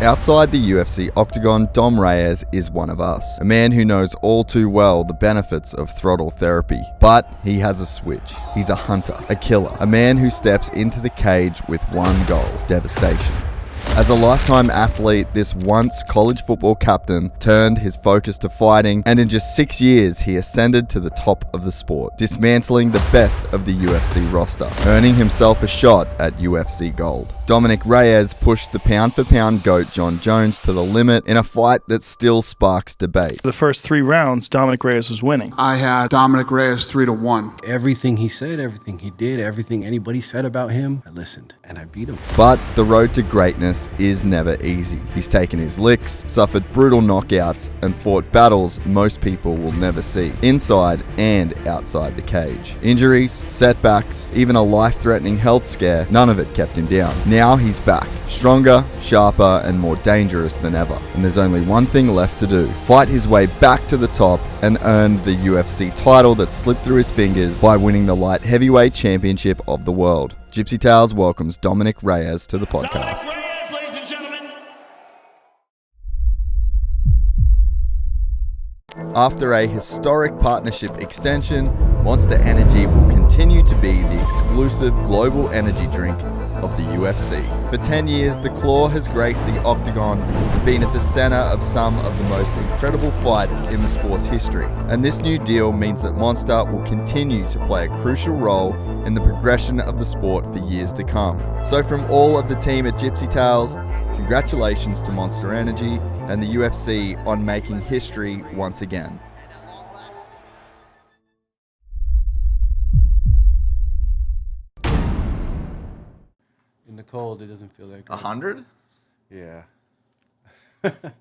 Outside the UFC octagon, Dom Reyes is one of us, a man who knows all too well the benefits of throttle therapy. But he has a switch. He's a hunter, a killer, a man who steps into the cage with one goal: devastation. As a lifetime athlete, this once college football captain turned his focus to fighting, and in just 6 years, he ascended to the top of the sport, dismantling the best of the UFC roster, earning himself a shot at UFC Gold. Dominick Reyes pushed the pound-for-pound GOAT Jon Jones to the limit in a fight that still sparks debate. The first 3 rounds, Dominick Reyes was winning. I had Dominick Reyes 3-1. Everything he said, everything he did, everything anybody said about him, I listened, and I beat him. But the road to greatness is never easy. He's taken his licks, suffered brutal knockouts, and fought battles most people will never see, inside and outside the cage. Injuries, setbacks, even a life-threatening health scare, none of it kept him down. Now he's back, stronger, sharper, and more dangerous than ever. And there's only one thing left to do: fight his way back to the top and earn the UFC title that slipped through his fingers by winning the light heavyweight championship of the world. Gypsy Tales welcomes Dominick Reyes to the podcast. Dominick Reyes, ladies and gentlemen. After a historic partnership extension, Monster Energy will continue to be the exclusive global energy drink of the UFC. For 10 years, the Claw has graced the octagon and been at the center of some of the most incredible fights in the sport's history. And this new deal means that Monster will continue to play a crucial role in the progression of the sport for years to come. So from all of the team at Gypsy Tales, congratulations to Monster Energy and the UFC on making history once again. In the cold, it doesn't feel like 100? Yeah.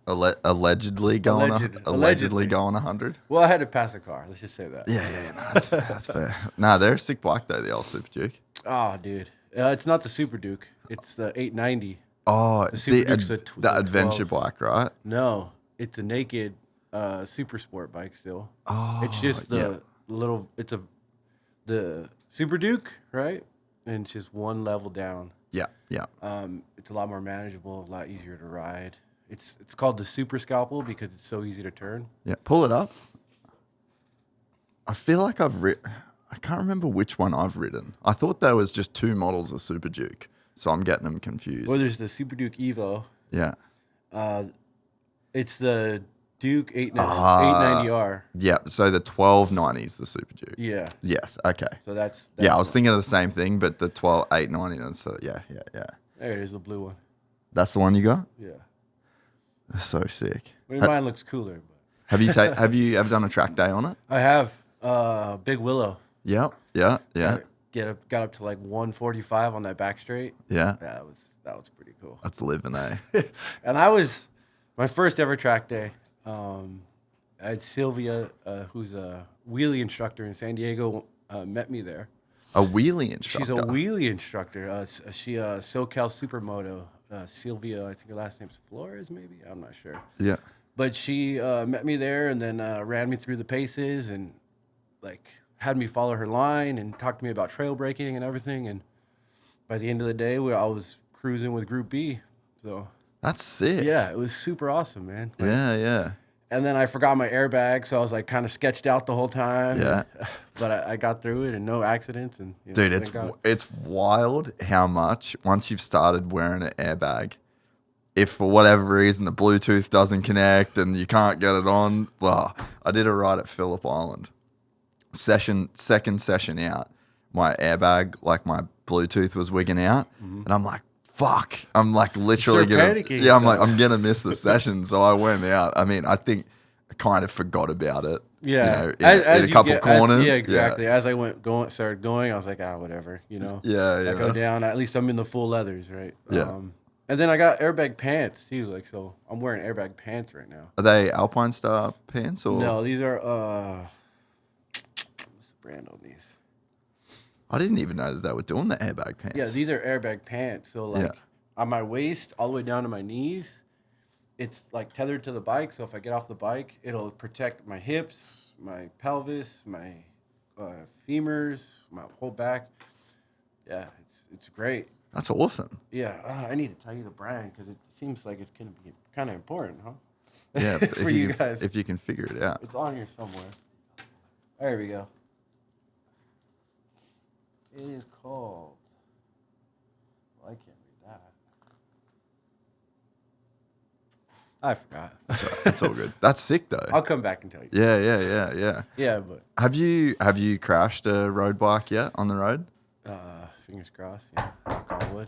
Allegedly going allegedly going 100. Well, I had to pass a car. Let's just say that. Yeah, no, that's fair. Nah, they're a sick bike though, the old Super Duke. Oh, dude. It's not the Super Duke. It's the 890. Oh, The Super Duke's the adventure 12. bike, right? No, it's a naked super sport bike still. Oh, It's just the little. The Super Duke, right? And it's just one level down. Yeah. It's a lot more manageable, a lot easier to ride. It's called the Super Scalpel because it's so easy to turn. Yeah, pull it up. I feel like I can't remember which one I've ridden. I thought there was just 2 models of Super Duke, so I'm getting them confused. Well, there's the Super Duke Evo. Yeah. It's the Duke 890R. Yeah, so the 1290 is the Super Duke. Yeah. Yes, okay. So that's Yeah, I was thinking of the same thing, but the 890, and so yeah. There it is, the blue one. That's the one you got? Yeah. That's so sick. I mean, mine looks cooler. But. Have you ever done a track day on it? I have Big Willow. Yeah. Got up to like 145 on that back straight. Yeah. That was pretty cool. That's living, eh? And my first ever track day. I had Sylvia, who's a wheelie instructor in San Diego, met me there. A wheelie instructor? She's a wheelie instructor. She SoCal Supermoto. Sylvia, I think her last name's Flores, maybe? I'm not sure. Yeah. But she met me there and then ran me through the paces and like had me follow her line and talked to me about trail breaking and everything. And by the end of the day, I was cruising with Group B. So that's sick. yeah, it was super awesome, man. Like, Yeah. And then I forgot my airbag, so I was like kind of sketched out the whole time. Yeah. But I got through it and no accidents. And Dude, it's wild how much once you've started wearing an airbag, if for whatever reason the Bluetooth doesn't connect and you can't get it on, well, I did it right at Phillip Island. Second session out, my airbag, like my Bluetooth was wigging out, and I'm like, fuck. I'm like literally I'm gonna miss the session. So I went out. I mean, I think I kind of forgot about it. Yeah, in a couple corners. Yeah, exactly. As I started going, I was like, whatever, Yeah. I go down. At least I'm in the full leathers, right? Yeah. And then I got airbag pants too. Like, so I'm wearing airbag pants right now. Are they Alpine Star pants or? No, these are what's the brand on these? I didn't even know that they were doing the airbag pants. Yeah, these are airbag pants. So like on my waist, all the way down to my knees, it's like tethered to the bike. So if I get off the bike, it'll protect my hips, my pelvis, my femurs, my whole back. Yeah, it's great. That's awesome. Yeah, I need to tell you the brand because it seems like it's going to be kind of important, huh? Yeah, For you guys. if you can figure it out. It's on here somewhere. There we go. It is called. Well, I can't read that. I forgot. It's all good. That's sick though. I'll come back and tell you. Yeah. Yeah, but Have you crashed a road bike yet on the road? fingers crossed. Yeah, knock on wood.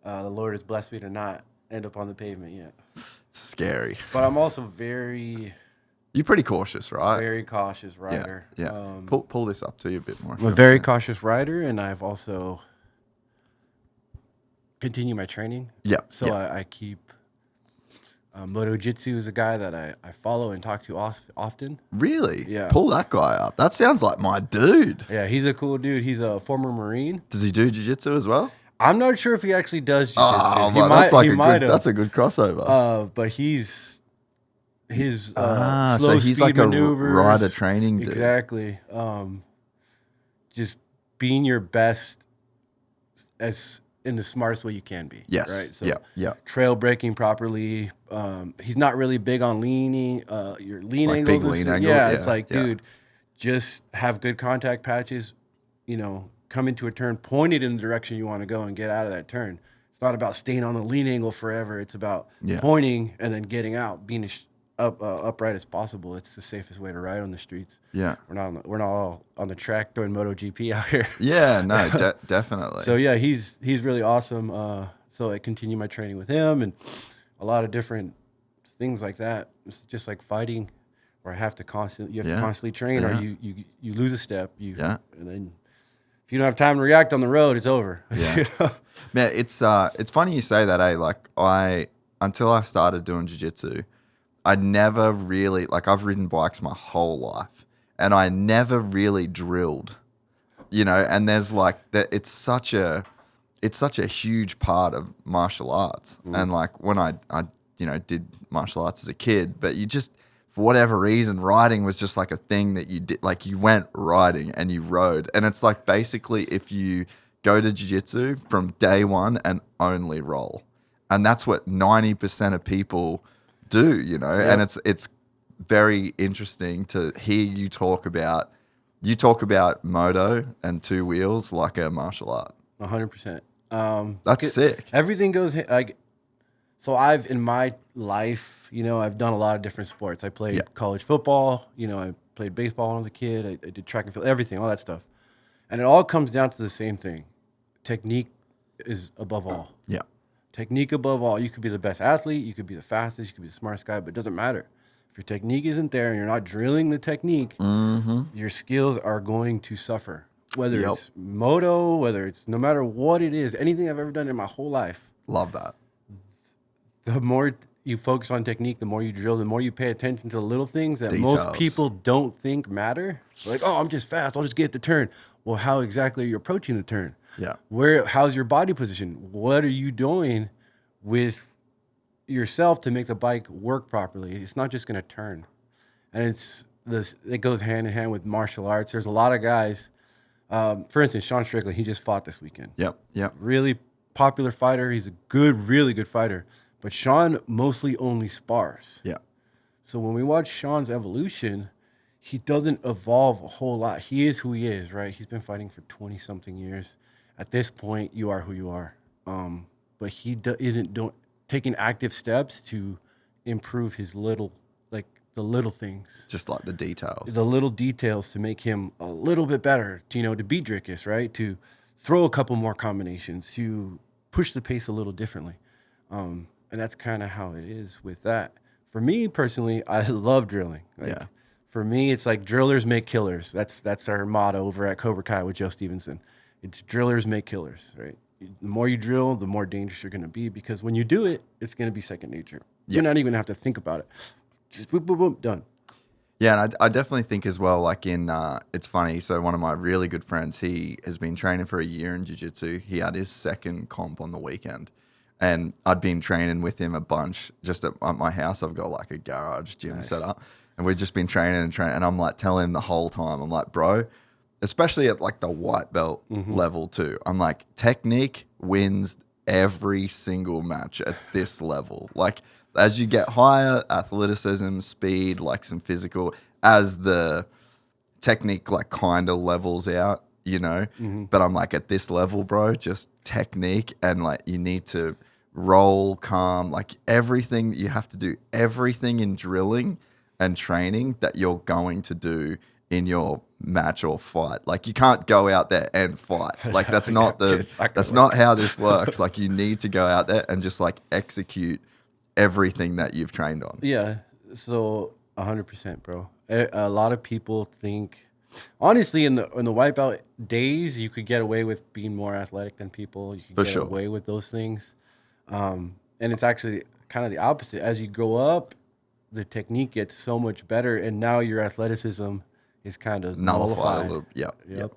The Lord has blessed me to not end up on the pavement yet. It's scary. But I'm also very, You're pretty cautious, right? very cautious rider. Yeah. Pull this up to you a bit more. I'm a very cautious rider, and I've also continued my training. Yeah. So yeah. I keep. Moto Jitsu is a guy that I follow and talk to often. Really? Yeah. Pull that guy up. That sounds like my dude. Yeah, he's a cool dude. He's a former Marine. Does he do jiu-jitsu as well? I'm not sure if he actually does jiu-jitsu. Oh, He well, might have. that's a good crossover. But his so slow he's speed like a maneuvers, rider training dude. Exactly. Just being your best as in the smartest way you can be. Yes. Right. So yeah. trail braking properly. He's not really big on leaning. Your lean Like angles. big and lean stuff. angle, Yeah, yeah, it's like, yeah. dude, just have good contact patches. Come into a turn, point it in the direction you want to go, and get out of that turn. It's not about staying on the lean angle forever. It's about pointing and then getting out, being as upright as possible. It's the safest way to ride on the streets. Yeah. We're not all on the track doing MotoGP out here. Yeah, no, definitely. So yeah, he's really awesome. So I continue my training with him and a lot of different things like that. It's just like fighting, where you have to constantly train, or you lose a step. And then if you don't have time to react on the road, it's over. Yeah. Man, it's funny you say that, eh? Like until I started doing jiu-jitsu, I never really, like, I've ridden bikes my whole life and I never really drilled, and there's like that. It's such a huge part of martial arts. And like when I did martial arts as a kid, but you just, for whatever reason, riding was just like a thing that you did. Like you went riding and you rode. And it's like basically if you go to jiu-jitsu from day one and only roll. And that's what 90% of people do, and it's very interesting to hear you talk about moto and two wheels like a martial art. 100%. That's sick. Everything goes like. So in my life, I've done a lot of different sports. I played college football. I played baseball when I was a kid. I did track and field, everything, all that stuff, and it all comes down to the same thing: technique is above all. Yeah. Technique above all. You could be the best athlete, you could be the fastest, you could be the smartest guy, but it doesn't matter. If your technique isn't there and you're not drilling the technique, your skills are going to suffer. Whether it's moto, whether it's no matter what it is, anything I've ever done in my whole life. Love that. The more you focus on technique, the more you drill, the more you pay attention to the little things that Details. most people don't think matter. Like, oh, I'm just fast, I'll just get the turn. Well, how exactly are you approaching the turn? Yeah. How's your body position? What are you doing with yourself to make the bike work properly? It's not just going to turn. And it goes hand in hand with martial arts. There's a lot of guys, for instance, Sean Strickland, he just fought this weekend. Yep. Really popular fighter. He's a really good fighter. But Sean mostly only spars. Yeah. So when we watch Sean's evolution, he doesn't evolve a whole lot. He is who he is, right? He's been fighting for 20-something years. At this point, you are who you are. But he isn't taking active steps to improve his the little things. Just like the details. The little details to make him a little bit better, to beat Drickus, right? To throw a couple more combinations, to push the pace a little differently. And that's kind of how it is with that. For me personally, I love drilling. For me, it's like drillers make killers. That's our motto over at Cobra Kai with Joe Stevenson. It's drillers make killers, right? The more you drill, the more dangerous you're going to be, because when you do it, it's going to be second nature. You're not even going to have to think about it. Just boop, boop, boop, done. Yeah, and I definitely think as well, like it's funny. So one of my really good friends, he has been training for a year in jiu-jitsu. He had his second comp on the weekend. And I'd been training with him a bunch just at my house. I've got like a garage gym set up. And we've just been training. And I'm like telling him the whole time, I'm like, bro, especially at like the white belt level too, I'm like, technique wins every single match at this level. Like, as you get higher, athleticism, speed, like some physical, as the technique like kind of levels out, you know. But I'm like, at this level, bro, just technique, and like you need to roll calm, like everything that you have to do, everything in drilling and training that you're going to do in your match or fight. Like, you can't go out there and fight. Like, that's not not how this works. Like, you need to go out there and just like execute everything that you've trained on. Yeah. So 100%, bro. A lot of people think, honestly, in the wipeout days, you could get away with being more athletic than people. You could get away with those things. And it's actually kind of the opposite. As you go up, the technique gets so much better, and now your athleticism is kind of nullified. A little. Yep.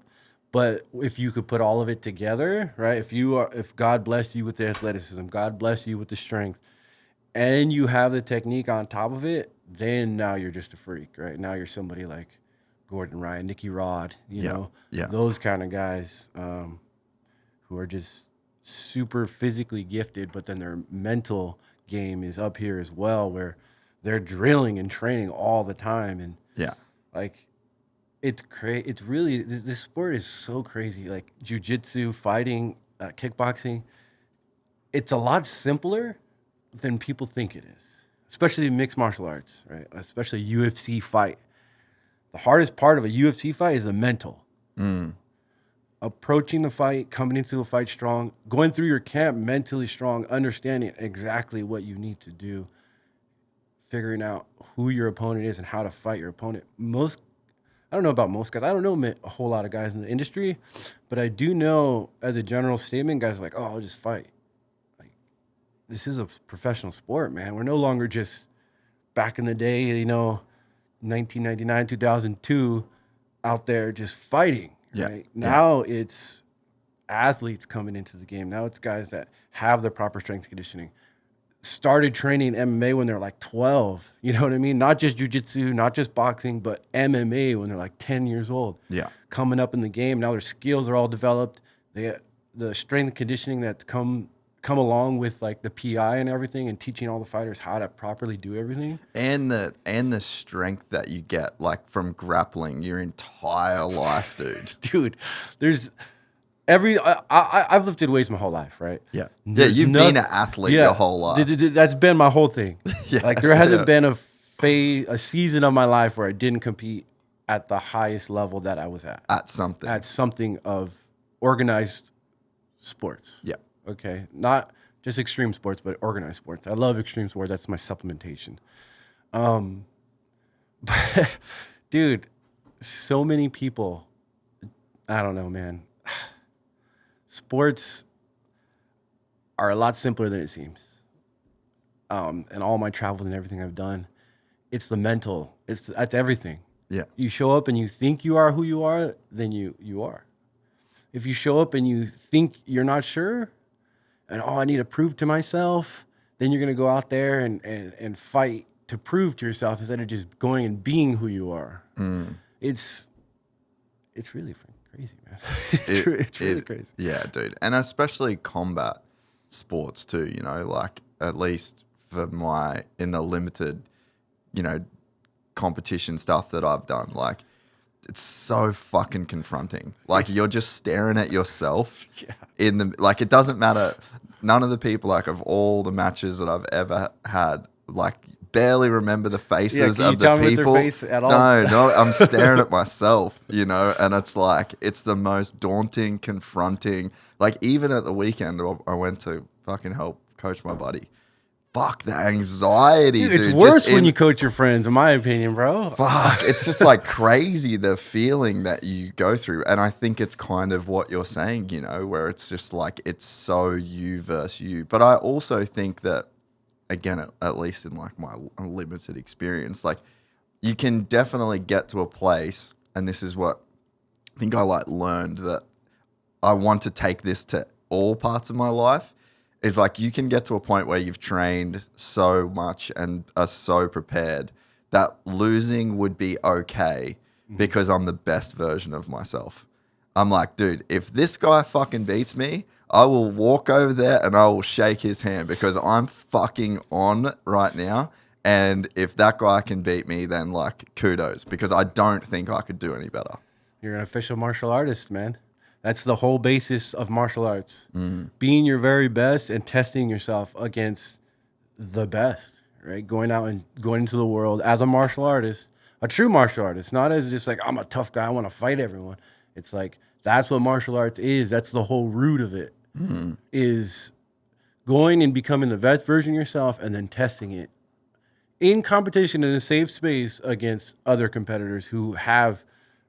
But if you could put all of it together, right? If God bless you with the athleticism, God bless you with the strength, and you have the technique on top of it, then now you're just a freak, right? Now you're somebody like Gordon Ryan, Nicky Rod, you know, those kind of guys who are just super physically gifted, but then their mental game is up here as well, where they're drilling and training all the time. And like, it's crazy. It's really, this sport is so crazy. Like jiu-jitsu, fighting, kickboxing, it's a lot simpler than people think it is, especially mixed martial arts, right? Especially UFC fight. The hardest part of a UFC fight is the mental. Approaching the fight, coming into a fight strong, going through your camp mentally strong, understanding exactly what you need to do, figuring out who your opponent is and how to fight your opponent. I don't know about most guys. I don't know a whole lot of guys in the industry, but I do know, as a general statement, guys are like, oh, I'll just fight. Like, this is a professional sport, man. We're no longer just back in the day, you know, 1999, 2002, out there just fighting. Right? Now it's athletes coming into the game. Now it's guys that have the proper strength conditioning, started training MMA when they're like 12. You know what I mean? Not just jiu-jitsu, not just boxing, but MMA when they're like 10 years old. Yeah. Coming up in the game. Now their skills are all developed. The strength and conditioning that's come along with like the PI and everything, and teaching all the fighters how to properly do everything. And the strength that you get like from grappling your entire life, dude. Dude, there's I've lifted weights my whole life, right? Yeah. You've been an athlete your whole life. That's been my whole thing. Like, there hasn't been a season of my life where I didn't compete at the highest level that I was at. At something of organized sports. Yeah. Okay. Not just extreme sports, but organized sports. I love extreme sports. That's my supplementation. But dude, so many people, I don't know, man. Sports are a lot simpler than it seems. And all my travels and everything I've done, it's the mental. That's everything. Yeah. You show up and you think you are who you are, then you are. If you show up and you think you're not sure, and I need to prove to myself, then you're gonna go out there and fight to prove to yourself instead of just going and being who you are. It's really crazy, man. It's really crazy. Yeah, dude. And especially combat sports too, you know, like, at least for in the limited, you know, competition stuff that I've done, like, it's so fucking confronting. Like, you're just staring at yourself like, it doesn't matter. None of the people, like, of all the matches that I've ever had, like, barely remember the faces of the people. Their face at all? No, I'm staring at myself, you know, and it's like, it's the most daunting, confronting. Like, even at the weekend, I went to fucking help coach my buddy. Fuck, the anxiety, dude. It's worse when you coach your friends, in my opinion, bro. Fuck, it's just like crazy, the feeling that you go through. And I think it's kind of what you're saying, you know, where it's just like, it's so you versus you. But I also think that, again, at least in like my limited experience, like, you can definitely get to a place, and this is what I think I like learned, that I want to take this to all parts of my life, is like, you can get to a point where you've trained so much and are so prepared that losing would be okay because I'm the best version of myself. I'm like, dude, if this guy fucking beats me, I will walk over there and I will shake his hand because I'm fucking on right now. And if that guy can beat me, then like kudos, because I don't think I could do any better. You're an official martial artist, man. That's the whole basis of martial arts. Being your very best and testing yourself against the best, right? Going out and going into the world as a martial artist, a true martial artist, not as just like, I'm a tough guy, I want to fight everyone. It's like, that's what martial arts is. That's the whole root of it, is going and becoming the best version of yourself and then testing it in competition in a safe space against other competitors who have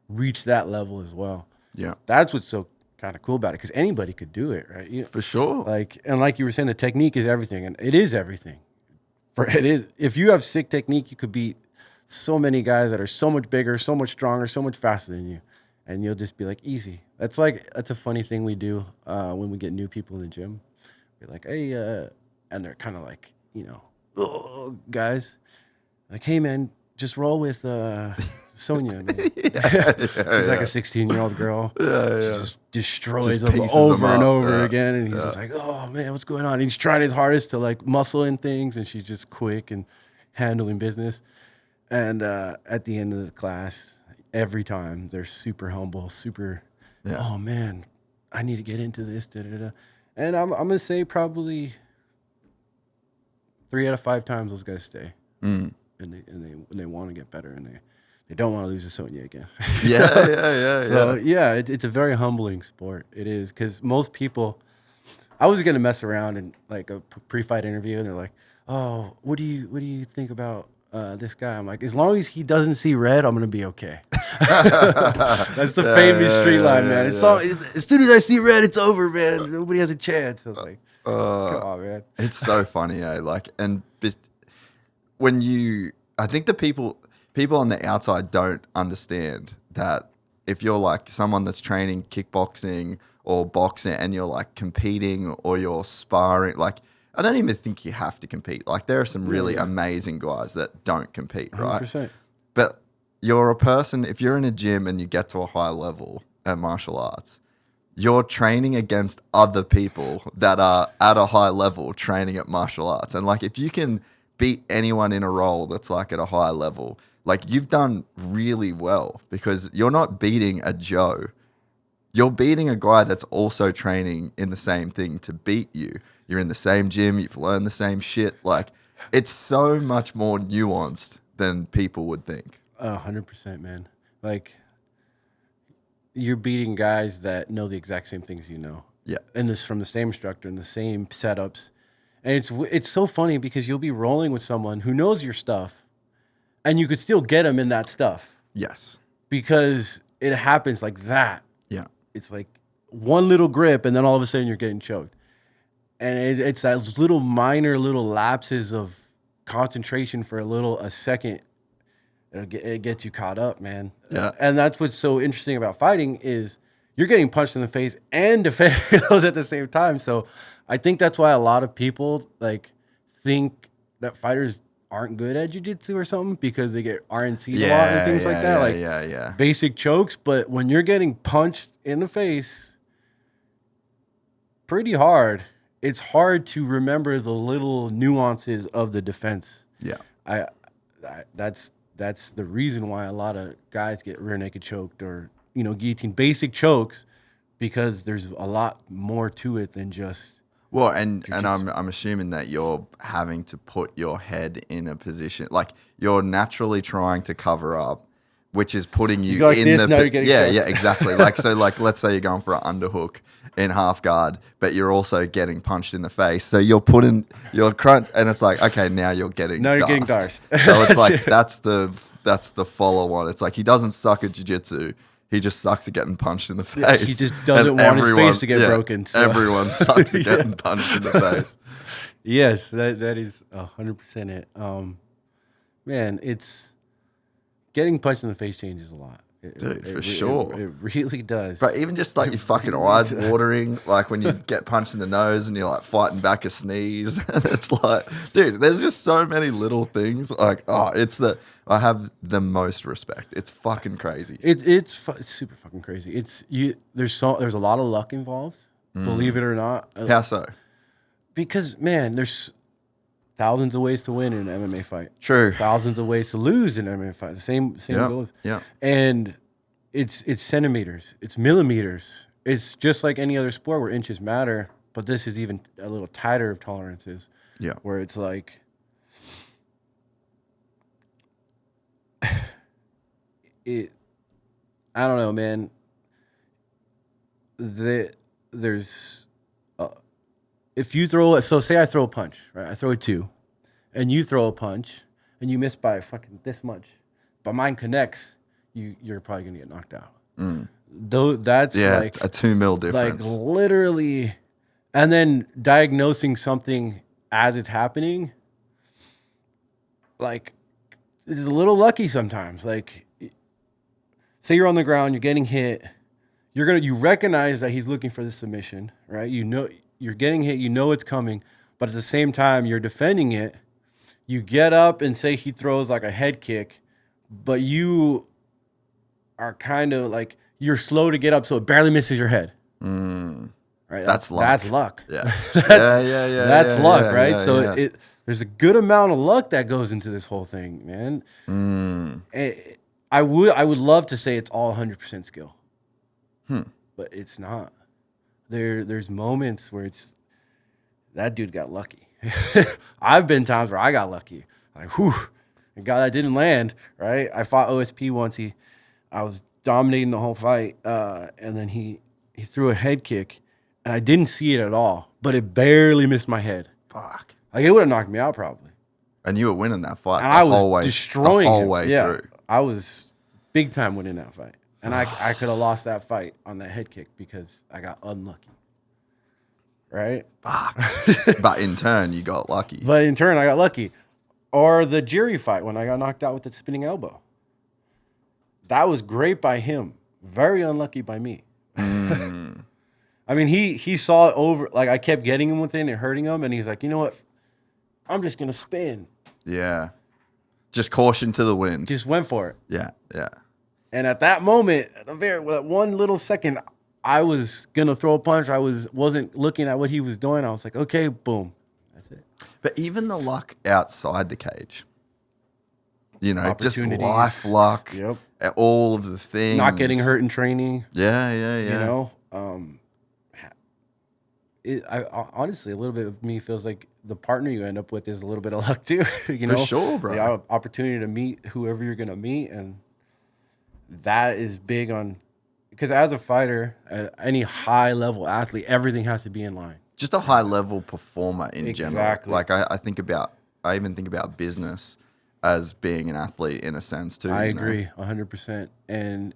reached that level as well. Yeah. That's what's so kind of cool about it, because anybody could do it, right? For sure. Like you were saying, the technique is everything, and it is everything. If you have sick technique, you could beat so many guys that are so much bigger, so much stronger, so much faster than you, and you'll just be like, easy. That's a funny thing we do when we get new people in the gym. We're like, hey, and they're kind of like, oh, guys, like, hey man, just roll with Sonia. Man. She's like a 16-year-old girl. She just destroys Just them pieces over them and up. over again, and he's just like, oh man, what's going on? And he's trying his hardest to like muscle in things, and she's just quick and handling business. And at the end of the class, every time they're super humble, oh man, I need to get into this. Da, da, da. And I'm gonna say probably 3 out of 5 times those guys stay, and they want to get better, and they don't want to lose to Sonya again. So it's a very humbling sport. It is, because most people, I was gonna mess around in like a pre-fight interview, and they're like, oh, what do you think about this guy? I'm like, as long as he doesn't see red, I'm gonna be okay. That's the famous street line, man. As soon as I see red, it's over, man. Nobody has a chance. I was like, come on, man. It's so funny, like, I think the people on the outside don't understand that if you're like someone that's training kickboxing or boxing and you're like competing or you're sparring, like, I don't even think you have to compete. Like, there are some really amazing guys that don't compete, right? 100%. But you're a person, if you're in a gym and you get to a high level at martial arts, you're training against other people that are at a high level training at martial arts. And like, if you can beat anyone in a role that's like at a high level, like, you've done really well, because you're not beating a Joe. You're beating a guy that's also training in the same thing to beat you. You're in the same gym. You've learned the same shit. Like, it's so much more nuanced than people would think. 100%, man. Like, you're beating guys that know the exact same things you know. Yeah. And this from the same instructor and the same setups. And it's so funny, because you'll be rolling with someone who knows your stuff, and you could still get them in that stuff. Yes. Because it happens like that. Yeah. It's like one little grip, and then all of a sudden you're getting choked. And it's those little minor little lapses of concentration for a second. It gets you caught up, man. Yeah. And that's what's so interesting about fighting, is you're getting punched in the face and defending those at the same time. So I think that's why a lot of people like think that fighters aren't good at jiu-jitsu or something, because they get RNC'd a lot and things like that. Basic chokes. But when you're getting punched in the face pretty hard, it's hard to remember the little nuances of the defense. Yeah. That's the reason why a lot of guys get rear naked choked or, guillotine, basic chokes, because there's a lot more to it than just. Well, and I'm assuming that you're having to put your head in a position, like, you're naturally trying to cover up, which is putting you go like in this, the now you're getting choked. yeah, exactly. Like, so, like, let's say you're going for an underhook in half guard, but you're also getting punched in the face. So you're crunch, and it's like, okay, now you're getting darsed. So it's like that's the follow on. It's like, he doesn't suck at jiu-jitsu. He just sucks at getting punched in the face. Yeah, he just doesn't want his face to get broken. So. Everyone sucks at getting punched in the face. Yes, that is 100% it. Man, it's getting punched in the face changes a lot. Dude, for sure. It really does. But even just like your fucking eyes watering, like when you get punched in the nose and you're like fighting back a sneeze. It's like, dude, there's just so many little things. Like, I have the most respect. It's fucking crazy. It's super fucking crazy. There's a lot of luck involved, believe it or not. How so? Because, man, there's thousands of ways to win in an MMA fight. True. Thousands of ways to lose in an MMA fight. The same goes. Yeah. And it's centimeters. It's millimeters. It's just like any other sport where inches matter, but this is even a little tighter of tolerances. Yeah. Where it's like I don't know, man. There's if you throw so say I throw a punch, right? I throw a 2, and you throw a punch, and you miss by fucking this much, but mine connects, you're probably gonna get knocked out. Though that's like a 2 mil difference, like literally, and then diagnosing something as it's happening, like it's a little lucky sometimes. Like, say you're on the ground, you're getting hit, you recognize that he's looking for the submission, right? You know you're getting hit, you know it's coming, but at the same time you're defending it. You get up and say he throws like a head kick, but you are kind of like you're slow to get up, so it barely misses your head. Right? That's luck. That's luck. Yeah. That's luck, right? Yeah, so yeah. There's a good amount of luck that goes into this whole thing, man. I would love to say it's all 100% skill, but it's not. There's moments where it's that dude got lucky. I've been times where I got lucky, like whew, God, that didn't land. Right? I fought OSP once. I was dominating the whole fight, and then he threw a head kick, and I didn't see it at all, but it barely missed my head. Fuck. Like it would have knocked me out probably. And you were winning that fight And the I was whole way, destroying the whole him. way Yeah, through. I was big time winning that fight. And I could have lost that fight on that head kick because I got unlucky. Right? Fuck. But in turn, you got lucky. But in turn, I got lucky. Or the Jiri fight when I got knocked out with the spinning elbow. That was great by him. Very unlucky by me. I mean, he saw it over. Like, I kept getting him with it and hurting him. And he's like, you know what? I'm just going to spin. Yeah. Just caution to the wind. Just went for it. Yeah. And at that moment, that one little second, I was going to throw a punch. I wasn't looking at what he was doing. I was like, okay, boom. That's it. But even the luck outside the cage, you know, just Opportunities. life luck, Yep. all of the things. Not getting hurt in training. Yeah. You know? Honestly, a little bit of me feels like the partner you end up with is a little bit of luck too. You know? For sure, bro. The opportunity to meet whoever you're going to meet. And that is big on, because as a fighter, any high level athlete, everything has to be in line. Just a high level performer in general. Exactly. Like I even think about business as being an athlete in a sense too. I agree 100%. And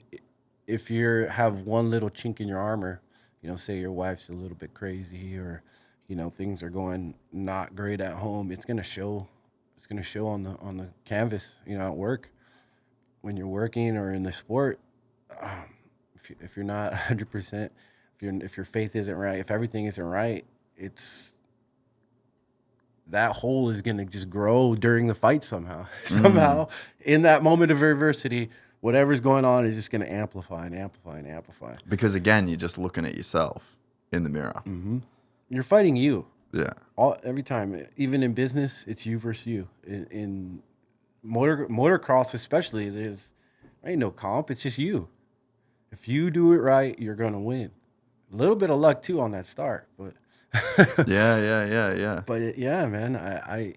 if you have one little chink in your armor, you know, say your wife's a little bit crazy, or, you know, things are going not great at home, it's gonna show. It's gonna show on the canvas, you know, at work, when you're working or in the sport. If you're not 100%, if your faith isn't right, if everything isn't right, it's that hole is gonna just grow during the fight somehow. Somehow, in that moment of adversity, whatever's going on is just going to amplify and amplify and amplify. Because again, you're just looking at yourself in the mirror. You're fighting you. Yeah. Every time. Even in business, it's you versus you. In motocross especially, there ain't no comp. It's just you. If you do it right, you're going to win. A little bit of luck too on that start, but Yeah. But yeah, man, I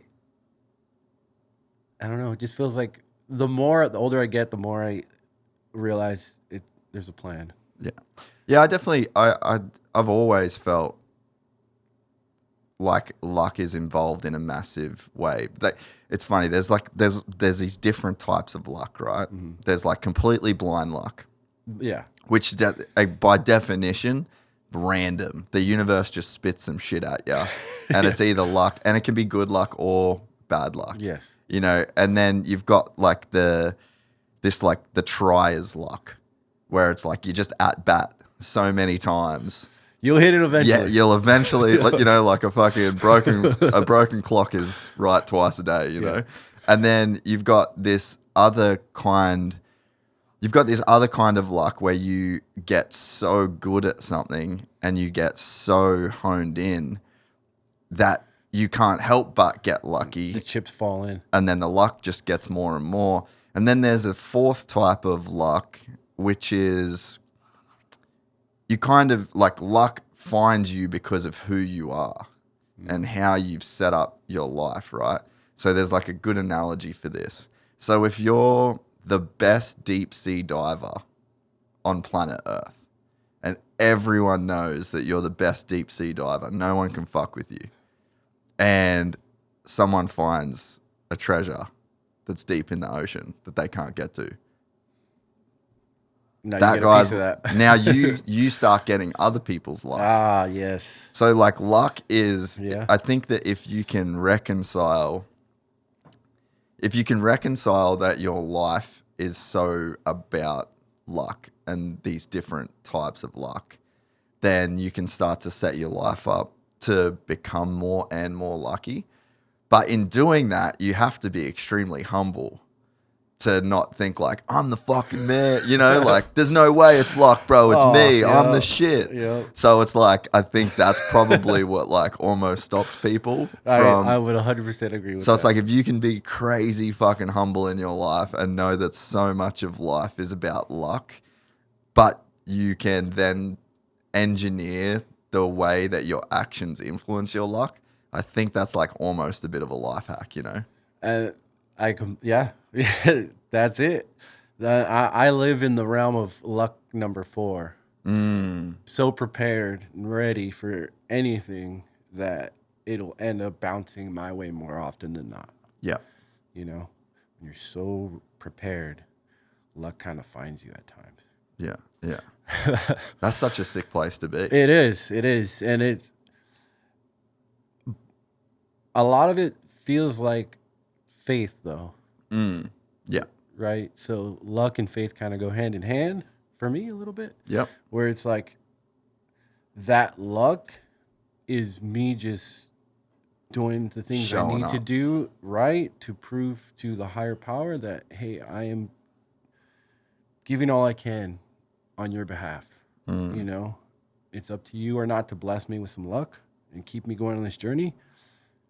don't know. It just feels like the older I get, the more I realize there's a plan. Yeah. I definitely. I've always felt like luck is involved in a massive way. It's funny. There's these different types of luck, right? There's like completely blind luck. Yeah. Which by definition, random. The universe just spits some shit at you, and it's either luck, and it can be good luck or bad luck. Yes. You know, and then you've got like the tryer's luck, where it's like you just at bat so many times. You'll hit it eventually. Yeah, you'll eventually, you know, like a fucking broken clock is right twice a day, you know. And then you've got this other kind you've got this other kind of luck where you get so good at something and you get so honed in that you can't help but get lucky. The chips fall in. And then the luck just gets more and more. And then there's a fourth type of luck, which is you kind of like luck finds you because of who you are and how you've set up your life, right? So there's like a good analogy for this. So if you're the best deep sea diver on planet Earth and everyone knows that you're the best deep sea diver, no one can fuck with you, and someone finds a treasure that's deep in the ocean that they can't get to. Now That you get a piece guy's of that. now you start getting other people's luck. Ah, yes. So like luck is, Yeah. I think that if you can reconcile that your life is so about luck and these different types of luck, then you can start to set your life up to become more and more lucky. But in doing that, you have to be extremely humble to not think like, I'm the fucking man, you know, like there's no way it's luck, bro. It's me. I'm yeah, the shit. yeah. So it's like, I think that's probably what like almost stops people from. I would 100% agree with So that. it's like if you can be crazy fucking humble in your life and know that so much of life is about luck, but you can then engineer the way that your actions influence your luck, I think that's like almost a bit of a life hack, you know? Yeah, that's it. I live in the realm of luck number 4. So prepared and ready for anything that it'll end up bouncing my way more often than not. Yeah. You know, when you're so prepared, luck kind of finds you at times. Yeah. Yeah. That's such a sick place to be. It is. And it's a lot of it feels like faith though. Yeah. Right? So luck and faith kind of go hand in hand for me a little bit. Yep. Where it's like that luck is me just doing the things Showing I need to up. do right to prove to the higher power that, hey, I am giving all I can on your behalf. You know, it's up to you or not to bless me with some luck and keep me going on this journey.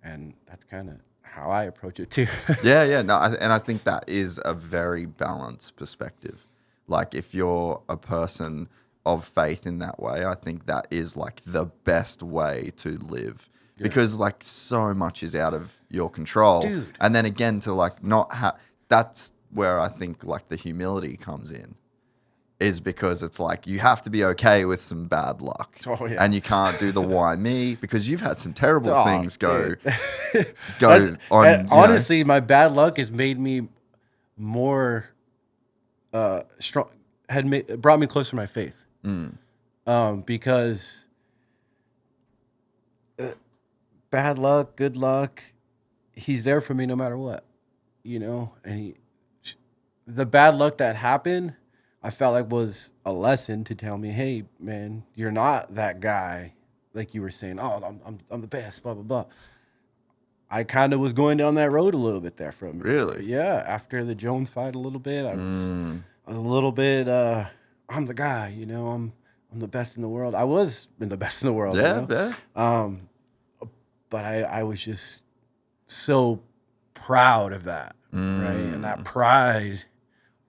And that's kind of how I approach it too. Yeah. No, and I think that is a very balanced perspective. Like if you're a person of faith in that way, I think that is like the best way to live. Yeah. Because like so much is out of your control. Dude. And then again to like not have, that's where I think like the humility comes in. Is because it's like you have to be okay with some bad luck. Oh, yeah. And you can't do the why me because you've had some terrible things go And on. You know. honestly, my bad luck has made me more strong, brought me closer to my faith. Because bad luck, good luck, he's there for me no matter what, you know. And the bad luck that happened, I felt like was a lesson to tell me, hey, man, you're not that guy, like you were saying. Oh, I'm the best, blah blah blah. I kind of was going down that road a little bit there from Really? Yeah. After the Jones fight, a little bit, I was a little bit. I'm the guy, you know. I'm the best in the world. I was in the best in the world. Yeah, you know? yeah. But I was just so proud of that, right? And that pride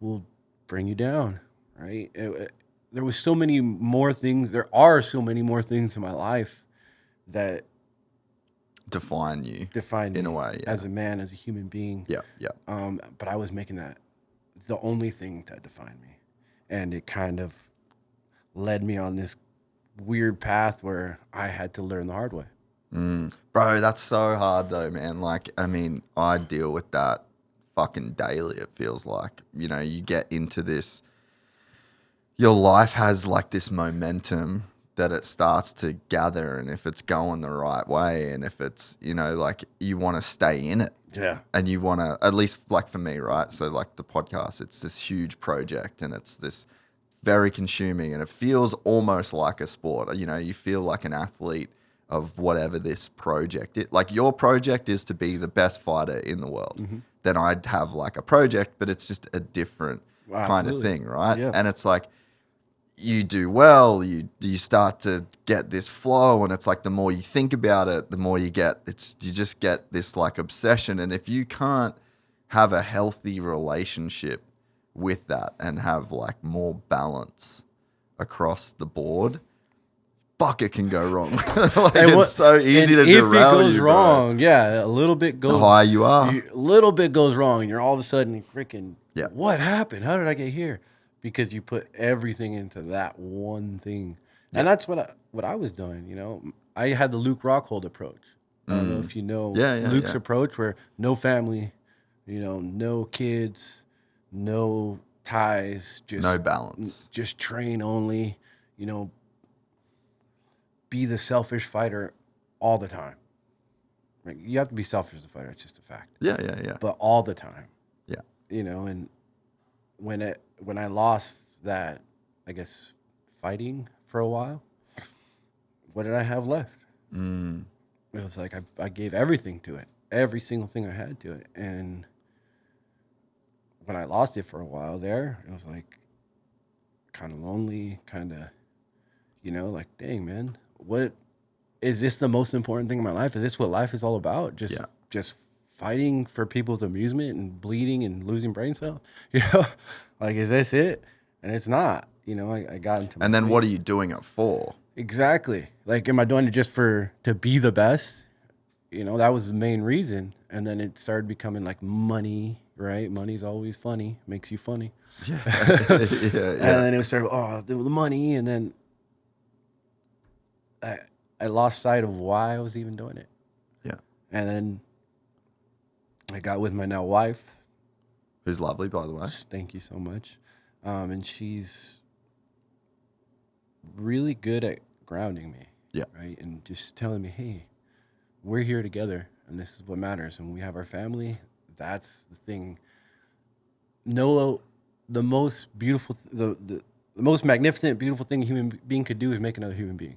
will bring you down, right? There was so many more things. There are so many more things in my life that Define me in a way, yeah. as a man, as a human being. Yeah. But I was making that the only thing that defined me, and it kind of led me on this weird path where I had to learn the hard way. Bro, that's so hard though, man. Like, I mean, I deal with that fucking daily, it feels like. You know, you get into this, your life has like this momentum that it starts to gather, and if it's going the right way, and if it's, you know, like you want to stay in it. Yeah. And you want to, at least like for me, right? So like the podcast, it's this huge project and it's this very consuming and it feels almost like a sport. You know, you feel like an athlete of whatever this project is. Like your project is to be the best fighter in the world. Then I'd have like a project, but it's just a different kind of Absolutely. thing, right? Yeah. And it's like you do well, you start to get this flow, and it's like the more you think about it, the more you just get this like obsession. And if you can't have a healthy relationship with that and have like more balance across the board, fuck, it can go wrong. Like, it's so easy to derail if it goes you, bro. wrong, yeah, a little bit goes. The higher you are. A little bit goes wrong, and you're all of a sudden freaking. Yeah. What happened? How did I get here? Because you put everything into that one thing, and that's what I was doing. You know, I had the Luke Rockhold approach. I don't know if you know Luke's approach, where no family, you know, no kids, no ties, just No balance. just train only. You know, be the selfish fighter all the time. Like, you have to be selfish as a fighter. It's just a fact. Yeah. But all the time. Yeah. You know, and when I lost that, I guess, fighting for a while, what did I have left? It was like I gave everything to it, every single thing I had to it. And when I lost it for a while there, it was like kind of lonely, kind of, you know, like, dang, man, what is this the most important thing in my life? Is this what life is all about? Just fighting for people's amusement and bleeding and losing brain cells? You know, like, is this it? And it's not. You know, I got into And then what are you doing it for? Exactly. Like, am I doing it just to be the best? You know, that was the main reason. And then it started becoming like money, right? Money's always funny, makes you funny. Yeah. And then it started, the money. And then I lost sight of why I was even doing it. Yeah. And then I got with my now wife. Who's lovely, by the way. Thank you so much. And she's really good at grounding me. Yeah. Right. And just telling me, hey, we're here together and this is what matters. And we have our family. That's the thing. No, the most beautiful, the most magnificent, beautiful thing a human being could do is make another human being.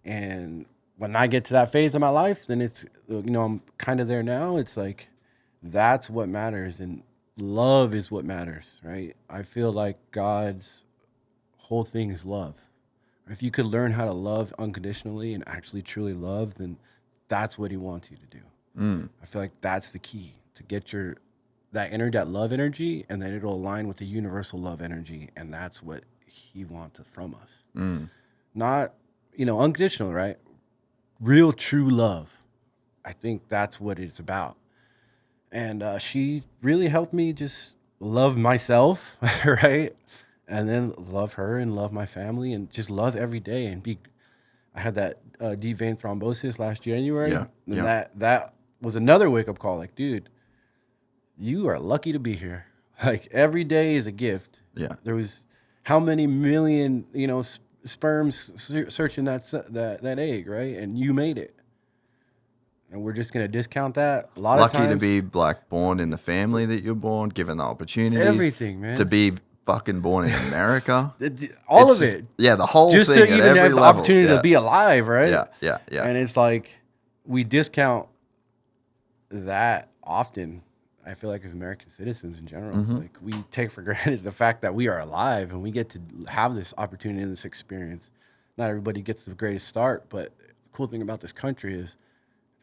And when I get to that phase of my life, then it's, you know, I'm kind of there now. It's like, that's what matters. And love is what matters, right? I feel like God's whole thing is love. If you could learn how to love unconditionally and actually truly love, then that's what he wants you to do. I feel like that's the key, to get that love energy, and then it'll align with the universal love energy. And that's what he wants from us. Not, you know, unconditional, right? Real, true love. I think that's what it's about. And she really helped me just love myself, right? And then love her and love my family and just love every day and be. I had that deep vein thrombosis last January. And that was another wake-up call. Like, dude, you are lucky to be here. Like, every day is a gift. Yeah. There was how many million, you know, sperms searching that egg, right? And you made it. And we're just going to discount that. A lot of times. Lucky to be like born in the family that you're born, given the opportunities. Everything, man. To be fucking born in America. All It's of just- it. Yeah, the whole Just thing to at even every have the level. opportunity to be alive, right? Yeah. And it's like, we discount that often, I feel like, as American citizens in general. Like, we take for granted the fact that we are alive and we get to have this opportunity and this experience. Not everybody gets the greatest start, but the cool thing about this country is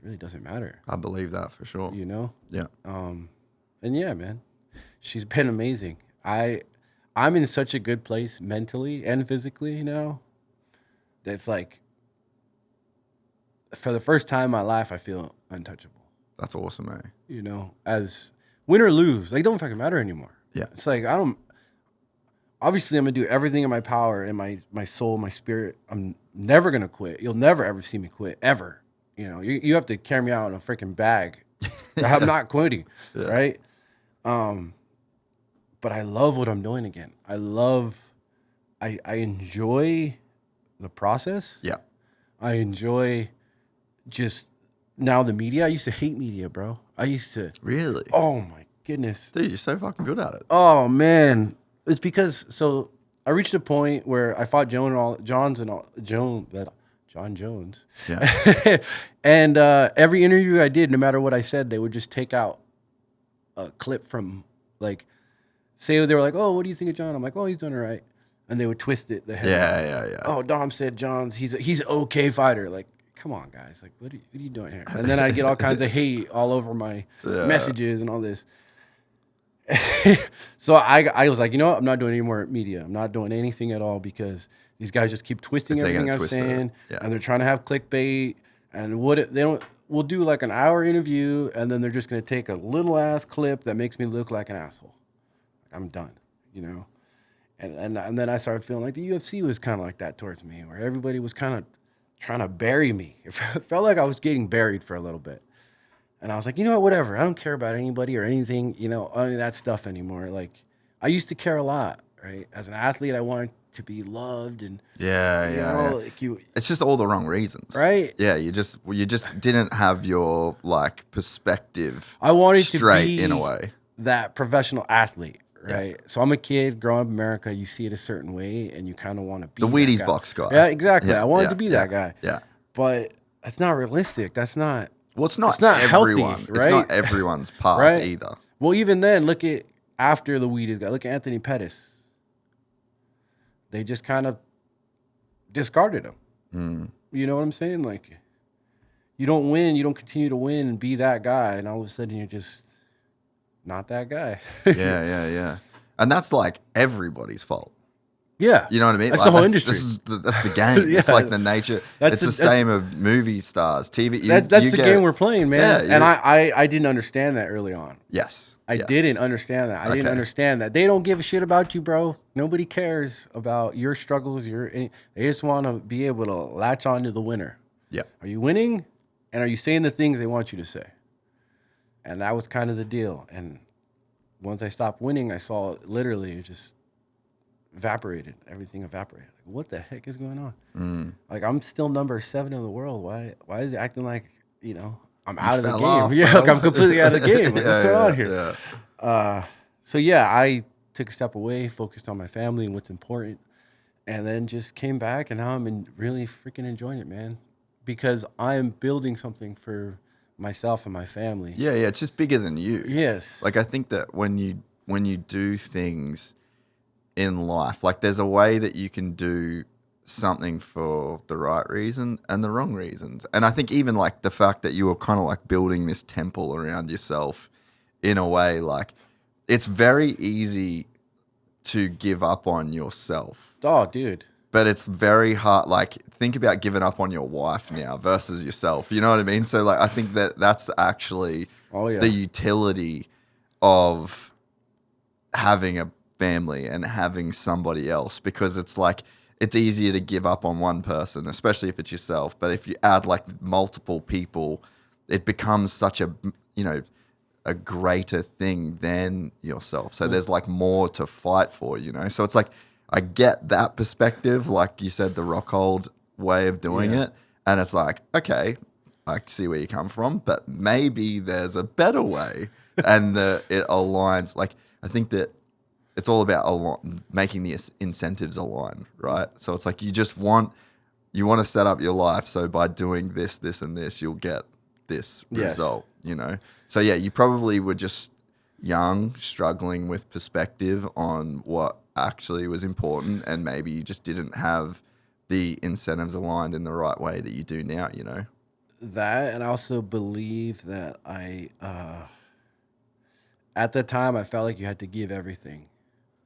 it really doesn't matter. I believe that for sure. You know? Yeah. And yeah, man, she's been amazing. I'm in such a good place mentally and physically now. That's like, for the first time in my life, I feel untouchable. That's awesome, man. You know, as win or lose, like, don't fucking matter anymore. Yeah. It's like, obviously I'm gonna do everything in my power and my soul, my spirit. I'm never gonna quit. You'll never ever see me quit, ever. You know, you have to carry me out in a freaking bag. I'm not quitting, right? But I love what I'm doing again. I enjoy the process. Yeah. I enjoy just now the media. I used to hate media, bro. I used to. Really? Oh my goodness. Dude, you're so fucking good at it. Oh man. It's because, so I reached a point where I fought Jon Jones. Yeah. And every interview I did, no matter what I said, they would just take out a clip from, like, say they were like, "Oh, what do you think of Jon?" I'm like, "Oh, he's doing all right," and they would twist it. Yeah. Oh, Dom said he's an okay fighter. Like, come on, guys. Like, what are you doing here? And then I get all kinds of hate all over my messages and all this. So I was like, you know what? I'm not doing any more media. I'm not doing anything at all because these guys just keep twisting everything I'm saying, and they're trying to have clickbait. And we'll do like an hour interview, and then they're just gonna take a little ass clip that makes me look like an asshole. I'm done, you know. And then I started feeling like the UFC was kind of like that towards me, where everybody was kind of trying to bury me. It felt like I was getting buried for a little bit. And I was like, you know what, whatever. I don't care about anybody or anything, you know, any of that stuff anymore. Like, I used to care a lot, right? As an athlete, I wanted to be loved and like it's just all the wrong reasons, right? Yeah, you just didn't have your like perspective. I wanted straight to be in a way that professional athlete, right? So I'm a kid growing up in America. You see it a certain way, and you kind of want to be the Wheaties box guy. Yeah, exactly. I wanted to be that guy. Yeah, but that's not realistic. That's not. Well, it's not everyone, healthy, right? It's not everyone's path right? either. Well, even then, look at after the Wheaties guy. Look at Anthony Pettis. They just kind of discarded him. You know what I'm saying? Like, you don't win, you don't continue to win and be that guy, and all of a sudden you're just not that guy. yeah. And that's like everybody's fault. Yeah. You know what I mean? That's like, the whole industry. That's the game. It's like the nature. It's the same of movie stars, TV. That's the game we're playing, man. Yeah, and I didn't understand that early on. Yes. I didn't understand that. I didn't understand that. They don't give a shit about you, bro. Nobody cares about your struggles. They just want to be able to latch on to the winner. Yeah. Are you winning? And are you saying the things they want you to say? And that was kind of the deal. And once I stopped winning, I saw literally it just evaporated. Everything evaporated. Like, what the heck is going on? Like, I'm still number 7 in the world. Why is it acting like, you know, I'm out of the game? Off, like I'm completely out of the game. Like, what's going on here? Yeah. So I took a step away, focused on my family and what's important, and then just came back, and now I'm really freaking enjoying it, man, because I'm building something for myself and my family. Yeah, it's just bigger than you. Yes. Like, I think that when you do things in life, like there's a way that you can do something for the right reason and the wrong reasons. And I think even like the fact that you were kind of like building this temple around yourself in a way, like it's very easy to give up on yourself. Oh, dude. But it's very hard. Like, think about giving up on your wife now versus yourself. You know what I mean? So like, I think that's actually the utility of having a family and having somebody else, because it's like, it's easier to give up on one person, especially if it's yourself. But if you add like multiple people, it becomes such a, you know, a greater thing than yourself. So there's like more to fight for, you know? So it's like, I get that perspective, like you said, the Rockhold way of doing it. And it's like, okay, I see where you come from, but maybe there's a better way. And it aligns. Like, I think that it's all about making the incentives align, right? So it's like you want to set up your life so by doing this, this, and this, you'll get this result, you know? So yeah, you probably were just young, struggling with perspective on what actually was important, and maybe you just didn't have the incentives aligned in the right way that you do now, you know? That, and I also believe that at the time, I felt like you had to give everything.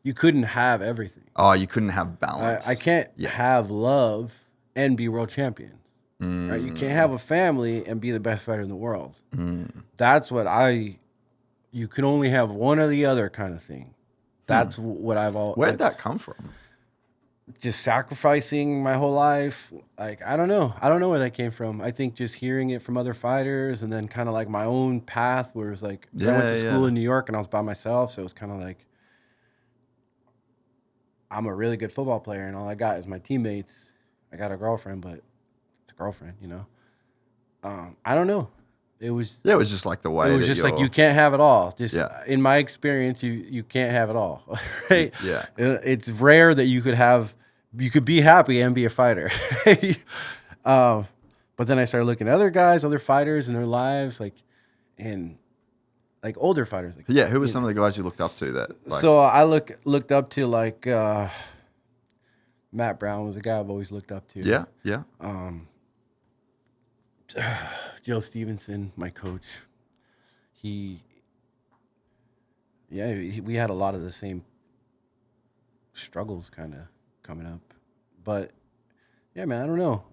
You couldn't have everything. Oh, you couldn't have balance. I can't have love and be world champion. Right? You can't have a family and be the best fighter in the world. That's what you can only have one or the other kind of thing. That's what I've always... Where'd that come from? Just sacrificing my whole life. Like, I don't know. I don't know where that came from. I think just hearing it from other fighters, and then kind of like my own path where it was like, I went to school in New York and I was by myself. So it was kind of like, I'm a really good football player and all I got is my teammates. I got a girlfriend, but it's a girlfriend, you know? I don't know. It was just like the way it was just like you can't have it all. Just in my experience, you can't have it all, right? Yeah. It's rare that you could be happy and be a fighter. But then I started looking at other guys, other fighters and their lives, like, and like older fighters. Like, Yeah, who were some of the guys you looked up to that? Like, so I looked up to like Matt Brown was a guy I've always looked up to. yeah, yeah. Joe Stevenson, my coach. We had a lot of the same struggles kind of coming up. But yeah, man, I don't know.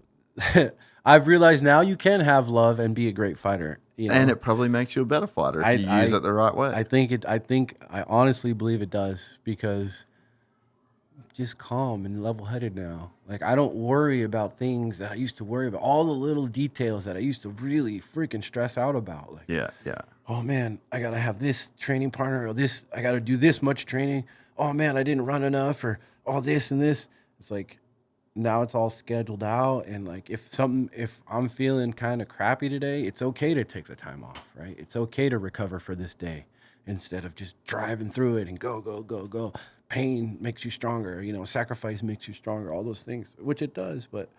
I've realized now you can have love and be a great fighter. You know? And it probably makes you a better fighter if you use it the right way. I honestly believe it does, because I'm just calm and level-headed now. Like, I don't worry about things that I used to worry about. All the little details that I used to really freaking stress out about. Like, yeah. oh man, I gotta have this training partner, or this, I gotta do this much training. Oh man, I didn't run enough, or all this and this. It's like, now it's all scheduled out, and like if I'm feeling kind of crappy today, it's okay to take the time off, right? It's okay to recover for this day instead of just driving through it and go. Pain makes you stronger, sacrifice makes you stronger, all those things, which it does, but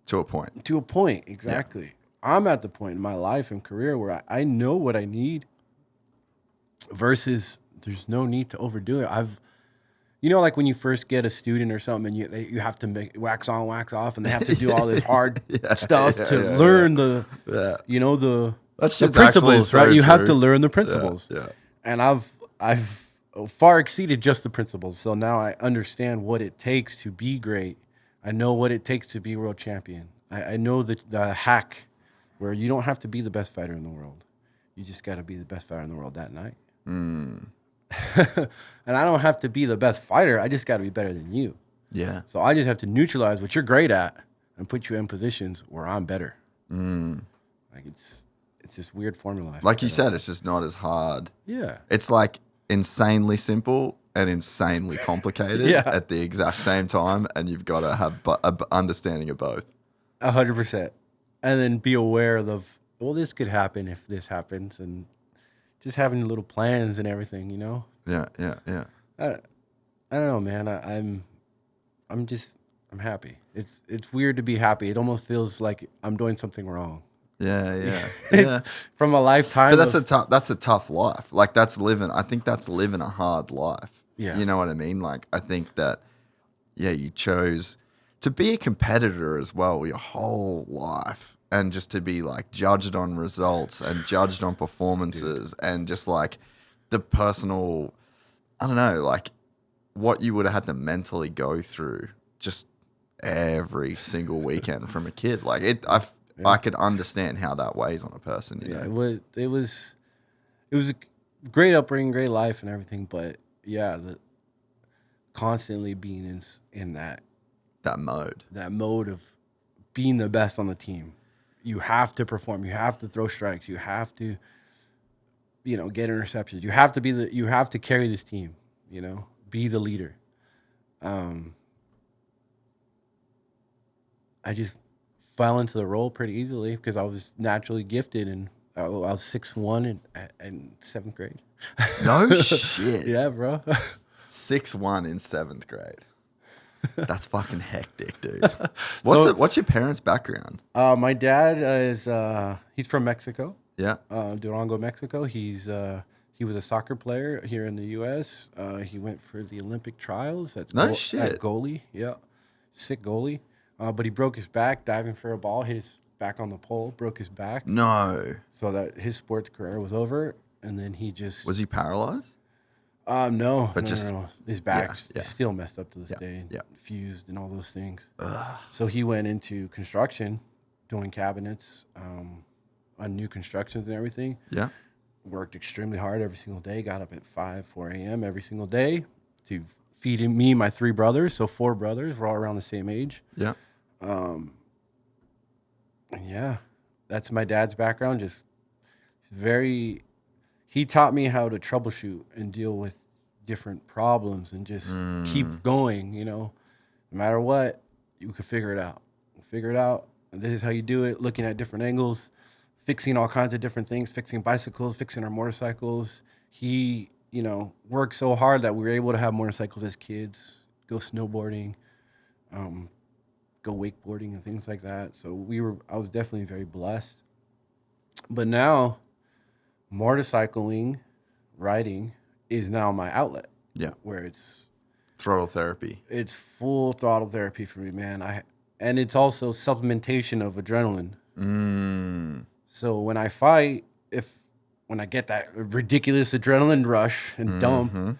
To a point. to a point, exactly. Yeah. I'm at the point in my life and career where I know what I need versus there's no need to overdo it. Like when you first get a student or something, and you have to make wax on, wax off, and they have to do all this hard stuff to learn the principles, right? You have to learn the principles. Yeah. And I've far exceeded just the principles. So now I understand what it takes to be great. I know what it takes to be world champion. I know the hack where you don't have to be the best fighter in the world. You just got to be the best fighter in the world that night. And I don't have to be the best fighter. I just got to be better than you. Yeah. So I just have to neutralize what you're great at and put you in positions where I'm better. Like it's this weird formula. Like you said, it's just not as hard. Yeah. It's like insanely simple and insanely complicated at the exact same time, and you've got to have an understanding of both. 100%. And then be aware of, well, this could happen if this happens, and just having little plans and everything, Yeah. I don't know, man. I'm happy. It's weird to be happy. It almost feels like I'm doing something wrong. Yeah. From a lifetime. But that's a tough life. Like I think that's living a hard life. Yeah. You know what I mean? Like I think that, you chose to be a competitor as well your whole life, and just to be like judged on results and judged on performances and just like the personal, I don't know, like what you would have had to mentally go through just every single weekend from a kid. Like I could understand how that weighs on a person. You know? It was a great upbringing, great life, and everything. But constantly being in that mode of being the best on the team. You have to perform. You have to throw strikes. You have to, get interceptions. You have to you have to carry this team. Be the leader. I just fell into the role pretty easily because I was naturally gifted, and I was 6'1" in 7th grade. No shit. Yeah, bro. 6'1" in 7th grade. That's fucking hectic, dude. What's your parents' background? My dad he's from Mexico. Yeah. Durango, Mexico. He was a soccer player here in the U.S. He went for the Olympic trials at goalie. Yeah, sick goalie. But he broke his back diving for a ball, hit his back on the pole, broke his back. No. So that his sports career was over, and then he just... Was he paralyzed? No. But no. His back's still messed up to this day, fused and all those things. Ugh. So he went into construction, doing cabinets on new constructions and everything. Yeah. Worked extremely hard every single day, got up at 4 a.m. every single day to feed me and my 3 brothers. So 4 brothers, we're all around the same age. Yeah. And that's my dad's background. Just he taught me how to troubleshoot and deal with different problems and just keep going, no matter what, you can figure it out. And this is how you do it, looking at different angles, fixing all kinds of different things, fixing bicycles, fixing our motorcycles. He, worked so hard that we were able to have motorcycles as kids, go snowboarding, go wakeboarding and things like that. So I was definitely very blessed. But now, motorcycling riding is now my outlet. Yeah. Where it's Throttle therapy. It's full throttle therapy for me, man. And it's also supplementation of adrenaline. So when I fight, when I get that ridiculous adrenaline rush and dump,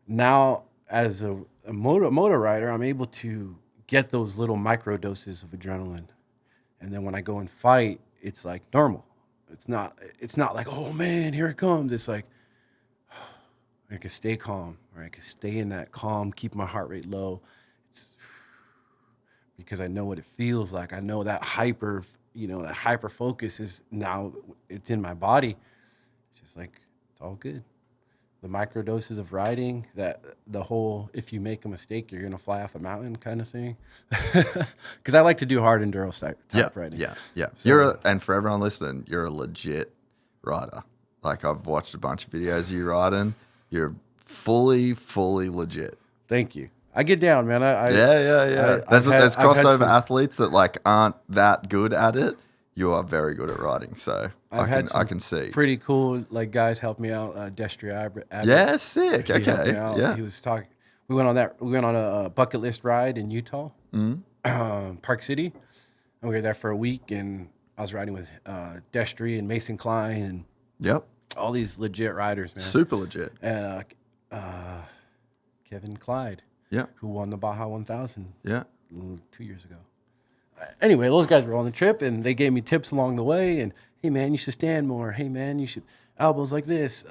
now as a motor rider, I'm able to get those little micro doses of adrenaline. And then when I go and fight, it's like normal. It's not like, oh man, here it comes. It's like, I can stay calm, or I can stay in that calm, keep my heart rate low. Because I know what it feels like. I know that hyper focus is now, it's in my body. It's just like, it's all good. The microdoses of riding, that the whole, if you make a mistake, you're going to fly off a mountain kind of thing. Because I like to do hard enduro type riding. Yeah. So, and for everyone listening, you're a legit rider. Like, I've watched a bunch of videos of you riding. You're fully legit. Thank you. I get down, man. There's crossover athletes that like aren't that good at it. You are very good at riding, so I can see. Pretty cool, like guys helped me out. Destry, yeah, sick. Okay, yeah. He was talking. We went on a bucket list ride in Utah, Park City, and we were there for a week. And I was riding with Destry and Mason Klein and all these legit riders, man. Super legit. And Kevin Clyde. Yeah. Who won the Baja 1000 2 years ago. Anyway, those guys were on the trip, and they gave me tips along the way. And, hey, man, you should stand more. Hey, man, you should elbows like this.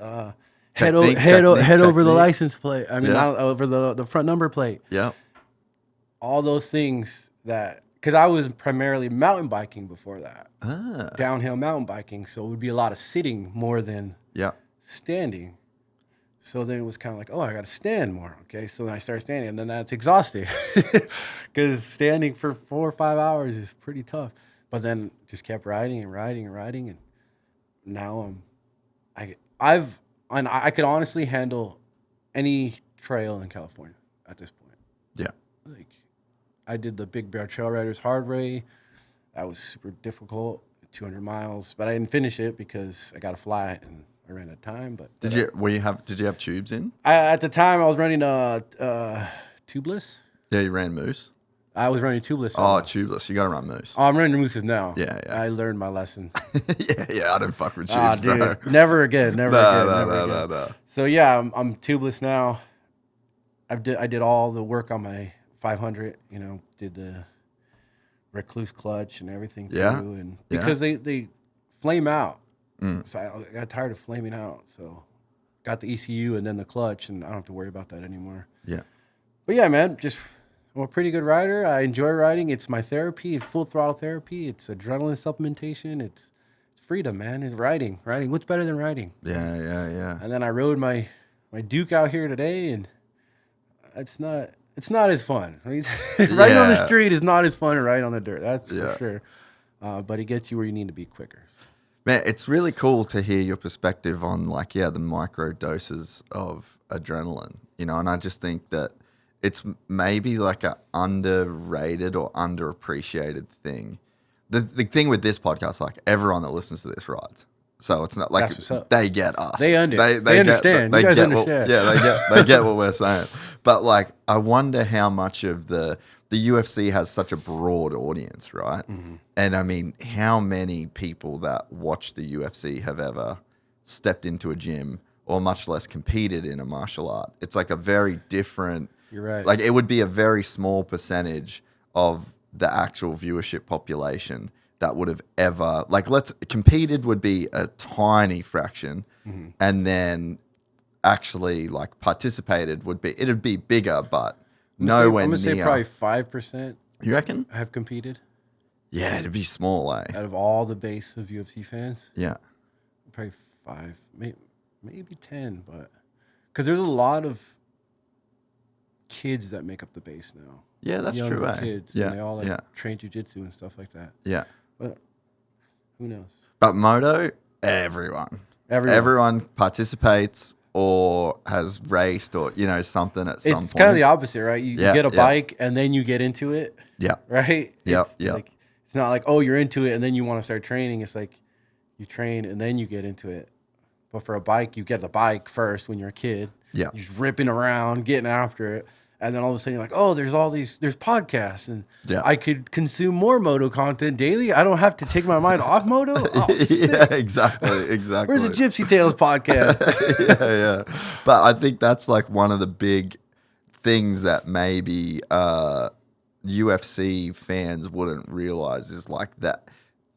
Head over the license plate. I mean, not over the front number plate. Yeah. All those things because I was primarily mountain biking before that. Downhill mountain biking. So it would be a lot of sitting more than standing. So then it was kind of like, oh, I got to stand more. Okay. So then I started standing, and then that's exhausting because standing for 4 or 5 hours is pretty tough. But then just kept riding. And now I could honestly handle any trail in California at this point. Yeah. Like I did the Big Bear Trail Riders Hard Way. That was super difficult, 200 miles, but I didn't finish it because I got a flight and I ran out of time. But did you have tubes in? At the time I was running tubeless. Yeah, you ran Moose. I was running tubeless. Oh, tubeless. You got to run Moose. Oh, I'm running Mooses now. Yeah. I learned my lesson. yeah. I didn't fuck with tubes, bro. Never again. No. So yeah, I'm tubeless now. I did all the work on my 500. Did the recluse clutch and everything too. And because they flame out. So I got tired of flaming out. So got the ECU and then the clutch, and I don't have to worry about that anymore. Yeah. But yeah, man, I'm a pretty good rider. I enjoy riding. It's my therapy. It's full throttle therapy. It's adrenaline supplementation. It's freedom, man. It's riding. What's better than riding? Yeah. And then I rode my Duke out here today, and it's not as fun. Riding on the street is not as fun as riding on the dirt. That's for sure. But it gets you where you need to be quicker. Man, it's really cool to hear your perspective on the micro doses of adrenaline, and I just think that it's maybe like an underrated or underappreciated thing. The thing with this podcast, like everyone that listens to this rides. So it's not like they get us. They understand. You guys understand. They get what we're saying. But like, I wonder how much of the UFC has such a broad audience, right? Mm-hmm. And I mean, how many people that watch the UFC have ever stepped into a gym or much less competed in a martial art? It's like a very different. You're right. Like it would be a very small percentage of the actual viewership population that would have ever competed would be a tiny fraction, and then actually participated it'd be bigger, but nowhere near. I'm gonna say probably 5%. You reckon? Have competed. Yeah, it'd be small, eh? Out of all the base of UFC fans. Yeah. Probably 5, maybe 10, but because there's a lot of kids that make up the base now. Yeah, that's true. Kids, yeah, and they all train jiu-jitsu and stuff like that. Yeah, but who knows? But moto, everyone participates or has raced or something at some point. It's kind of the opposite, right? You get a bike and then you get into it. Yeah. Right. Yeah. It's not like, oh, you're into it and then you want to start training. It's like you train and then you get into it. But for a bike, you get the bike first when you're a kid. Yeah. You're just ripping around, getting after it. And then all of a sudden you're like, oh, there's podcasts, and I could consume more moto content daily. I don't have to take my mind off moto. Oh, yeah, exactly. Where's the Gypsy Tales podcast? yeah. But I think that's like one of the big things that maybe UFC fans wouldn't realize is like that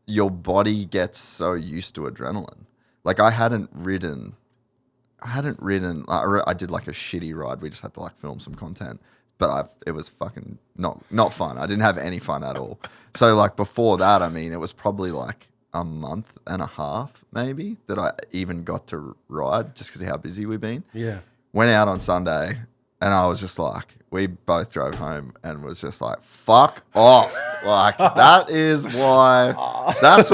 your body gets so used to adrenaline. Like I hadn't ridden. I did like a shitty ride. We just had to like film some content, but it was fucking not fun. I didn't have any fun at all. So like before that, I mean, it was probably like a month and a half maybe that I even got to ride just because of how busy we've been. Yeah. Went out on Sunday and I was just like, we both drove home and was just like, fuck off. Like that is why, that's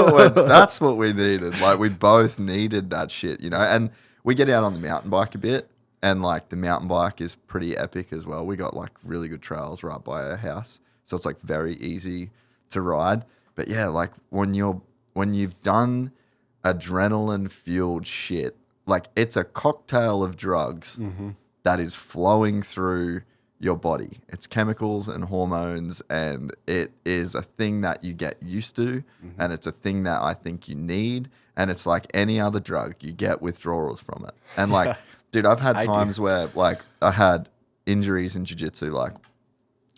what we needed. Like we both needed that shit, you know? And we get out on the mountain bike a bit, and like the mountain bike is pretty epic as well. We got like really good trails right by our house, so it's like very easy to ride. But yeah, like when you've done adrenaline fueled shit, like it's a cocktail of drugs that is flowing through your body. It's chemicals and hormones, and it is a thing that you get used to, and it's a thing that I think you need. And it's like any other drug, you get withdrawals from it. And like, dude, I've had times where like I had injuries in jiu-jitsu, like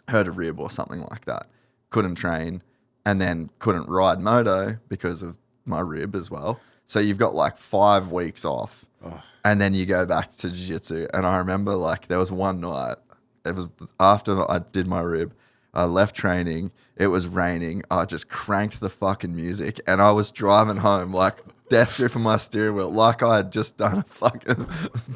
hurt a rib or something like that. Couldn't train and then couldn't ride moto because of my rib as well. So you've got like 5 weeks off and then you go back to jiu-jitsu. And I remember like there was one night, it was after I did my rib, I left training. It was raining. I just cranked the fucking music and I was driving home like death gripping my steering wheel like I had just done a fucking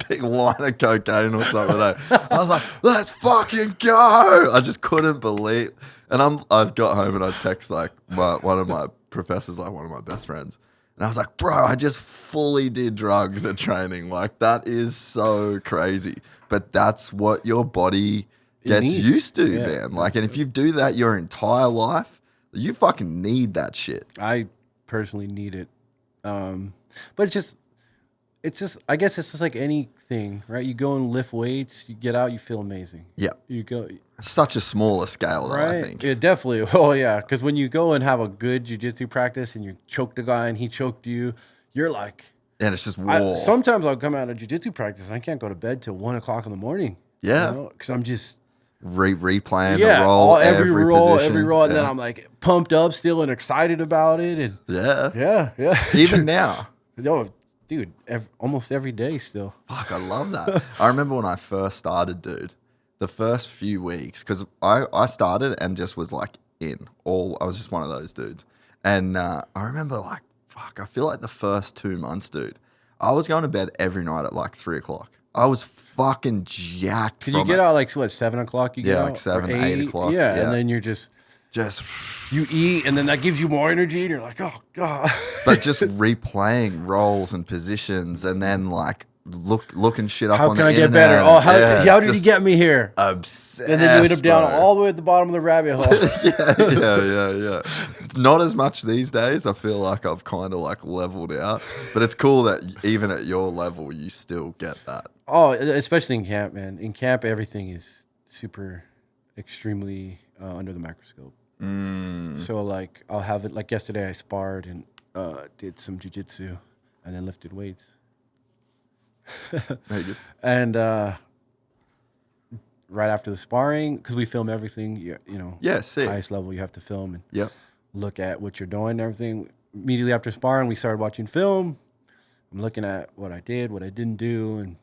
big line of cocaine or something. I was like, let's fucking go. I just couldn't believe. And I got home and I text like one of my professors, like one of my best friends. And I was like, bro, I just fully did drugs at training. Like that is so crazy. But that's what your body gets used to, man. Like, and if you do that your entire life, you fucking need that shit. I personally need it. But it's just, I guess it's just like anything, right? You go and lift weights, you get out, you feel amazing. Yeah. You go. Such a smaller scale, though, right? I think. Yeah, definitely. Oh, yeah. Because when you go and have a good jiu-jitsu practice and you choked a guy and he choked you, you're like. And it's just war. Sometimes I'll come out of jiu-jitsu practice and I can't go to bed till 1 o'clock in the morning. Yeah. Because I'm just. Replaying the roll, every roll, and then I'm like pumped up still and excited about it, and yeah. Even now, yo, dude, almost every day still. Fuck, I love that. I remember when I first started, dude. The first few weeks, because I started and just was like I was just one of those dudes, and I remember like fuck, I feel like the first 2 months, dude, I was going to bed every night at like 3 o'clock. I was fucking jacked. Because you get out like what, 7 o'clock? You get out, like 7, 8 o'clock. Yeah, and then you're just you eat, and then that gives you more energy, and you're like, oh god. But just replaying roles and positions, and then like looking shit up on the internet. How can I get better? Oh, how did he get me here? Obsessed, and then you end up down all the way at the bottom of the rabbit hole. yeah. Not as much these days. I feel like I've kind of like leveled out. But it's cool that even at your level, you still get that. Oh, especially in camp, man. In camp, everything is super, extremely under the microscope. So like, I'll have it like yesterday. I sparred and did some jiu-jitsu and then lifted weights. Very good. And right after the sparring, because we film everything, you know, highest level you have to film and look at what you're doing and everything. Immediately after sparring, we started watching film. I'm looking at what I did, what I didn't do, and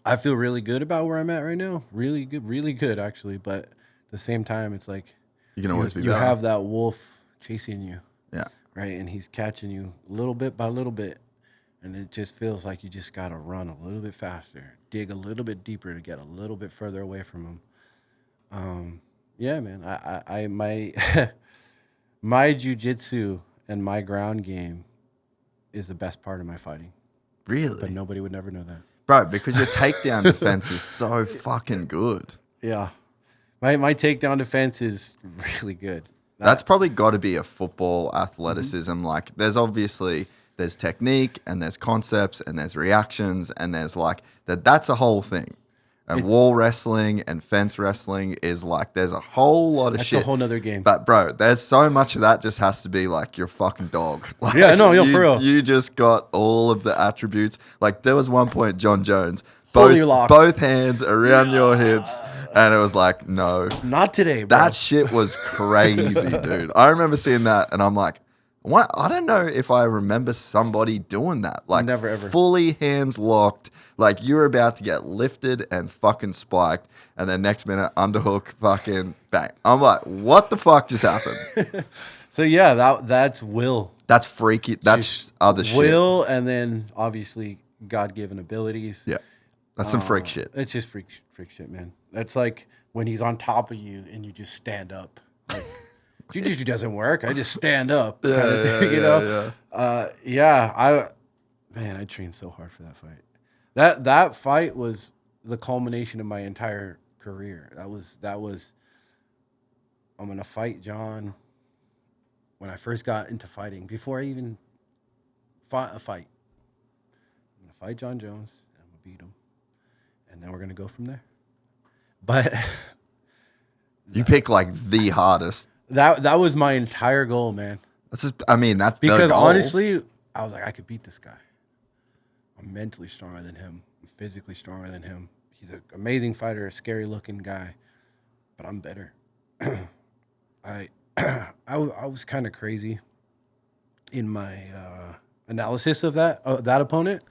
I feel really good about where I'm at right now. Really good actually. But at the same time, it's like you can always be you better. have that wolf chasing you. Yeah. Right, and he's catching you little bit by little bit. And it just feels like you just got to run a little bit faster, dig a little bit deeper to get a little bit further away from him. Yeah, man. I my jiu-jitsu and my ground game is the best part of my fighting. Really? But nobody would never know that. Bro, because your takedown defense is so fucking good. Yeah. My takedown defense is really good. That's probably got to be a football athleticism. Like, there's obviously there's technique and there's concepts and there's reactions and there's like that's a whole thing. And wall wrestling and fence wrestling is like, there's a whole lot of shit. That's a whole nother game. But bro, there's so much of that just has to be like your fucking dog. Like, Yeah, no, for real. You just got all of the attributes. Like there was one point, Jon Jones, Fully locked. both hands around your hips. And it was like, no. Not today, bro. That shit was crazy, dude. I remember seeing that and I'm like, what? I don't know if I remember somebody doing that. Like Never, ever. Fully hands locked. Like you're about to get lifted and fucking spiked. And then next minute, underhook, fucking bang. I'm like, what the fuck just happened? So yeah, that's will. That's freaky. That's other shit. Will, and then obviously God-given abilities. Yeah. That's some freak shit. It's just freak shit, man. That's like when he's on top of you and you just stand up. Like, jiu-jitsu doesn't work. I just stand up. Kind of thing, you know? I trained so hard for that fight. That fight was the culmination of my entire career. That was I'm gonna fight Jon. When I first got into fighting, before I even fought a fight, I'm gonna fight Jon Jones and I'm gonna beat him, and then we're gonna go from there. But you pick like the hardest. That was my entire goal, man. That's just, I mean, that's Because the goal. honestly, I was like, I could beat this guy. I'm mentally stronger than him. I'm physically stronger than him. He's an amazing fighter, a scary looking guy, but I'm better. I was kind of crazy in my analysis of that opponent.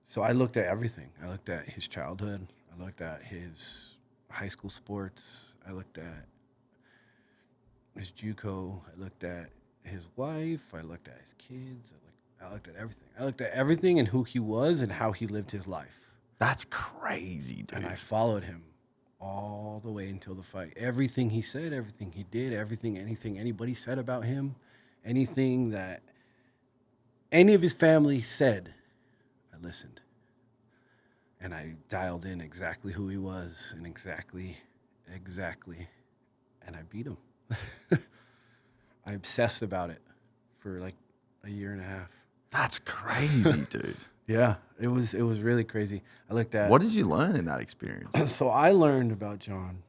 So I looked at everything. I looked at his childhood. I looked at his high school sports. I looked at his JUCO. I looked at his wife. I looked at his kids. I looked at everything. I looked at everything and who he was and how he lived his life. That's crazy, dude. And I followed him all the way until the fight. Everything he said, everything he did, anything anybody said about him, anything that any of his family said, I listened. And I dialed in exactly who he was and exactly. And I beat him. I obsessed about it for like a year and a half. That's crazy, dude. Yeah, it was really crazy. I looked at What did you learn in that experience? So I learned about Jon.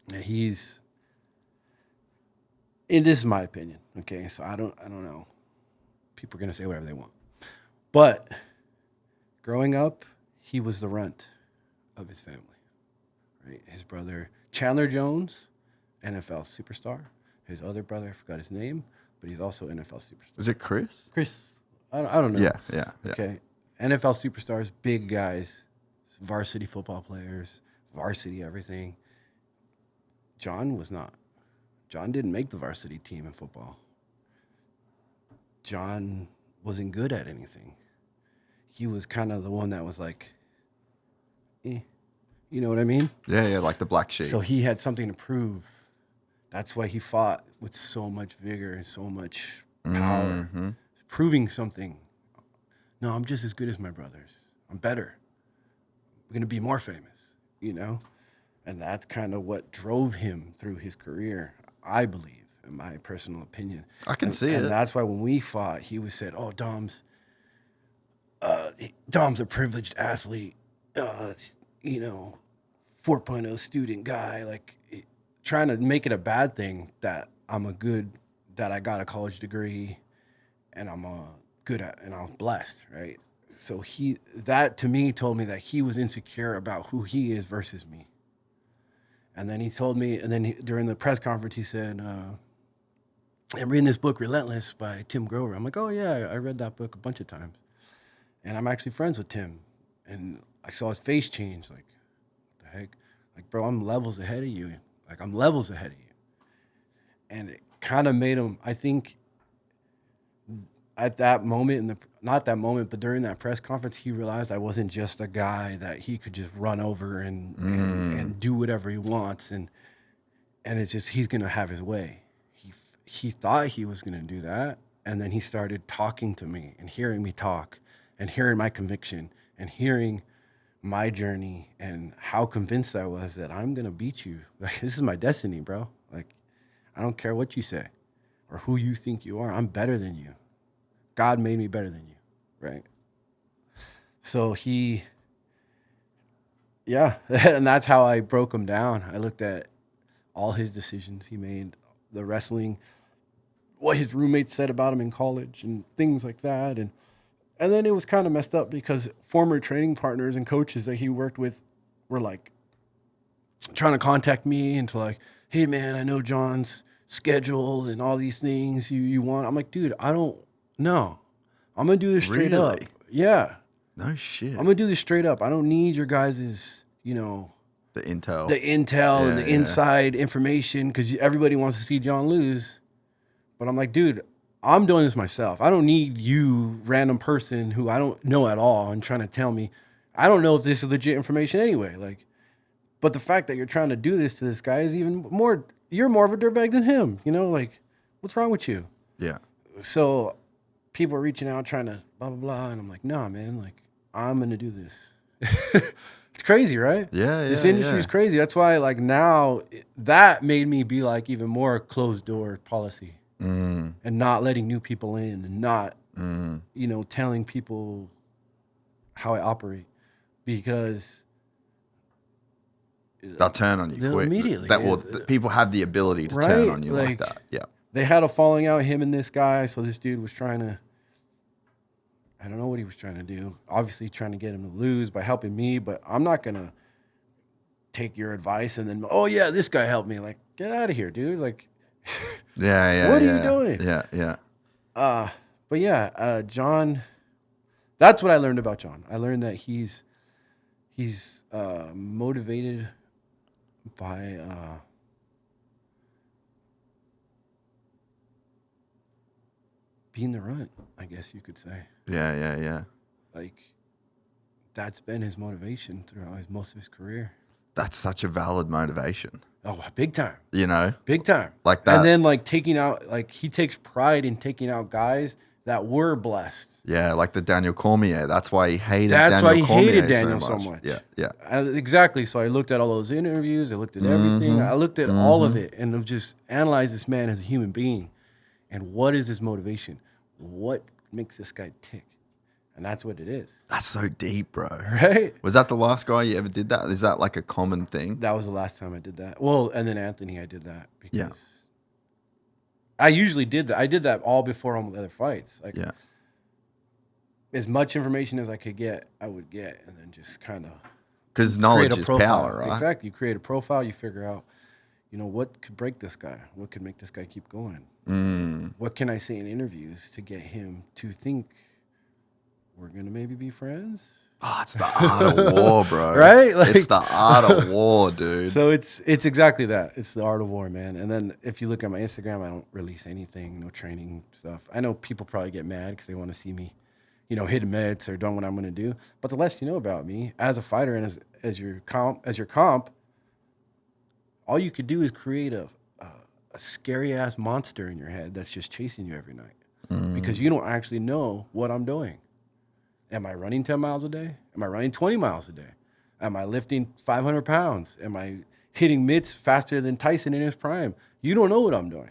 This is my opinion. Okay, so I don't know. People are gonna say whatever they want, but growing up, he was the runt of his family. Right, his brother Chandler Jones, NFL superstar. His other brother, I forgot his name, but he's also NFL superstar. Was it Chris? Chris, I don't know. Yeah. Okay, NFL superstars, big guys, varsity football players, varsity everything. Jon was not. Jon didn't make the varsity team in football. Jon wasn't good at anything. He was kind of the one that was like, you know what I mean? Yeah, like the black sheep. So he had something to prove. That's why he fought with so much vigor and so much power, proving something. No, I'm just as good as my brothers. I'm better. I'm going to be more famous, you know? And that's kind of what drove him through his career, I believe, in my personal opinion. I can see it. And that's why when we fought, he was said, oh, Dom's a privileged athlete, 4.0 student guy, like trying to make it a bad thing that that I got a college degree and I'm good at, and I was blessed, right? So that to me told me that he was insecure about who he is versus me. And then he told me, during the press conference, he said, I'm reading this book, Relentless, by Tim Grover. I'm like, oh yeah, I read that book a bunch of times. And I'm actually friends with Tim. And I saw his face change, like, what the heck? Like, bro, I'm levels ahead of you. Like, I'm levels ahead of you. And it kind of made him, I think, at that moment, not that moment, but during that press conference, he realized I wasn't just a guy that he could just run over and do whatever he wants. And it's just, he's going to have his way. He thought he was going to do that. And then he started talking to me and hearing me talk and hearing my conviction and hearing my journey and how convinced I was that I'm going to beat you. Like, this is my destiny, bro. Like, I don't care what you say or who you think you are. I'm better than you. God made me better than you, right? So and that's how I broke him down. I looked at all his decisions he made, the wrestling, what his roommates said about him in college and things like that. And then it was kind of messed up because former training partners and coaches that he worked with were like trying to contact me into like, hey man, I know Jon's schedule and all these things you want. I'm like, dude, I don't know. I'm going to do this straight up. Really? Yeah. No shit. I'm going to do this straight up. I don't need your guys', the intel. And the inside information because everybody wants to see Jon lose. But I'm like, dude, I'm doing this myself. I don't need you, random person who I don't know at all, and trying to tell me. I don't know if this is legit information anyway. Like, but the fact that you're trying to do this to this guy is even more. You're more of a dirtbag than him. Like, what's wrong with you? Yeah. So people are reaching out trying to blah blah blah, and I'm like, nah, man. Like, I'm gonna do this. It's crazy, right? Yeah. This industry is crazy. That's why, like, now that made me be like even more closed door policy. And not letting new people in and not, telling people how I operate because they'll turn on you quick. Immediately. People have the ability to turn on you like that. Yeah. They had a falling out, him and this guy. So this dude was trying to, I don't know what he was trying to do. Obviously trying to get him to lose by helping me, but I'm not going to take your advice and then, oh yeah, this guy helped me. Like, get out of here, dude. Like, yeah. What are you doing? Yeah. But yeah, Jon. That's what I learned about Jon. I learned that he's motivated by being the runt, I guess you could say. Yeah. Like, that's been his motivation throughout most of his career. That's such a valid motivation. Oh, big time. Big time. Like that. And then like taking out, like he takes pride in taking out guys that were blessed. Yeah, like the Daniel Cormier. That's why he hated Daniel so much. Yeah. Exactly. So I looked at all those interviews. I looked at everything. I looked at all of it and I've just analyzed this man as a human being. And what is his motivation? What makes this guy tick? And that's what it is. That's so deep, bro. Right? Was that the last guy you ever did that? Is that like a common thing? That was the last time I did that. Well, and then Anthony, I did that because I usually did that. I did that all before all the other fights. Like, as much information as I could get, I would get, and then just kind of because knowledge is power, right? Exactly. You create a profile. You figure out, what could break this guy? What could make this guy keep going? What can I say in interviews to get him to think we're gonna maybe be friends? Oh, it's the art of war, bro. Right? Like, it's the art of war, dude. So it's exactly that. It's the art of war, man. And then if you look at my Instagram, I don't release anything, no training stuff. I know people probably get mad because they want to see me, hitting mitts or doing what I'm going to do. But the less you know about me as a fighter and as your comp, all you could do is create a scary ass monster in your head that's just chasing you every night because you don't actually know what I'm doing. Am I running 10 miles a day? Am I running 20 miles a day? Am I lifting 500 pounds? Am I hitting mitts faster than Tyson in his prime? You don't know what I'm doing.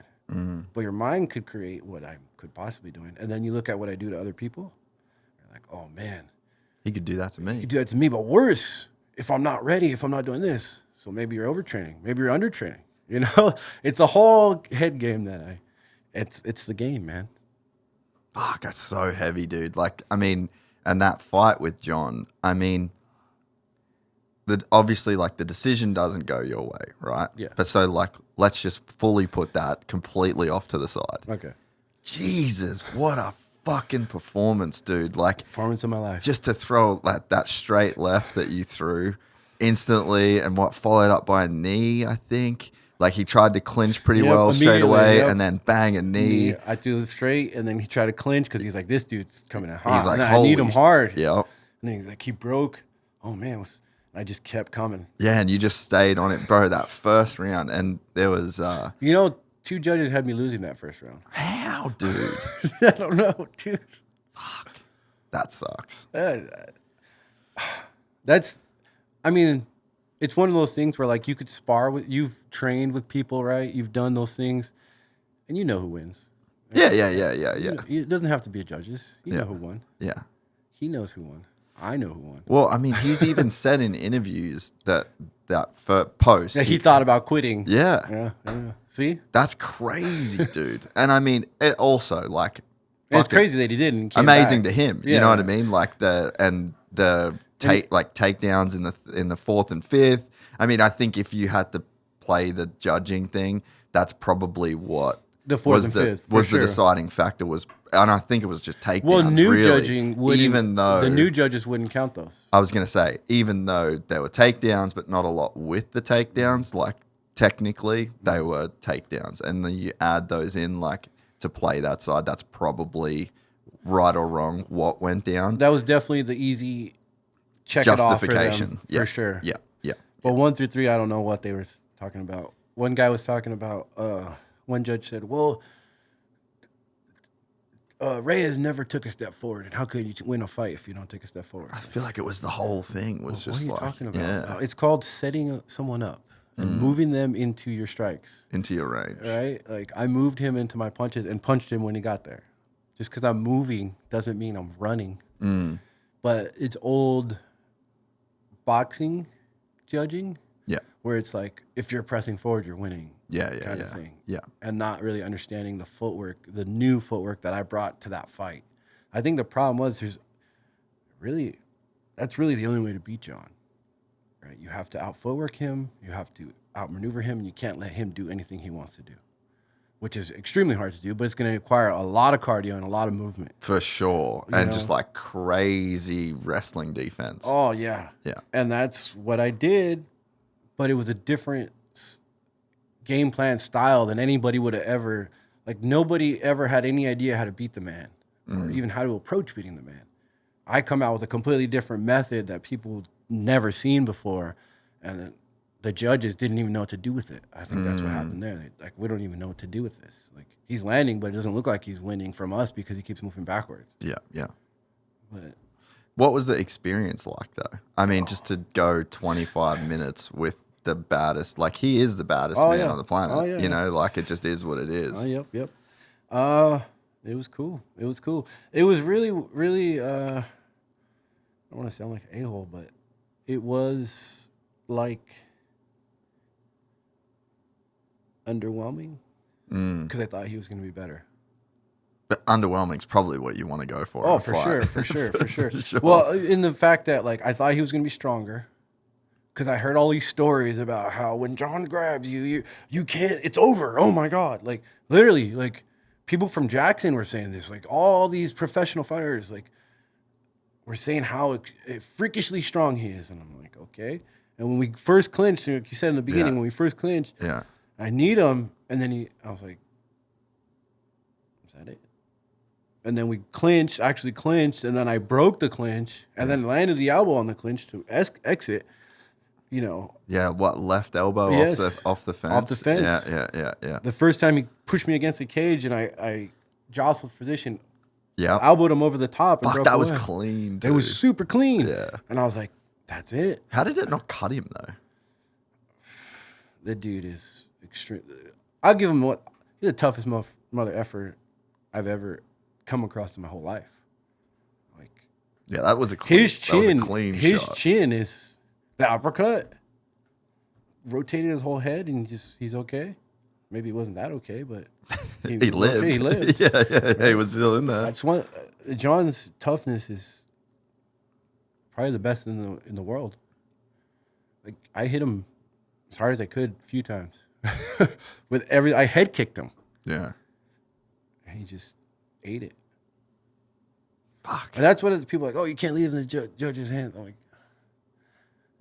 But your mind could create what I could possibly be doing. And then you look at what I do to other people. You're like, oh, man. He could do that to me. He could do that to me, but worse if I'm not ready, if I'm not doing this. So maybe you're overtraining. Maybe you're undertraining. It's a whole head game that it's the game, man. Fuck, that's so heavy, dude. Like, I mean... And that fight with Jon, I mean, obviously, like, the decision doesn't go your way, right? Yeah. But so, like, let's just fully put that completely off to the side. Okay. Jesus, what a fucking performance, dude. Like, performance of my life. Just to throw that straight left that you threw instantly and what followed up by a knee, I think. Like, he tried to clinch pretty well straight away and then bang a knee. I threw it straight and then he tried to clinch because he's like, this dude's coming in hot. He's like, I need him hard. Yeah. And then he's like, he broke. Oh, man. I just kept coming. Yeah, and you just stayed on it, bro, that first round. And there was... 2 judges had me losing that first round. How, dude? I don't know, dude. Fuck. That sucks. It's one of those things where, like, you could spar with, you've trained with people, right? You've done those things, and you know who wins. Yeah. It doesn't have to be a judges. You know who won. Yeah. He knows who won. I know who won. Well, I mean, he's even said in interviews that for post. Yeah, he thought about quitting. Yeah. Yeah. See? That's crazy, dude. And I mean, it also like. It's crazy that he didn't. Amazing to him. Yeah. You know what I mean? Like takedowns in the fourth and fifth. I mean, I think if you had to play the judging thing, that's probably what the fourth and fifth was the deciding factor and I think it was just takedowns. Well, judging wouldn't, even though the new judges wouldn't count those. I was going to say, even though there were takedowns, but not a lot with the takedowns, like technically they were takedowns, and then you add those in like to play that side. That's probably right or wrong what went down. That was definitely the easy justification for sure. Yeah. But 1 through 3, I don't know what they were talking about. One guy was talking about. One judge said, "Well, Reyes never took a step forward, and how could you win a fight if you don't take a step forward?" I feel like it was the whole thing was what just are you like talking about? It's called setting someone up and moving them into your strikes, into your range. Right? Like I moved him into my punches and punched him when he got there. Just because I'm moving doesn't mean I'm running. But it's old boxing judging, where it's like if you're pressing forward, you're winning. Kind of thing. And not really understanding the footwork, the new footwork that I brought to that fight. I think the problem was that's really the only way to beat Jon. Right? You have to out footwork him, you have to outmaneuver him, and you can't let him do anything he wants to do, which is extremely hard to do, but it's going to require a lot of cardio and a lot of movement. For sure. And just like crazy wrestling defense. Oh, yeah. Yeah. And that's what I did, but it was a different game plan style than anybody would have ever, like nobody ever had any idea how to beat the man or even how to approach beating the man. I come out with a completely different method that people never seen before, and the judges didn't even know what to do with it. I think that's what happened there. Like, we don't even know what to do with this. Like, he's landing, but it doesn't look like he's winning from us because he keeps moving backwards. Yeah. But what was the experience like, though? I mean, just to go 25 minutes with the baddest, like he is the baddest man on the planet. You know, like it just is what it is. Yep. It was cool. It was really, really, I don't want to sound like an a-hole, but it was like underwhelming because I thought he was going to be better. But underwhelming's probably what you want to go for. Oh, for sure. Well, in the fact that like I thought he was going to be stronger. Because I heard all these stories about how when Jon grabs you can't, it's over. Oh my God. Like literally, like people from Jackson were saying this, like all these professional fighters, like were saying how freakishly strong he is. And I'm like, okay. And when we first clinched, like you said in the beginning, when we first clinched, I need him. And then I was like, is that it? And then we actually clinched. And then I broke the clinch and then landed the elbow on the clinch to exit. You know. Yeah, what, left elbow off the fence? Off the fence. Yeah. The first time he pushed me against the cage and I jostled position, elbowed him over the top. And Fuck, that was clean, dude. It was super clean. Yeah. And I was like, that's it. How did it not cut him, though? The dude is extreme. I'll give him he's the toughest mother effer I've ever come across in my whole life. Like, yeah, that was a clean shot. His chin is... The uppercut rotated his whole head, and he's okay. Maybe it wasn't that okay, but he lived. Okay, he lived. Yeah, he was still in there. That's one. Jon's toughness is probably the best in the world. Like I hit him as hard as I could a few times. I head kicked him. Yeah, and he just ate it. Fuck. And that's what people are like. Oh, you can't leave in the judge's hands. I'm like.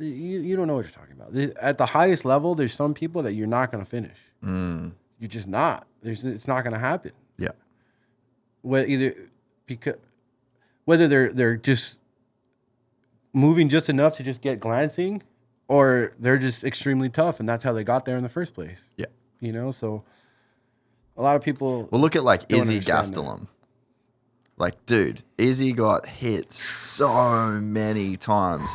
You don't know what you're talking about. At the highest level, there's some people that you're not going to finish. You're just not. It's not going to happen. Yeah. Whether they're just moving just enough to just get glancing, or they're just extremely tough, and that's how they got there in the first place. Yeah. You know, so a lot of people. Well, look at like Izzy Gastelum. Like, dude, Izzy got hit so many times.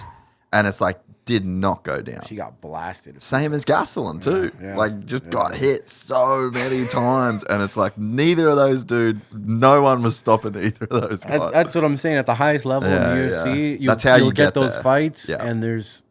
And it's like, did not go down. She got blasted. Same as Gastelum too. Yeah. Like just got hit so many times, and it's like neither of those dude. No one was stopping either of those guys. That's what I'm saying. At the highest level in the UFC, That's how you'll you get those there. fights, Yeah. and there's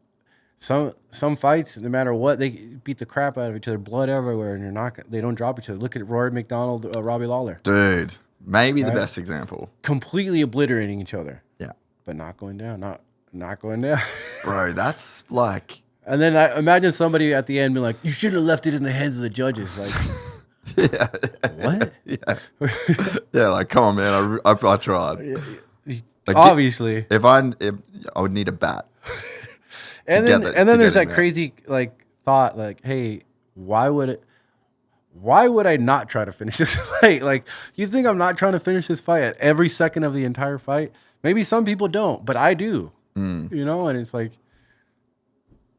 some fights, no matter what, they beat the crap out of each other, blood everywhere, and they don't drop each other. Look at Rory McDonald, Robbie Lawler, Dude, maybe the best example. completely obliterating each other, Yeah, but not going down, not going down. bro, that's like. And then I imagine somebody at the end being like, "You shouldn't have left it in the hands of the judges." Like, Yeah. what? Yeah. Yeah, like come on, man. I tried. Like, Obviously. If I would need a bat. And to then get there's him that out. crazy like thought, like, hey, why would I not try to finish this fight? Like, you think I'm not trying to finish this fight at every second of the entire fight? Maybe some people don't, but I do. Mm. You know, and it's like,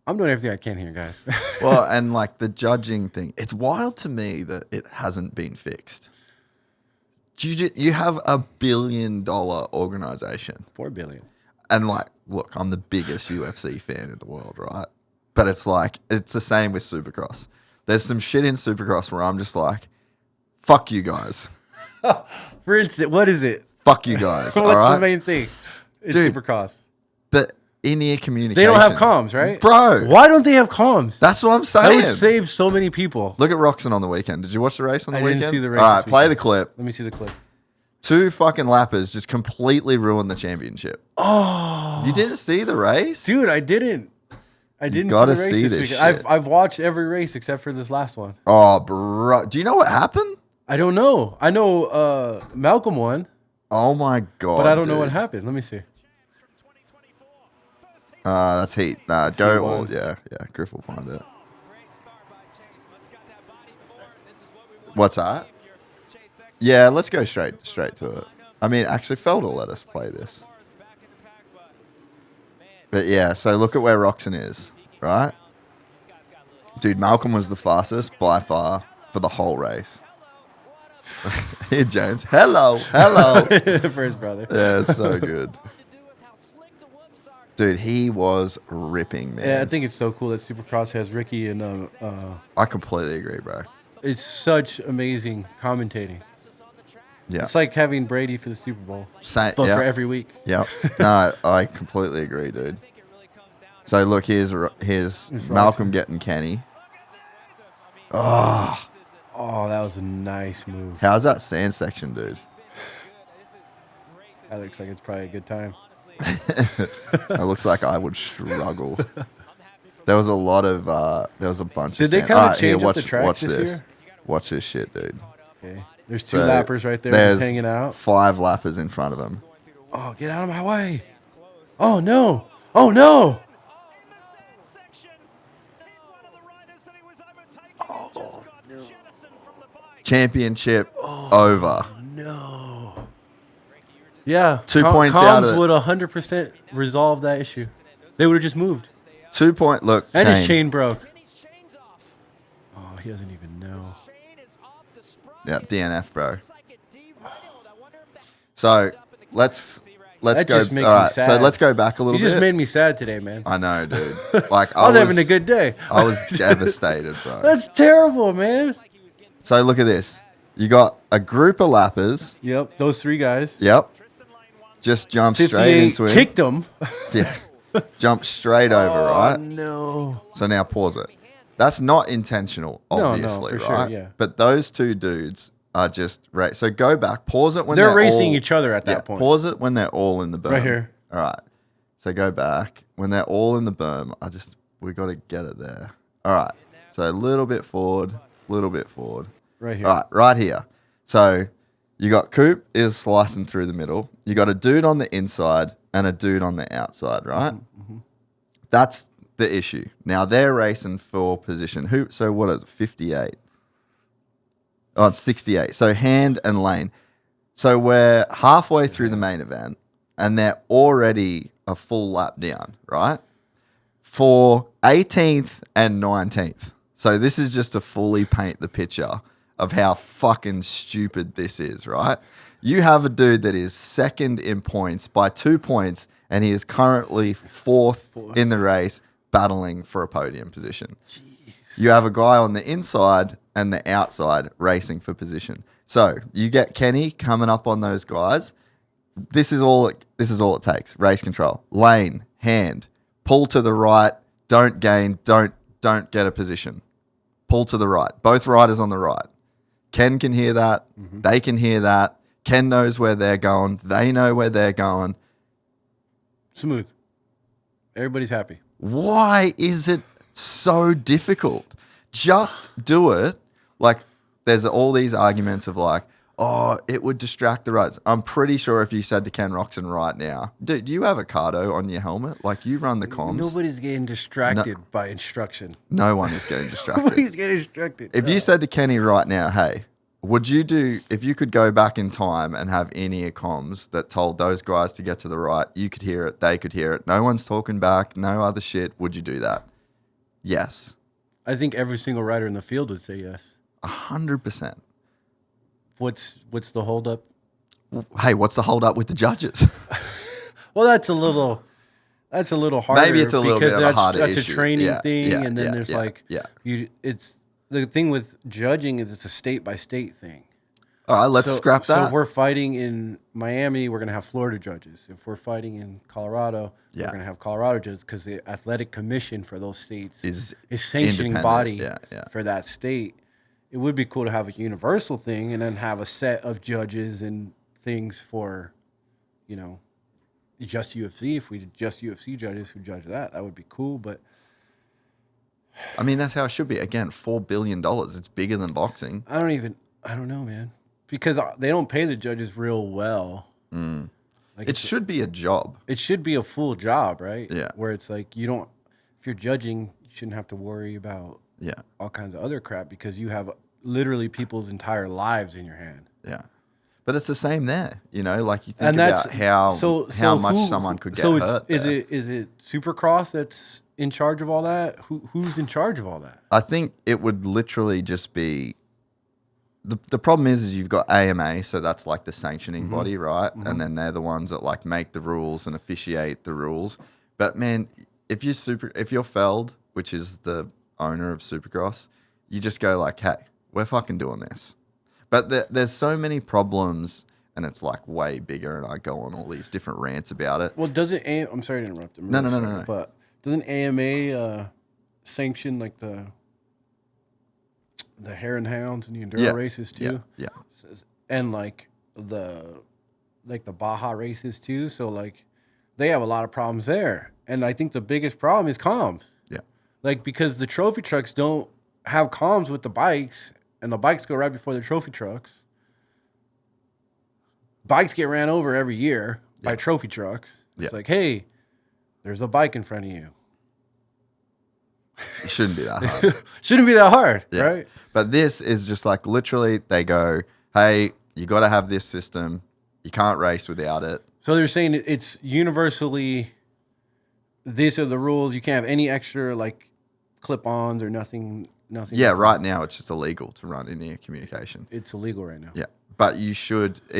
I'm doing everything I can here, guys. Well, and like the judging thing, it's wild to me that it hasn't been fixed. You have $1 billion organization. 4 billion. And like, look, I'm the biggest UFC fan in the world, right? But it's like, it's the same with Supercross. There's some shit in Supercross where I'm just like, fuck you guys. For instance, what is it? Fuck you guys. What's all right? the main thing? It's Dude, Supercross. The in-ear communication. They don't have comms, right? Bro. Why don't they have comms? That's what I'm That saying. would save so many people. Look at Roxon on the weekend. Did you watch the race on the I weekend? didn't see the race All right, this play the weekend. clip. Let me see the clip. 2 fucking lappers just completely ruined the championship. Oh, You didn't see the race? dude, I didn't gotta see the race see this this weekend. shit. I've watched every race except for this last one. Oh, bro. Do you know what happened? I don't know. I know Malcolm won, Oh, my God. but I don't know what dude. happened. Let me see. That's heat. Nah, go won. all. Yeah. Griff will find it. What's that? Yeah, let's go straight to it. I mean, actually, Feld will let us play this. But yeah, so look at where Roxon is, right? Dude, Malcolm was the fastest by far for the whole race. Here, James. Hello. For his brother. Yeah, it's so good. Dude, he was ripping, man. Yeah, I think it's so cool that Supercross has Ricky and I completely agree, bro. it's such amazing commentating. Yeah. It's like having Brady for the Super Bowl, But but for every week. Yep. No, I completely agree, dude. So look, here's Malcolm getting Kenny. Oh, Oh, that was a nice move. how's that sand section, dude? That looks like it's probably a good time. It looks like I would struggle. There was a lot of, there was a bunch Did of they sand. kinda Alright, here, change up watch, the track watch this this. year? Watch this shit, dude. Okay. There's 2 So lappers right there there's just hanging out. 5 lappers in front of him. Oh, get out of my way. Oh, no. Oh, no. Championship over. No. Yeah. 2 points out of Comms it. would 100% resolve that issue. They would have just moved. 2 point. Look, And his chain. chain broke. Oh, he doesn't even know. Yeah, DNF, bro. So let's That go. just makes All me right, so sad. let's go back a little You bit. just made me sad today, man. I know, dude. Like I was having a good day. I was devastated, bro. That's terrible, man. So look at this. You got a group of lappers. Yep, those 3 guys. Yep. Just jump straight 58 into it. kicked him. Yeah. Jump straight over, right? No. So now pause it. That's not intentional, No, obviously, for sure, right? yeah. But those 2 dudes are just so go back, pause it when They're they're racing all- each other at that yeah, point. Pause it when they're all in the berm. Right here. All right. So go back when they're all in the berm. We got to get it there. All right. So a little bit forward, Right here. All right, right here. So you got Coop is slicing through the middle. You got a dude on the inside and a dude on the outside, right? Mm-hmm. That's the issue. Now they're racing for position. So what is it? 58. Oh, it's 68. So Hand and Lane. So we're halfway through the main event and they're already a full lap down, right? For 18th and 19th. So this is just to fully paint the picture of how fucking stupid this is, right? You have a dude that is second in points by 2 points and he is currently fourth in the race battling for a podium position. Jeez. You have a guy on the inside and the outside racing for position. So you get Kenny coming up on those guys. This is all it takes. Race control, lane, hand, pull to the right. Don't gain. Don't get a position. Pull to the right. Both riders on the right. Ken can hear that. Mm-hmm. They can hear that. Ken knows where they're going. They know where they're going. Smooth. Everybody's happy. Why is it so difficult? Just do it. Like, there's all these arguments of like, oh, it would distract the riders. I'm pretty sure if you said to Ken Roxon right now, dude, you have avocado on your helmet. Like, you run the comms. Nobody's getting distracted by instruction. No one is getting distracted. Nobody's getting distracted. If you said to Kenny right now, hey, would you do, if you could go back in time and have in-ear comms that told those guys to get to the right, you could hear it, they could hear it, no one's talking back, no other shit, would you do that? Yes. I think every single rider in the field would say yes. 100%. What's the holdup? Hey, what's the holdup with the judges? Well, that's a little harder. Maybe it's a little bit of a harder issue. That's a training thing, and then there's it's the thing with judging is it's a state by state thing. All right, let's scrap that. So if we're fighting in Miami, we're gonna have Florida judges. If we're fighting in Colorado, we're gonna have Colorado judges because the athletic commission for those states is sanctioning body for that state. It would be cool to have a universal thing and then have a set of judges and things for, just UFC. If we did just UFC judges who judge that would be cool. But I mean, that's how it should be. Again, $4 billion. It's bigger than boxing. I don't know, man. Because they don't pay the judges real well. Mm. Like it should be a job. It should be a full job, right? Yeah. Where it's like if you're judging, you shouldn't have to worry about all kinds of other crap because you have literally people's entire lives in your hand. Yeah. But it's the same there, like you think about how much someone could get hurt. Is it Supercross that's in charge of all that? Who's in charge of all that? I think it would literally just be the problem is you've got AMA, so that's like the sanctioning body, right? Mm-hmm. And then they're the ones that like make the rules and officiate the rules. But man, if you're Feld, which is the owner of Supercross, you just go like, hey, we're fucking doing this. But there's so many problems, and it's like way bigger, and I go on all these different rants about it. Well, I'm sorry to interrupt. No. But doesn't AMA sanction like the Hare and Hounds and the enduro races too? Yeah. And like the Baja races too. So like they have a lot of problems there. And I think the biggest problem is comms. Yeah. Like because the trophy trucks don't have comms with the bikes, and the bikes go right before the trophy trucks. Bikes get ran over every year by trophy trucks. It's like, hey, there's a bike in front of you. It shouldn't be that hard. Shouldn't be that hard, right? But this is just like literally they go, hey, you got to have this system. You can't race without it. So they're saying it's universally, these are the rules. You can't have any extra like clip-ons or nothing. Yeah, right now it's just illegal to run in-ear communication. It's illegal right now. Yeah, but it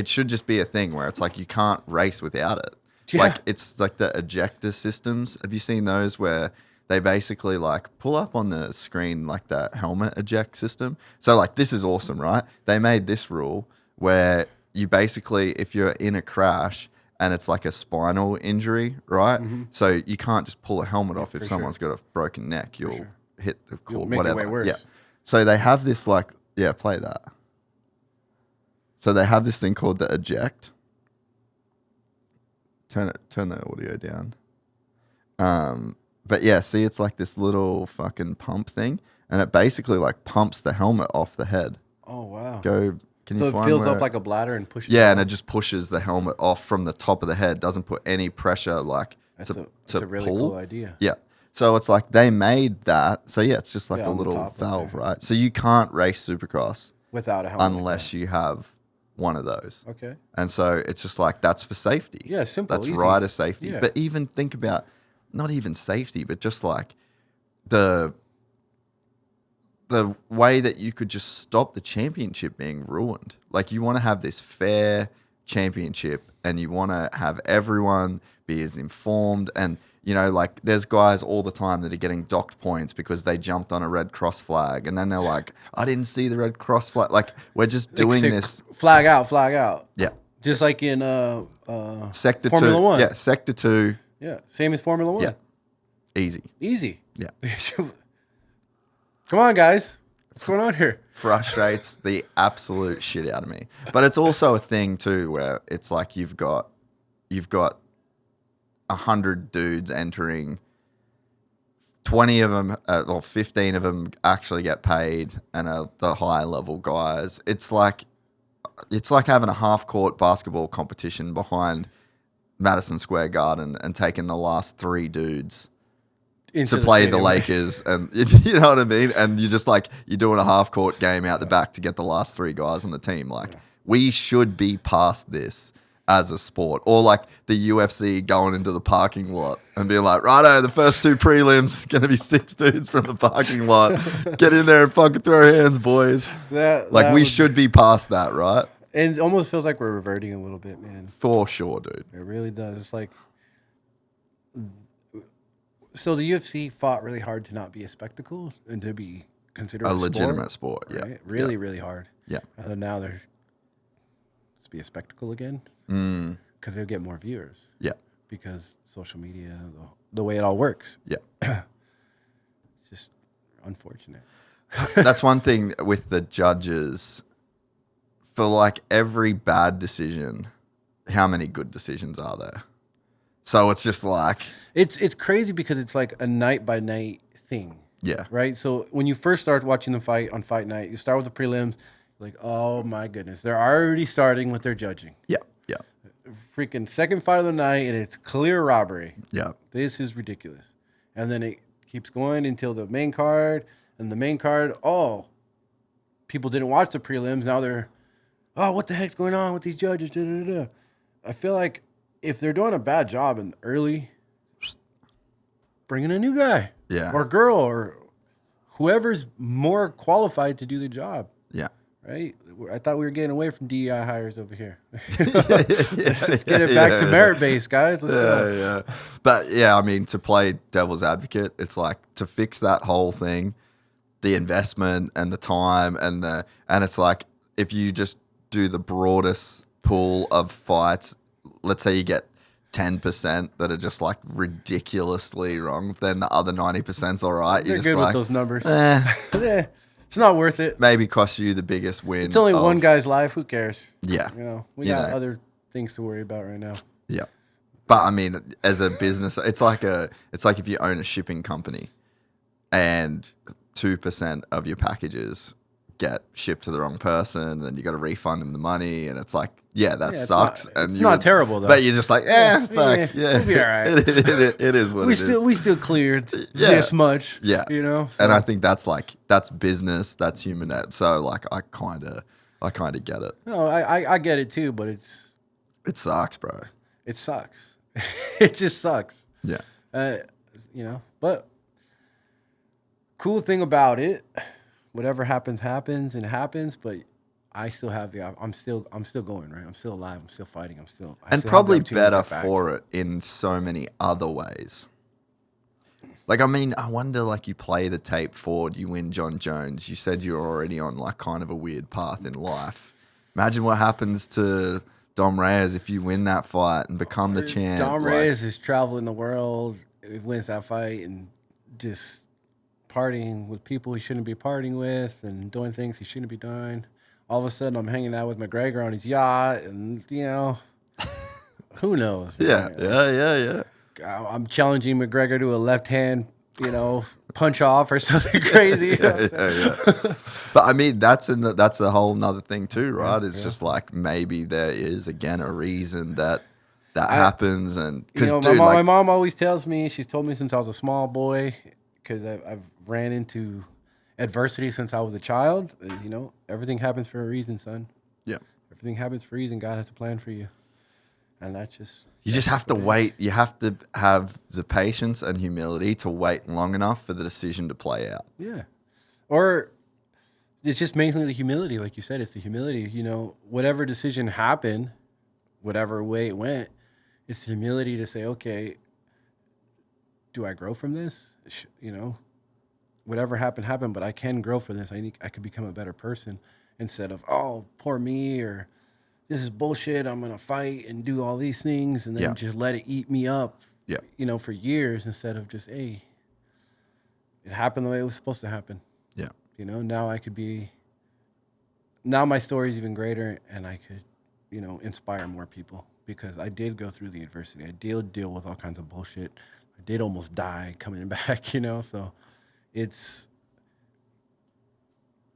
should just be a thing where it's like you can't race without it. Yeah. Like it's like the ejector systems. Have you seen those where they basically like pull up on the screen like that helmet eject system? So like this is awesome, right? They made this rule where you basically, if you're in a crash and it's like a spinal injury, right? Mm-hmm. So you can't just pull a helmet off if someone's got a broken neck. You'll hit the cord, whatever. It way worse. Yeah. So they have this like, play that. So they have this thing called the eject. Turn the audio down. But yeah, see, it's like this little fucking pump thing, and it basically like pumps the helmet off the head. Oh wow! Can you so find it fills up like a bladder and pushes. Yeah, and it just pushes the helmet off from the top of the head. Doesn't put any pressure like that's a really pull. Cool idea. Yeah. So it's like they made that. So yeah, it's just like a little valve, right? So you can't race Supercross without a helmet unless you have one of those. Okay. And so it's just like that's for safety. Yeah, simple. That's easy. rider safety. Yeah. But even think about not even safety, but just like the way that you could just stop the championship being ruined. Like you want to have this fair championship and you want to have everyone be as informed, and You know, like there's guys all the time that are getting docked points because they jumped on a red cross flag, and then they're like, "I didn't see the red cross flag." Like we're just doing this. Flag out, flag out. Yeah. Just like in Sector Formula 2. 1. Yeah, Sector 2. Yeah, same as Formula 1. Yeah. Easy. Yeah. Come on, guys. What's going on here? Frustrates the absolute shit out of me. But it's also a thing too where it's like you've got 100 dudes entering, 20 of them or 15 of them actually get paid and are the high level guys. It's like having a half court basketball competition behind Madison Square Garden and taking the last 3 dudes to play the Lakers, and you know what I mean? And you're just like, you're doing a half court game out the back to get the last 3 guys on the team. Like, we should be past this as a sport. Or like the UFC going into the parking lot and being like, righto, the first 2 prelims, going to be 6 dudes from the parking lot. Get in there and fucking throw hands, boys. We should be past that, right? And it almost feels like we're reverting a little bit, man. For sure, dude. It really does. It's like, so the UFC fought really hard to not be a spectacle and to be considered a legitimate sport. Right? Yeah. Really, really hard. Yeah. And now they're to be a spectacle again because they'll get more viewers. Yeah. Because social media, the way it all works. Yeah. It's just unfortunate. That's one thing with the judges. For like every bad decision, how many good decisions are there? So it's just like it's crazy because it's like a night by night thing. Yeah. Right. So when you first start watching the fight on fight night, you start with the prelims. Like, oh my goodness, they're already starting with their judging. Yeah. Yeah. Freaking second fight of the night, and it's clear robbery. Yeah. This is ridiculous. And then it keeps going until the main card, and the main card. Oh, people didn't watch the prelims. Now they're, oh, what the heck's going on with these judges? Da, da, da, da. I feel like if they're doing a bad job in early, bring in a new guy, or girl, or whoever's more qualified to do the job. Yeah. Right? I thought we were getting away from DEI hires over here. Let's get it back to merit-based, guys. Let's go. Yeah. But yeah, I mean, to play devil's advocate, it's like to fix that whole thing, the investment and the time and it's like if you just do the broadest pool of fights, let's say you get 10% that are just like ridiculously wrong, then the other 90%'s all right. They're You're good just with like, those numbers. It's not worth it. Maybe cost you the biggest win. It's only one guy's life. Who cares? Yeah. We got other things to worry about right now. Yeah. But I mean, as a business, it's like if you own a shipping company and 2% of your packages get shipped to the wrong person, and you got to refund them the money, and it's like, that sucks. It's not terrible though. But you're just like, fuck, we'll be all right. It is what it is. We still cleared this much. Yeah, So. And I think that's business, that's human net. So like, I kind of get it. No, I get it too, but it sucks, bro. It sucks. It just sucks. Yeah. But cool thing about it, whatever happens, and it happens, but I still have I'm still going, right? I'm still alive. I'm still fighting. And probably better for it in so many other ways. Like, I mean, I wonder, like, you play the tape forward, you win Jon Jones. You said you're already on, like, kind of a weird path in life. Imagine what happens to Dom Reyes if you win that fight and become the champ. Dom Reyes is traveling the world. He wins that fight and just partying with people he shouldn't be partying with and doing things he shouldn't be doing. All of a sudden, I'm hanging out with McGregor on his yacht, and who knows? Yeah. I'm challenging McGregor to a left hand, punch off or something crazy. Yeah. But I mean, that's a whole nother thing too, right? It's just like maybe there is again a reason that happens, and because my mom always tells me, she's told me since I was a small boy, because I've ran into adversity since I was a child. Everything happens for a reason, son. Yeah. Everything happens for a reason. God has a plan for you. And you just have to wait. You have to have the patience and humility to wait long enough for the decision to play out. Yeah. Or it's just mainly the humility. Like you said, it's the humility. Whatever decision happened, whatever way it went, it's the humility to say, okay, do I grow from this? You know, whatever happened, but I can grow from this. I could become a better person instead of, oh, poor me, or this is bullshit. I'm going to fight and do all these things and then just let it eat me up, you know, for years instead of just, hey, it happened the way it was supposed to happen. Yeah. You know, now my story is even greater and I could, you know, inspire more people because I did go through the adversity. I did deal with all kinds of bullshit. I did almost die coming back, you know, so it's,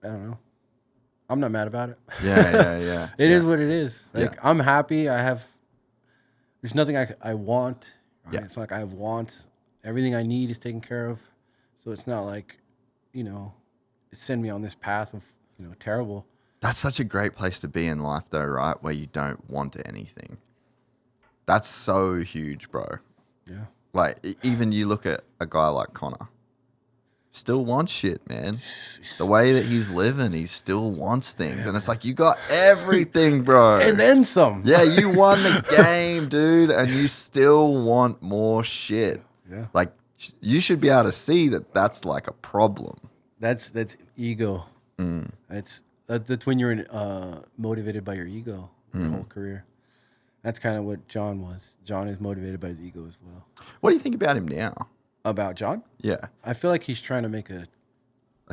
I don't know. I'm not mad about it. Yeah. It is what it is. Like, I'm happy. There's nothing I want. Right? Yeah. It's like I have wants. Everything I need is taken care of. So it's not like, you know, it send me on this path of, you know, terrible. That's such a great place to be in life though, right? Where you don't want anything. That's so huge, bro. Yeah. Like, even you look at a guy like Connor. Still wants shit, man. The way that he's living, he still wants things. And it's like, you got everything, bro. And then some. Yeah, you won the game, dude, and you still want more shit. Yeah. Like, you should be able to see that that's like a problem. That's ego. That's when you're motivated by your ego your whole career. That's kind of what Jon was. Jon is motivated by his ego as well. What do you think about him now? About Jon? Yeah. I feel like he's trying to make a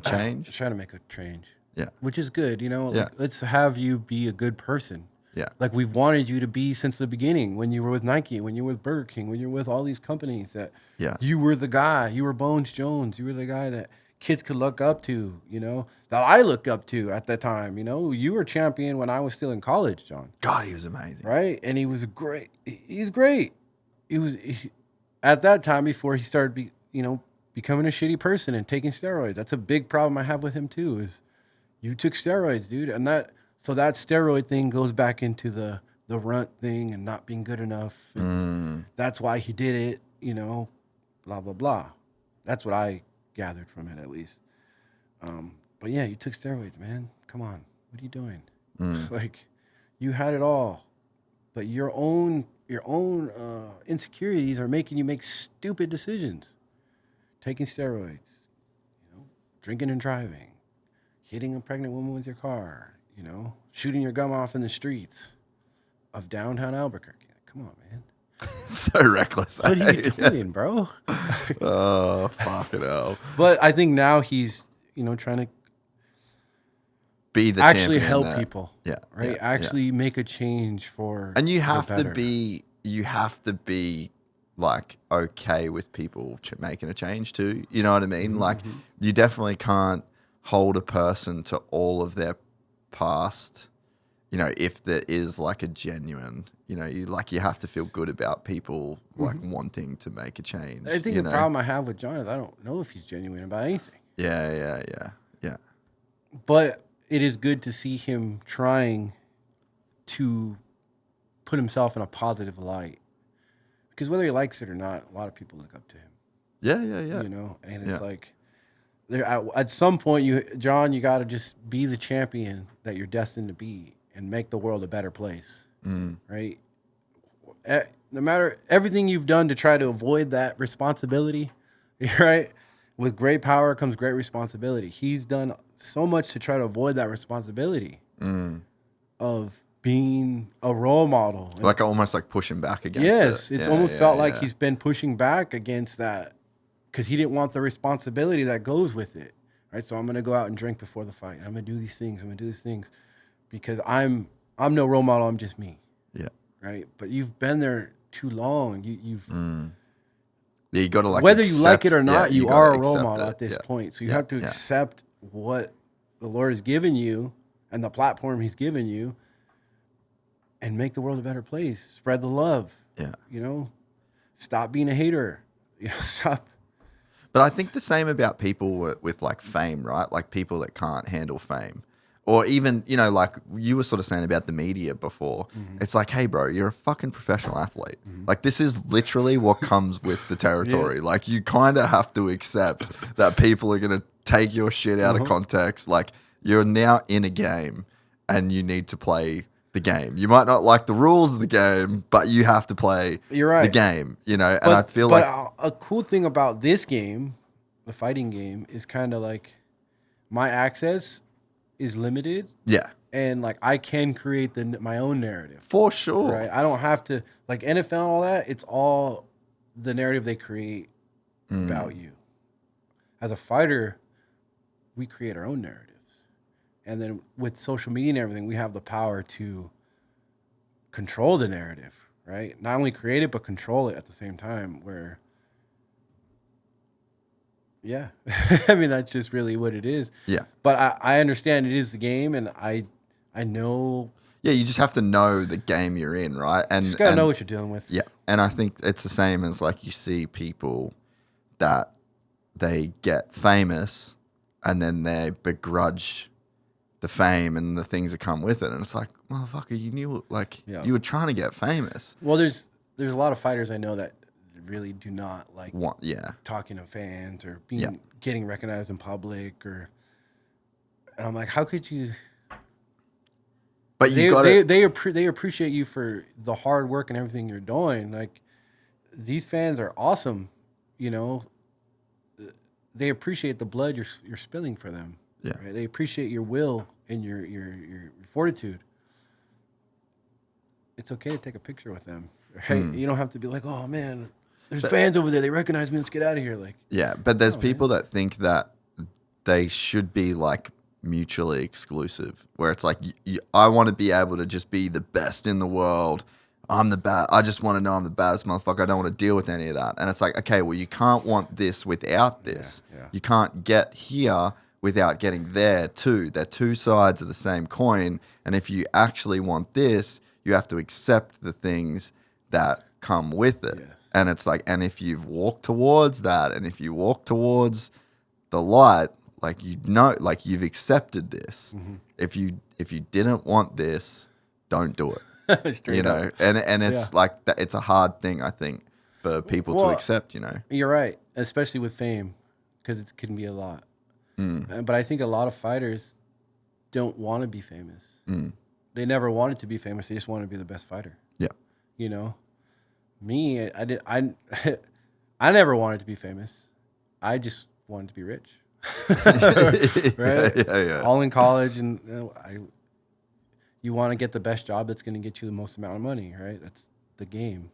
change? trying to make a change. Yeah. Which is good, you know? Yeah. Like, let's have you be a good person. Yeah. Like we've wanted you to be since the beginning when you were with Nike, when you were with Burger King, when you're with all these companies that you were the guy. You were Bones Jones. You were the guy that kids could look up to, you know, that I looked up to at that time. You know, you were champion when I was still in college, Jon. God, he was amazing. Right? And he was great. He's great. At that time before he started, becoming a shitty person and taking steroids. That's a big problem I have with him too, is you took steroids, dude. And that steroid thing goes back into the runt thing and not being good enough. And that's why he did it, you know, blah, blah, blah. That's what I gathered from it, at least. But yeah, you took steroids, man. Come on. What are you doing? Like, you had it all, but your own insecurities are making you make stupid decisions. Taking steroids, you know, drinking and driving, hitting a pregnant woman with your car, you know, shooting your gum off in the streets of downtown Albuquerque. Come on, man. So reckless. What are you doing, bro? Oh, fucking hell. But I think now he's, you know, trying to be the actually champion help that, people. Yeah. Right? Yeah, actually make a change for and you have the to better. be like okay with people making a change too. You know what I mean? Like, you definitely can't hold a person to all of their past, you know, if there is like a genuine, you know, you have to feel good about people like wanting to make a change. I think you the know? problem I have with Jon is I don't know if he's genuine about anything. Yeah. But it is good to see him trying to put himself in a positive light. Because whether he likes it or not, a lot of people look up to him. Yeah. You know, and it's like, at some point, Jon, you got to just be the champion that you're destined to be and make the world a better place, right? No matter everything you've done to try to avoid that responsibility, right? With great power comes great responsibility. He's done so much to try to avoid that responsibility of being a role model. Like almost like pushing back against it. Yes, it's almost felt like he's been pushing back against that because he didn't want the responsibility that goes with it. Right, so I'm going to go out and drink before the fight. I'm going to do these things. Because I'm no role model. I'm just me. Yeah. Right. But you've been there too long. You've. Yeah, you got to like. Whether you like it or not, you are a role accept model it. at this point. So you have to accept what the Lord has given you and the platform He's given you, and make the world a better place. Spread the love. Yeah. You know, stop being a hater. You know, stop. But I think the same about people with like fame, right? Like people that can't handle fame. Or even, you know, like you were sort of saying about the media before. It's like, hey, bro, you're a fucking professional athlete. Like, this is literally what comes with the territory. Like, you kind of have to accept that people are going to take your shit out of context. Like, you're now in a game and you need to play the game. You might not like the rules of the game, but you have to play You're right. the game, you know? And But, I feel but like... a cool thing about this game, the fighting game, is kind of like my access is limited. Yeah. And like I can create my own narrative. For sure. Right. I don't have to like NFL and all that. It's all the narrative they create about you. As a fighter, we create our own narratives. And then with social media and everything, we have the power to control the narrative, right? Not only create it, but control it at the same time where, yeah. I mean, that's just really what it is. Yeah. But I understand it is the game, and I know... Yeah, you just have to know the game you're in, right? And you just got to know what you're dealing with. Yeah, and I think it's the same as like you see people that they get famous and then they begrudge the fame and the things that come with it, and it's like, motherfucker, you knew you were trying to get famous. Well, there's a lot of fighters I know that really do not like talking to fans or getting recognized in public, and I'm like, how could you? But they appreciate you for the hard work and everything you're doing. Like, these fans are awesome, you know. They appreciate the blood you're spilling for them. Yeah. Right? They appreciate your will and your fortitude. It's okay to take a picture with them. Right? You don't have to be like, oh man, there's fans over there. They recognize me. Let's get out of here. Like, yeah, but there's people that think that they should be like mutually exclusive, where it's like, I want to be able to just be the best in the world. I'm the best. I just want to know I'm the baddest motherfucker. I don't want to deal with any of that. And it's like, okay, well, you can't want this without this. Yeah. You can't get here without getting there too. They're two sides of the same coin. And if you actually want this, you have to accept the things that come with it. Yes. And it's like, and if you've walked towards that, and if you walk towards the light, like, you know, like, you've accepted this. Mm-hmm. If you didn't want this, don't do it. You know, and it's like that. It's a hard thing, I think, for people to accept. You know, you're right, especially with fame, because it can be a lot. But I think a lot of fighters don't want to be famous. They never wanted to be famous. They just want to be the best fighter. Yeah, you know, me, I never wanted to be famous. I just wanted to be rich. Right? Yeah. All in college, and you want to get the best job that's going to get you the most amount of money, right? That's the game.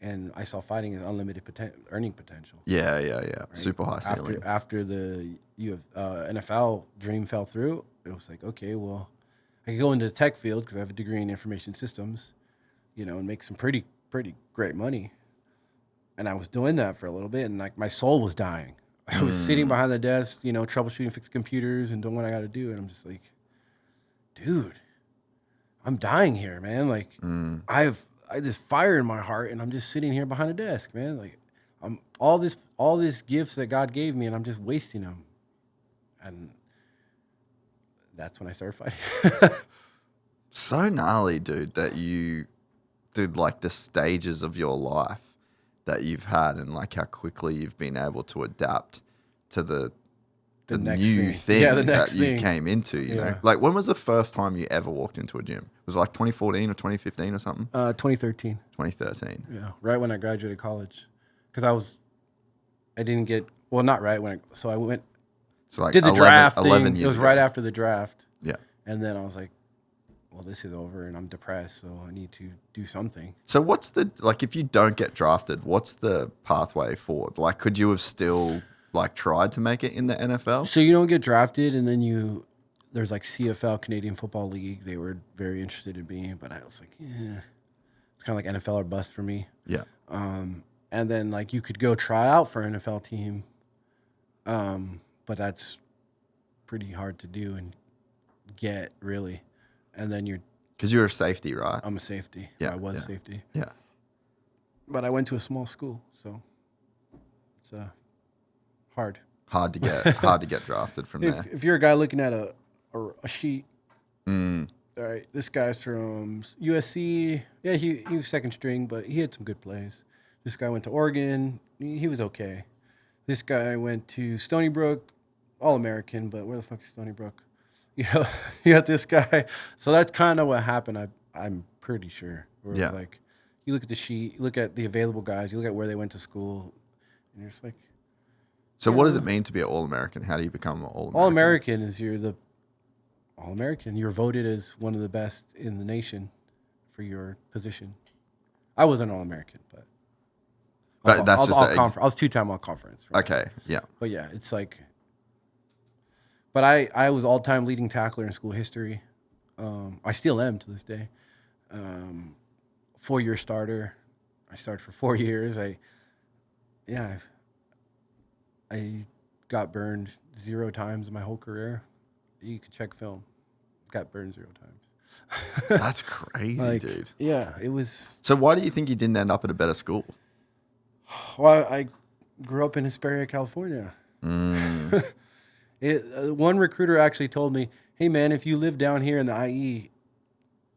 And I saw fighting as unlimited earning potential. Yeah. Right? Super high ceiling. After the NFL dream fell through, it was like, okay, well, I could go into the tech field because I have a degree in information systems, you know, and make some pretty great money. And I was doing that for a little bit, and like my soul was dying. I was sitting behind the desk, you know, troubleshooting, fixing computers, and doing what I got to do. And I'm just like, dude, I'm dying here, man. Like, I have this fire in my heart, and I'm just sitting here behind a desk, man. Like, I'm all these gifts that God gave me, and I'm just wasting them. And that's when I started fighting. So gnarly, dude, that you did like the stages of your life that you've had, and like how quickly you've been able to adapt to the new thing that you came into, you know? Like, when was the first time you ever walked into a gym? Was it like 2014 or 2015 or something? 2013. 2013. Yeah, right when I graduated college. Because I didn't get, well, not right when I went, so like did the 11 thing. It was ago. right after the draft. Yeah. And then I was like, well, this is over and I'm depressed, so I need to do something. So what's like, if you don't get drafted, what's the pathway forward? Like, could you have still like tried to make it in the NFL? So you don't get drafted, and then there's like CFL, Canadian Football League. They were very interested in me, but I was like, yeah, it's kind of like NFL or bust for me. Yeah. And then like you could go try out for an NFL team, but that's pretty hard to do and get, really. And then because you're a safety, right? I'm a safety. Yeah, I was a safety. Yeah. But I went to a small school, so it's hard. Hard to get drafted from there. If you're a guy looking at a sheet, all right, this guy's from USC. Yeah, he was second string, but he had some good plays. This guy went to Oregon. He was okay. This guy went to Stony Brook, All-American, but where the fuck is Stony Brook? you got this guy. So that's kind of what happened. I'm pretty sure. Where it was like, you look at the sheet, you look at the available guys, you look at where they went to school, and you're just like. So what does it mean to be an All-American? How do you become an All-American? All-American is you're the All-American. You're voted as one of the best in the nation for your position. I wasn't All-American, but that's just I was 2-time All-Conference. Right? Okay, yeah. But yeah, it's like. But I was all-time leading tackler in school history. I still am to this day. 4-year starter. I started for 4 years. I got burned 0 times in my whole career. You could check film. Got burned 0 times. That's crazy, dude. Yeah, it was. So why do you think you didn't end up at a better school? Well, I grew up in Hesperia, California. One recruiter actually told me, hey, man, if you live down here in the IE,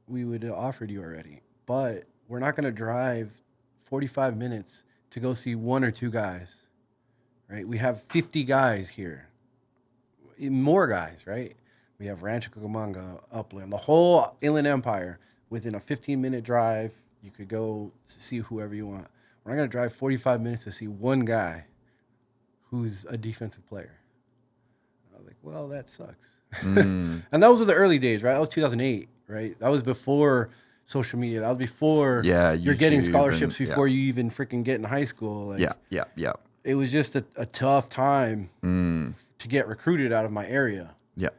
we would have offered you already. But we're not going to drive 45 minutes to go see 1 or 2 guys. Right? We have 50 guys here. More guys, right? We have Rancho Cucamonga, Upland, the whole Inland Empire. Within a 15-minute drive, you could go see whoever you want. We're not going to drive 45 minutes to see 1 guy who's a defensive player. I was like, well, that sucks. And those were the early days, right? That was 2008, right? That was before social media. That was before you're getting scholarships before you even freaking get in high school. Like, yeah. It was just a tough time to get recruited out of my area. Yeah.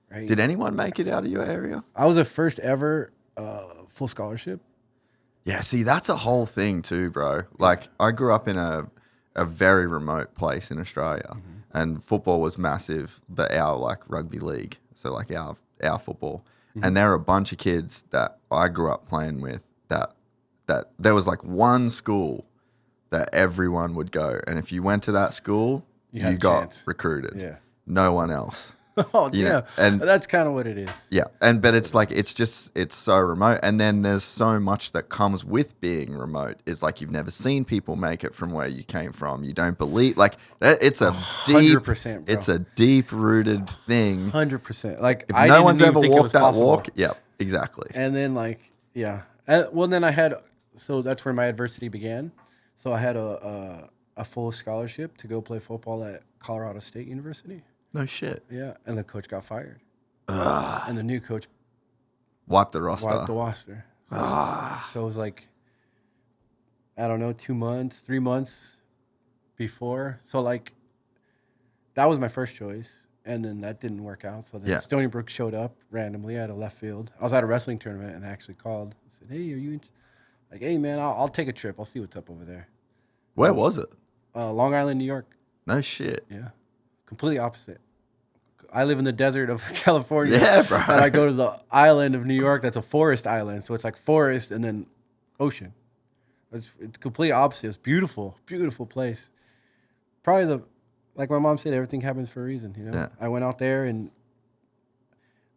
Right? Did anyone make it out of your area? I was the first ever full scholarship. Yeah, see, that's a whole thing too, bro. Like, I grew up in a very remote place in Australia, and football was massive, but our, like, rugby league, so, like, our football. And there are a bunch of kids that I grew up playing with that there was, like, one school that everyone would go. And if you went to that school, you got recruited. Yeah. No one else. Oh, You yeah. know, and That's kind of what it is. yeah. But it's like, it's so remote. And then there's so much that comes with being remote. It's like, you've never seen people make it from where you came from. You don't believe, like, it's a 100%, bro. it's a deep rooted thing. 100%. Like, If I no didn't one's even ever think it walked was that possible. walk, yeah, exactly. And then, like, yeah. Well, then so that's where my adversity began. So I had a full scholarship to go play football at Colorado State University. No shit. Yeah, and the coach got fired. And the new coach Wipe the roster. wiped the roster. So it was like, I don't know, 2 months, 3 months before. So, like, that was my first choice. And then that didn't work out. So then Stony Brook showed up randomly at a left field. I was at a wrestling tournament and I actually called. I said, hey, are you like, hey, man, I'll take a trip. I'll see what's up over there. Where was it? Long Island, New York. No shit. Yeah. Completely opposite. I live in the desert of California. Yeah, bro. And I go to the island of New York. That's a forest island. So it's like forest and then ocean. It's completely opposite. It's beautiful, beautiful place. Probably like my mom said, everything happens for a reason. You know, Yeah. I went out there and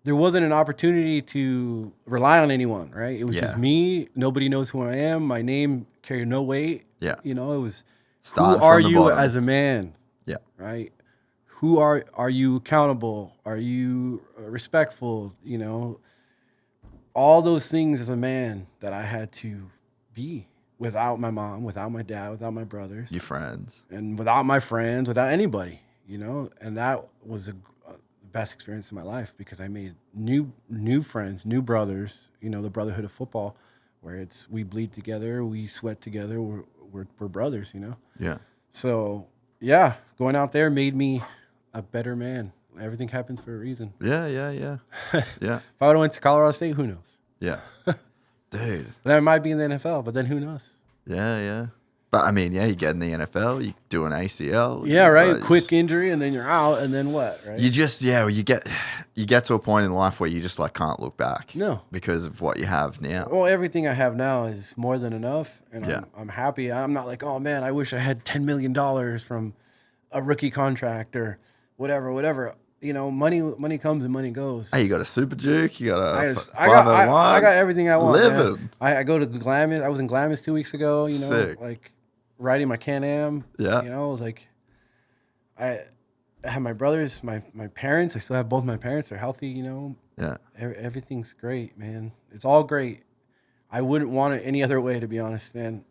there wasn't an opportunity to rely on anyone, right? It was just me. Nobody knows who I am. My name carried no weight. Yeah. You know, it was, Start who are from the you bottom. as a man? Yeah. Right? Who are you accountable? Are you respectful? You know, all those things as a man that I had to be without my mom, without my dad, without my brothers, Your friends. and without my friends, without anybody, you know. And that was the best experience in my life because I made new friends, new brothers. You know, the brotherhood of football, where we bleed together, we sweat together, we're brothers. You know. Yeah. So yeah, going out there made me a better man. Everything happens for a reason. Yeah. Yeah. If I would have went to Colorado State, who knows? Yeah. Dude. Then I might be in the NFL, but then who knows? Yeah. But I mean, you get in the NFL, you do an ACL. Yeah, right. Quick injury, and then you're out, and then what? Right? You just you get to a point in life where you just like can't look back. No. Because of what you have now. Well, everything I have now is more than enough, and Yeah. I'm happy. I'm not like, oh man, I wish I had $10 million from a rookie contract or whatever. You know, money comes and money goes. Hey, you got a Super Duke, you got a I got everything I want. Living. Man. I go to Glamis. I was in Glamis 2 weeks ago. You know, Sick. like riding my Can-Am. Yeah. You know, like I have my brothers, my parents. I still have both my parents. They're healthy, you know. Yeah. Everything's great, man. It's all great. I wouldn't want it any other way, to be honest, man.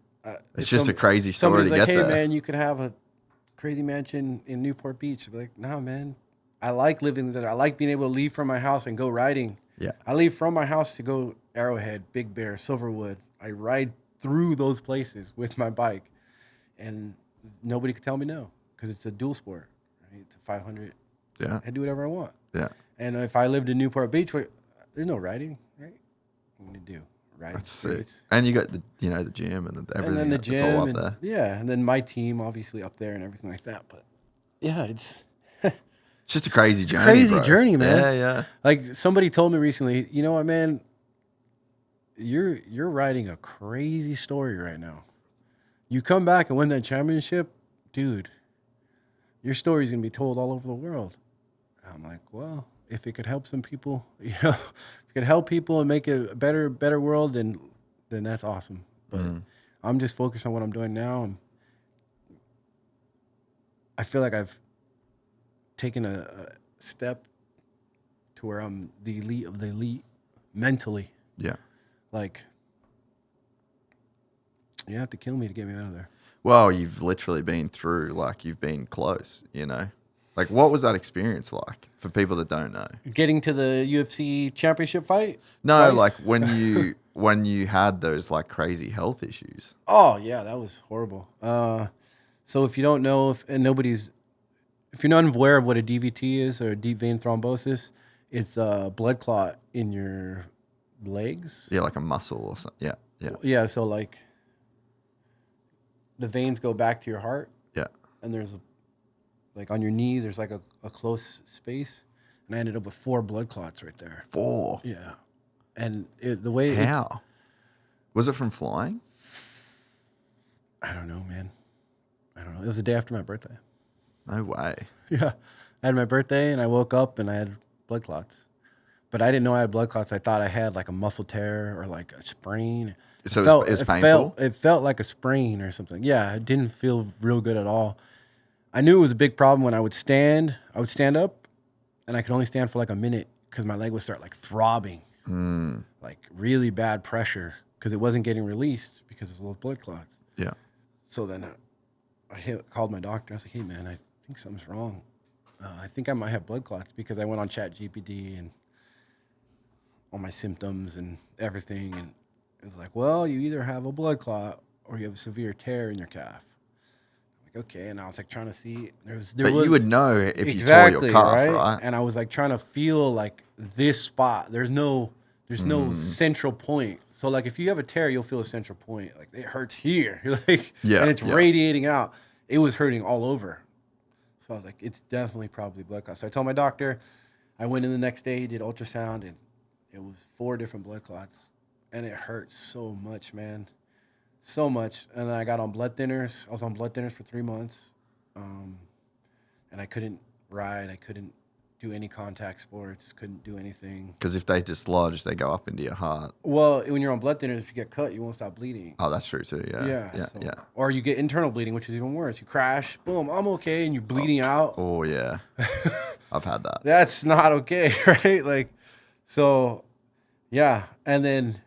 It's just a crazy story to like, get hey, there. man, you could have a crazy mansion in Newport Beach. I'd be like, nah, man. I like living there. I like being able to leave from my house and go riding. Yeah. I leave from my house to go Arrowhead, Big Bear, Silverwood. I ride through those places with my bike, and nobody could tell me no because it's a dual sport. Right? It's a 500. Yeah. I do whatever I want. Yeah. And if I lived in Newport Beach, there's no riding, right? What am I gonna do? Ride That's streets. sick. And you got the the gym and everything. And then the gym, it's all up and, there. yeah, and then my team obviously up there and everything like that. But yeah, it's It's just a crazy journey. crazy bro. journey, man. Yeah, yeah. Like somebody told me recently, you know what, man? You're writing a crazy story right now. You come back and win that championship, dude. Your story's gonna be told all over the world. I'm like, well, if it could help some people, if it could help people and make it a better world, then that's awesome. But I'm just focused on what I'm doing now, and I feel like I've taken a step to where I'm the elite of the elite mentally. Yeah. Like, you have to kill me to get me out of there. Well, you've literally been through, like, you've been close, you know? Like, what was that experience like for people that don't know? Getting to the UFC championship fight? No, twice? like when you had those like crazy health issues. Oh, yeah, that was horrible. So if you don't know, if you're not aware of what a DVT is, or deep vein thrombosis, it's a blood clot in your legs. Yeah, like a muscle or something. Yeah, yeah, Yeah, so like the veins go back to your heart, yeah. and there's like on your knee, there's like a close space, and I ended up with 4 blood clots right there. 4. Yeah, and the way How? Was it from flying? I don't know, man. I don't know. It was the day after my birthday. No way. Yeah, I had my birthday, and I woke up and I had blood clots, but I didn't know I had blood clots. I thought I had like a muscle tear or like a sprain. So it's painful? It felt like a sprain or something. Yeah, it didn't feel real good at all. I knew it was a big problem when I would stand up, and I could only stand for like a minute because my leg would start like throbbing, like really bad pressure because it wasn't getting released because of those blood clots. Yeah. So then I called my doctor. I was like, hey, man, I think something's wrong. I think I might have blood clots because I went on ChatGPT and all my symptoms and everything. And it was like, well, you either have a blood clot or you have a severe tear in your calf. I'm like, okay. And I was like trying to see. But you would know if you tore your calf, right? And I was like trying to feel like this spot. There's no central point. So like if you have a tear, you'll feel a central point. Like it hurts here. Like, Yeah, and it's yeah. radiating out. It was hurting all over. So I was like, it's definitely probably blood clots. So I told my doctor. I went in the next day, did ultrasound, and it was 4 different blood clots. And it hurt so much, man. So much. And then I got on blood thinners. I was on blood thinners for 3 months. And I couldn't ride. I couldn't do any contact sports. Couldn't do anything. Because if they dislodge, they go up into your heart. Well, when you're on blood thinners, if you get cut, you won't stop bleeding. Oh, that's true too. Yeah. Yeah. So- Yeah. Or you get internal bleeding, which is even worse. You crash, boom, I'm okay, and you're bleeding out. Oh yeah. I've had that. That's not okay, right? Like, so, yeah. And then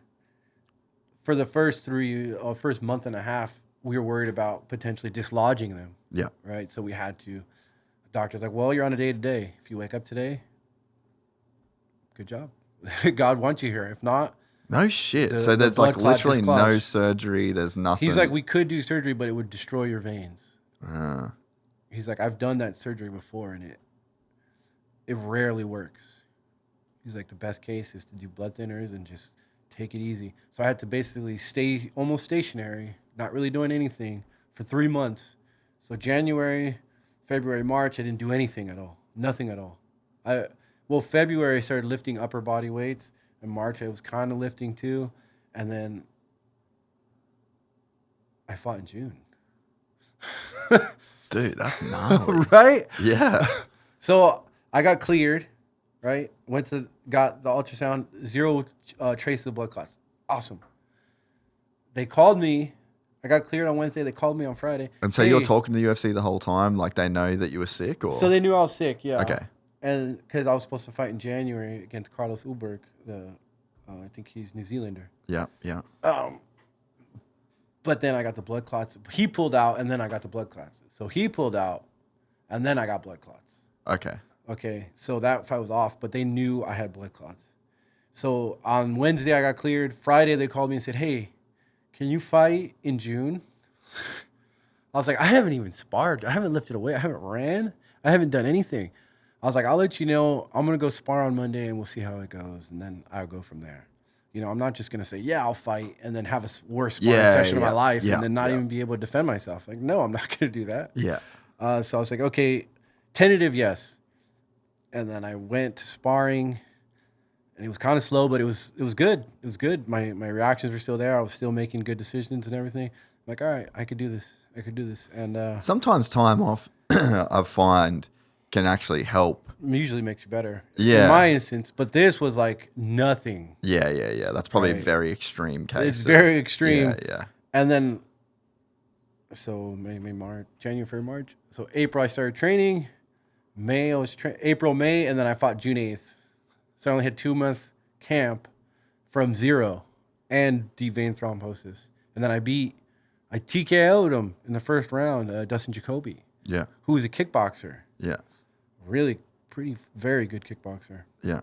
for the first month and a half, we were worried about potentially dislodging them, Yeah. right? So we had to. The doctor's like, well, you're on a day-to-day. If you wake up today, good job. God wants you here. If not, No shit. The- So the there's like blood clot literally no dislodged. surgery. There's nothing. he's like, we could do surgery, but it would destroy your veins. Uh, He's like, I've done that surgery before, and it rarely works. He's like, the best case is to do blood thinners and just take it easy. So I had to basically stay almost stationary, not really doing anything for 3 months. So January, February, March, I didn't do anything at all. Nothing at all. February I started lifting upper body weights. In March I was kind of lifting too. And then I fought in June. dude, that's gnarly. Right? Yeah. So I got cleared, right? Got the ultrasound, 0 trace of blood clots. Awesome. They called me. I got cleared on Wednesday. They called me on Friday. And so you're talking to the UFC the whole time? Like they know that you were sick? Or? So they knew I was sick, yeah. Okay. And because I was supposed to fight in January against Carlos Ulberg, I think he's New Zealander. Yeah, yeah. But then I got the blood clots. He pulled out, and then I got the blood clots. So he pulled out, and then I got blood clots. Okay, so that fight was off, but they knew I had blood clots. So on Wednesday, I got cleared. Friday, they called me and said, hey, can you fight in June? I was like, I haven't even sparred. I haven't lifted a weight. I haven't ran. I haven't done anything. I was like, I'll let you know. I'm going to go spar on Monday, and we'll see how it goes, and then I'll go from there. You know, I'm not just going to say, yeah, I'll fight, and then have a worst sparring session of my life, and then not even be able to defend myself. Like, no, I'm not going to do that. Yeah. So I was like, okay, tentative, yes. And then I went to sparring, and it was kind of slow, but it was good. It was good. My reactions were still there. I was still making good decisions and everything. I'm like, all right, I could do this. And sometimes time off, I find, can actually help. Usually makes you better. Yeah. In my instance, but this was like nothing. Yeah. That's probably a very extreme case. It's very extreme. Yeah. And then, so March, January, February, March. So April, I started training. May, I was April, May, and then I fought June 8th. So I only had 2 month camp from 0 and deep vein thrombosis. And then I TKO'd him in the first round, Dustin Jacoby. Yeah. Who was a kickboxer. Yeah. Really very good kickboxer. Yeah.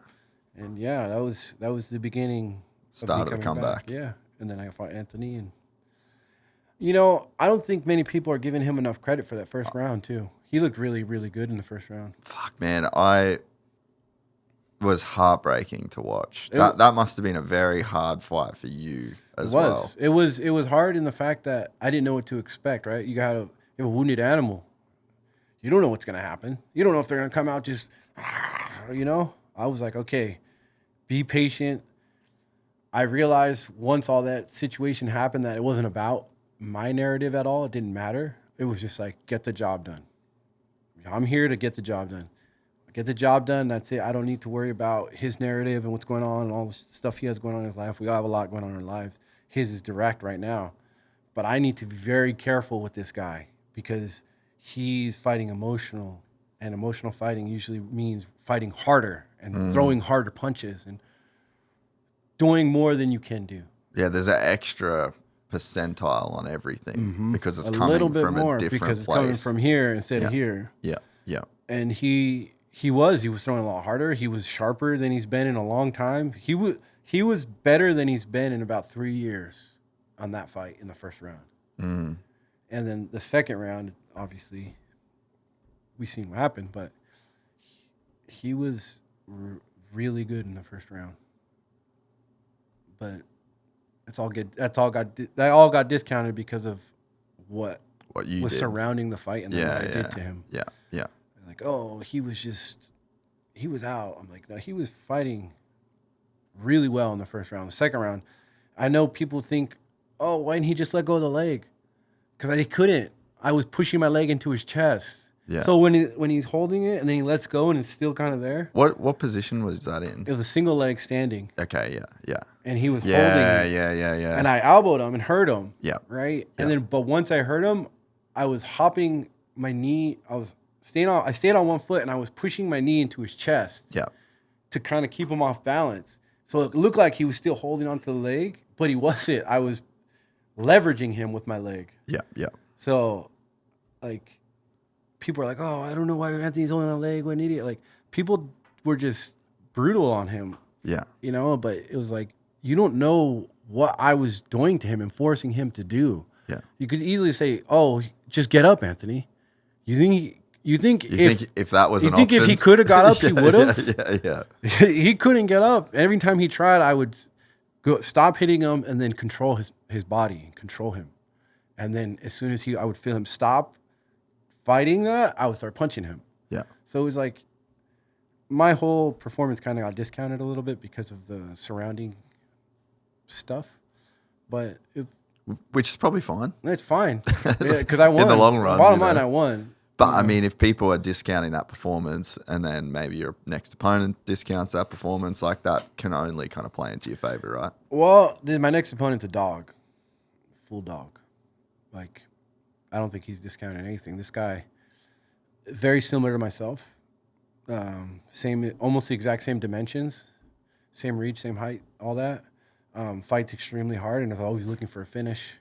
And yeah, that was the beginning. Start of the comeback. Yeah. And then I fought Anthony, and you know, I don't think many people are giving him enough credit for that first round too. He looked really, really good in the first round. Fuck, man, I was heartbreaking to watch. That must have been a very hard fight for you as well. It was hard in the fact that I didn't know what to expect. Right, you have a wounded animal. You don't know what's gonna happen. You don't know if they're gonna come out just, you know. I was like, okay, be patient. I realized once all that situation happened that it wasn't about my narrative at all. It didn't matter. It was just like, get the job done. I'm here to get the job done. Get the job done. That's it. I don't need to worry about his narrative and what's going on and all the stuff he has going on in his life. We all have a lot going on in our lives. His is direct right now. But I need to be very careful with this guy because he's fighting emotional, and emotional fighting usually means fighting harder and throwing harder punches and doing more than you can do. Yeah, there's an extra percentile on everything because it's coming from a different because it's place. coming from here instead of here. Yeah. And he was throwing a lot harder. He was sharper than he's been in a long time. He was better than he's been in about 3 years on that fight in the first round. And then the second round, obviously, we seen what happened, but he was really good in the first round. But that all got discounted because of what you was did. Surrounding the fight and what I did to him. Yeah. Like, oh, he was out. I'm like, no, he was fighting really well in the first round. The second round, I know people think, oh, why didn't he just let go of the leg? Because he couldn't. I was pushing my leg into his chest. Yeah. So when he's holding it and then he lets go and it's still kind of there. What position was that in? It was a single leg standing. Okay, yeah. And he was holding it. Yeah. And I elbowed him and hurt him. Yeah. Right? Yeah. And then, but once I hurt him, I was hopping my knee. I stayed on one foot and I was pushing my knee into his chest. Yeah. To kind of keep him off balance. So it looked like he was still holding onto the leg, but he wasn't. I was leveraging him with my leg. Yeah. So, like, people are like, oh, I don't know why Anthony's holding on a leg. What an idiot. Like, people were just brutal on him. Yeah. You know, but it was like, you don't know what I was doing to him and forcing him to do. Yeah. You could easily say, oh, just get up, Anthony. You think if that was an option? You think if he could have got up, he would have? Yeah. He couldn't get up. Every time he tried, I would stop hitting him and then control his body and control him. And then as soon as I would feel him stop fighting that, I would start punching him. Yeah. So it was like my whole performance kind of got discounted a little bit because of the surrounding stuff. But which is probably fine. It's fine because I won. In the long run. Bottom line, I won. But I mean, if people are discounting that performance and then maybe your next opponent discounts that performance, like that can only kind of play into your favor, right? Well, my next opponent's a dog. Full dog. Like, I don't think he's discounting anything. This guy, very similar to myself. Same, almost the exact same dimensions, same reach, same height, all that. Fights extremely hard and is always looking for a finish.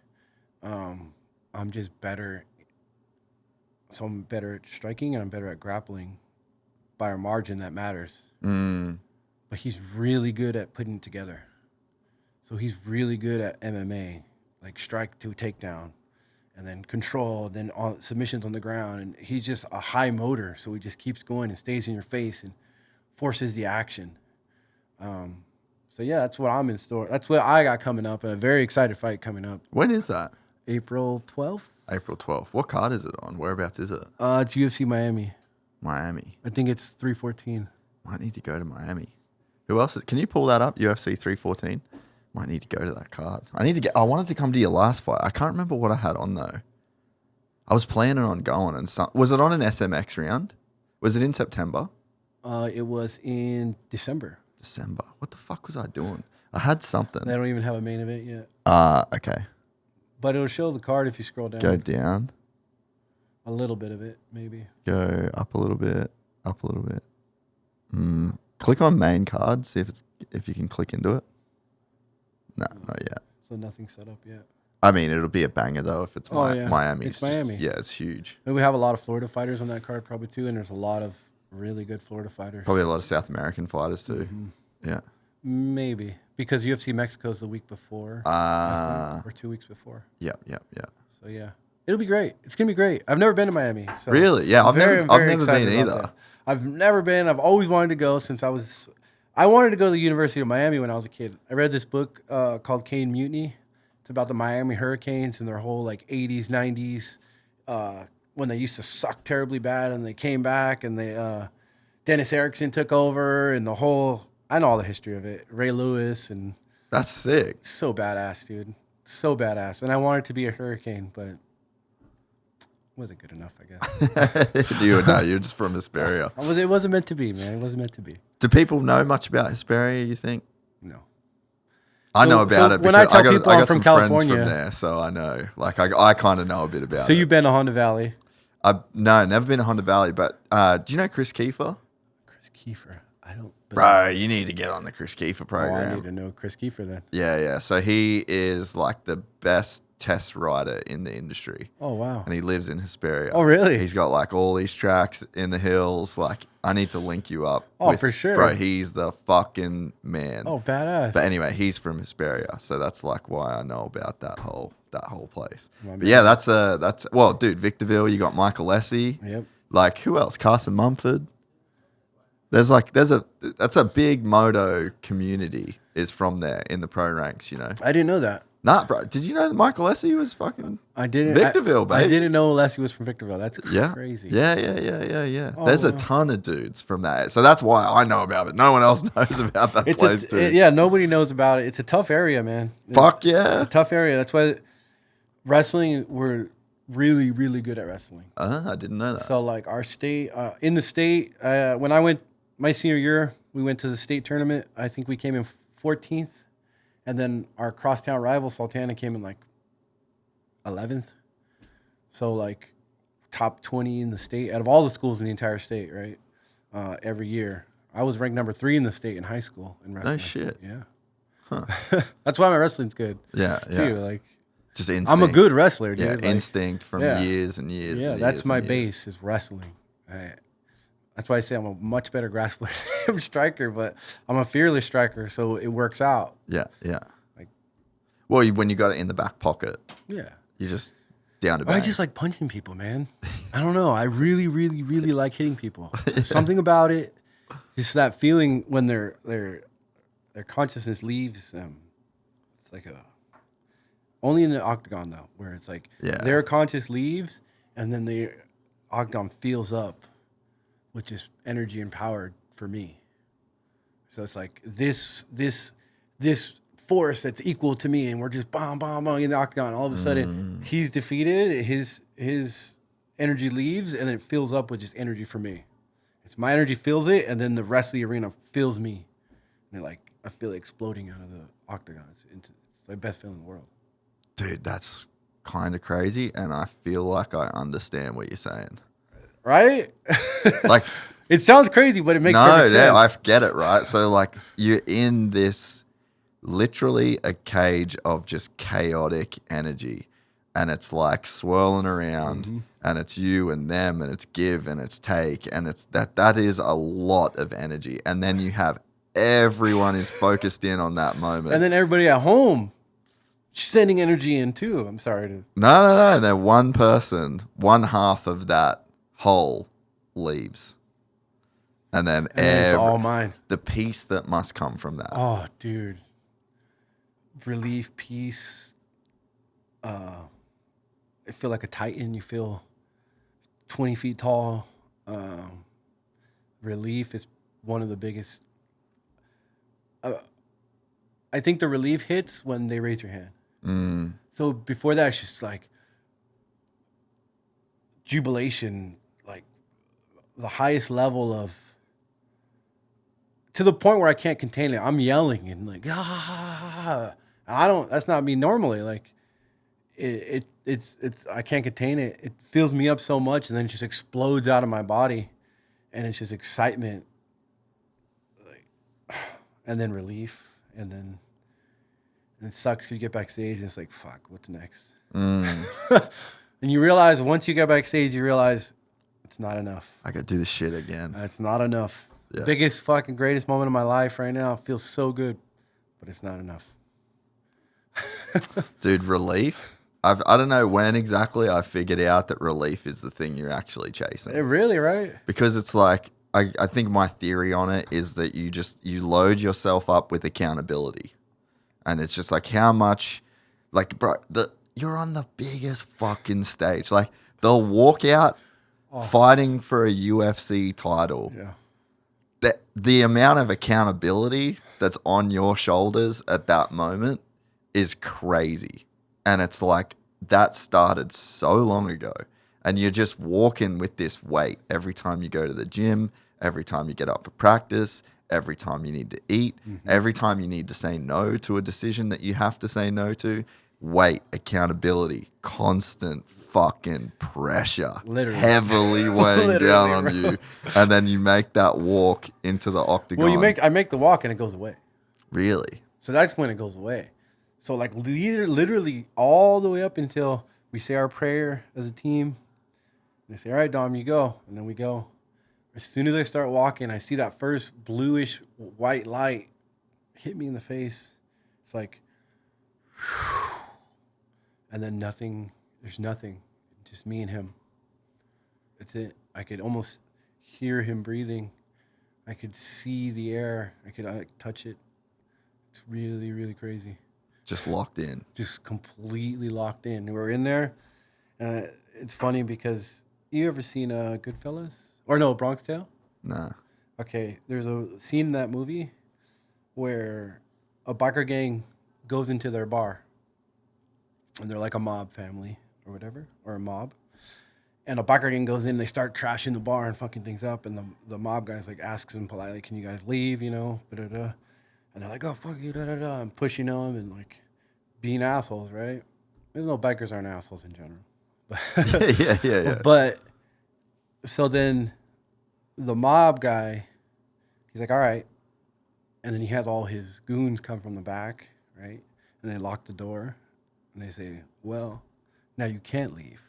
I'm just better. So I'm better at striking and I'm better at grappling by a margin that matters. But he's really good at putting it together. So he's really good at MMA, like strike to takedown, and then control, then submissions on the ground. And he's just a high motor, so he just keeps going and stays in your face and forces the action. So yeah, that's what I'm in store. That's what I got coming up, and a very excited fight coming up. When is that? April 12th. April 12th. What card is it on? Whereabouts is it? It's UFC Miami. Miami. I think it's 314. Might need to go to Miami. Who else? Can you pull that up? UFC 314. Might need to go to that card. I wanted to come to your last fight. I can't remember what I had on though. I was planning on going and was it on an SMX round? Was it in September? It was in December. December. What the fuck was I doing? I had something. They don't even have a main event yet. Okay. But it'll show the card if you scroll down. Go down. A little bit of it, maybe. Go up a little bit. Up a little bit. Click on main card. See if you can click into it. No, not yet. So nothing's set up yet. I mean, it'll be a banger though if it's Miami. It's Miami. Yeah, it's huge. And we have a lot of Florida fighters on that card probably too, and there's a lot of really good Florida fighters. Probably a lot of South American fighters too. Yeah. Maybe. Because UFC Mexico's the week before. Or 2 weeks before. Yeah. So yeah. It'll be great. It's gonna be great. I've never been to Miami. So really? Yeah, I've never been either. That. I've never been. I've always wanted to go since I wanted to go to the University of Miami when I was a kid. I read this book called Cane Mutiny. It's about the Miami Hurricanes and their whole like 80s, 90s, when they used to suck terribly bad and they came back and Dennis Erickson took over and I know all the history of it. Ray Lewis and that's sick. So badass, dude. So badass. And I wanted to be a Hurricane, but wasn't good enough, I guess. You're just from Hesperia. It wasn't meant to be, man. It wasn't meant to be. Do people know much about Hesperia, you think? No. I know about it because I got I'm from some California. friends from there, so I know. Like I kind of know a bit about it. So you've been to Honda Valley? No, never been to Honda Valley, but do you know Chris Kiefer? Chris Kiefer? I don't. Bro, you need to get on the Chris Kiefer program. I need to know Chris Kiefer then. Yeah. So he is like the best test rider in the industry. Oh, wow. And he lives in Hesperia. Oh, really? He's got like all these tracks in the hills. Like I need to link you up. Oh, for sure. Bro, he's the fucking man. Oh, badass. But anyway, he's from Hesperia. So that's like why I know about that whole place. But yeah, that's well, dude, Victorville, you got Michael Lessie. Yep. Like who else? Carson Mumford. That's a big moto community is from there in the pro ranks, you know. I didn't know that. Nah, bro. Did you know that Michael Lessie was fucking Victorville, babe? I didn't know Lessie was from Victorville. That's crazy. Yeah. Oh, There's a ton of dudes from that. So that's why I know about it. No one else knows about that place, dude. Yeah, nobody knows about it. It's a tough area, man. Fuck yeah. It's a tough area. That's why wrestling, we're really, really good at wrestling. I didn't know that. So like our state, in the state, when I went my senior year, we went to the state tournament. I think we came in 14th. And then our crosstown rival, Sultana, came in like 11th. So like top 20 in the state, out of all the schools in the entire state, right? Every year. I was ranked number 3 in the state in high school in wrestling. No shit. Yeah. Huh. That's why my wrestling's good. Yeah. Too. Like, just instinct. I'm a good wrestler, dude. Yeah, like, instinct from years and years. Yeah, and that's years my and base is wrestling. That's why I say I'm a much better grappler striker, but I'm a fearless striker, so it works out. Yeah. Like, well, when you got it in the back pocket, yeah, you just down to bang. I just like punching people, man. I don't know. I really, really, really like hitting people. There's something about it, just that feeling when their consciousness leaves them. It's like only in the octagon though, where it's like their conscious leaves, and then the octagon feels up with just energy and power for me. So it's like this force that's equal to me, and we're just bomb in the octagon. All of a sudden, he's defeated. His energy leaves, and it fills up with just energy for me. It's my energy fills it, and then the rest of the arena fills me. And I feel it exploding out of the octagon. It's the best feeling in the world. Dude, that's kind of crazy, and I feel like I understand what you're saying. Right? Like, it sounds crazy, but it makes no, perfect yeah, sense. I get it, right? So like you're in this literally a cage of just chaotic energy, and it's like swirling around, and it's you and them, and it's give and it's take, and it's that is a lot of energy, and then you have everyone is focused in on that moment, And then everybody at home sending energy in too. I'm sorry to. no, and then one person, one half of that whole leaves, and then And then it's all mine. the peace that must come from that. Oh, dude. Relief, peace. I feel like a titan. You feel 20 feet tall. Relief is one of the biggest. I think the relief hits when they raise your hand. So before that, it's just like jubilation, like the highest level of, to the point where I can't contain it. I'm yelling and like, ah. That's not me normally. Like it's I can't contain it. It fills me up so much, and then it just explodes out of my body, and it's just excitement, like, and then relief, and then it sucks because you get backstage and it's like, fuck, what's next? And you realize once you get backstage, you realize it's not enough. I could do this shit again. It's not enough. Yeah. Biggest fucking greatest moment of my life right now. It feels so good, but it's not enough. Dude, relief. I don't know when exactly I figured out that relief is the thing you're actually chasing. It really, right? Because it's like, I think my theory on it is that you load yourself up with accountability. And it's just like how much, like, bro, you're on the biggest fucking stage. Like, they'll walk out fighting for a UFC title. Yeah. The amount of accountability that's on your shoulders at that moment is crazy. And it's like, that started so long ago. And you're just walking with this weight every time you go to the gym, every time you get up for practice, every time you need to eat, every time you need to say no to a decision that you have to say no to. Weight, accountability, constant fucking pressure, Literally. heavily weighing down on bro. you. And then you make that walk into the octagon. Well, I make the walk and it goes away. Really? So that's when it goes away. So like literally all the way up until we say our prayer as a team. And they say, all right, Dom, you go. And then we go. As soon as I start walking, I see that first bluish white light hit me in the face. It's like, whew. And then nothing, there's nothing, just me and him. That's it. I could almost hear him breathing. I could see the air. I could touch it. It's really, really crazy. Just locked in. Just completely locked in. We're in there. It's funny because you ever seen Goodfellas? Or no, Bronx Tale? Nah. Okay, there's a scene in that movie where a biker gang goes into their bar. And they're like a mob family or whatever, or a mob. And a biker gang goes in, they start trashing the bar and fucking things up. And the mob guys like asks them politely, can you guys leave, you know? Da-da-da. And they're like, oh, fuck you, da-da-da. And pushing them and like being assholes, right? Even though bikers aren't assholes in general. Yeah. But so then the mob guy, he's like, all right. And then he has all his goons come from the back, right? And they lock the door. And they say, well, now you can't leave.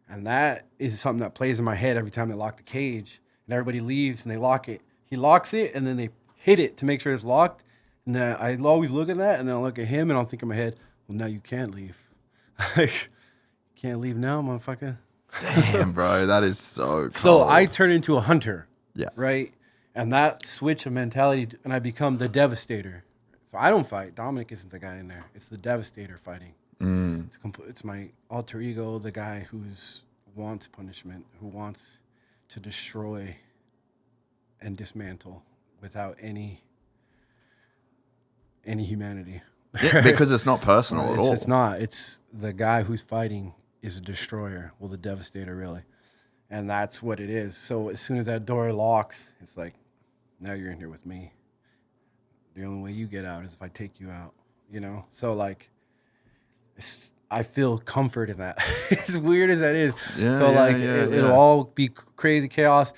And that is something that plays in my head every time they lock the cage. And everybody leaves and they lock it. He locks it and then they hit it to make sure it's locked. And then I always look at that and then I look at him and I'll think in my head, well, now you can't leave. Like, can't leave now, motherfucker. Damn, bro, that is so cold. So I turn into a hunter. Yeah. Right? And that switch of mentality, and I become the Devastator. So I don't fight. Dominick isn't the guy in there. It's the Devastator fighting. It's my alter ego, the guy who wants punishment, who wants to destroy and dismantle without any humanity. Yeah, because it's not personal at all. It's not. It's the guy who's fighting is a destroyer. Well, the Devastator, really. And that's what it is. So as soon as that door locks, it's like, now you're in here with me. The only way you get out is if I take you out, you know? So, like, I feel comfort in that. As weird as that is. Yeah, So yeah, like yeah, it'll yeah. all be crazy chaos.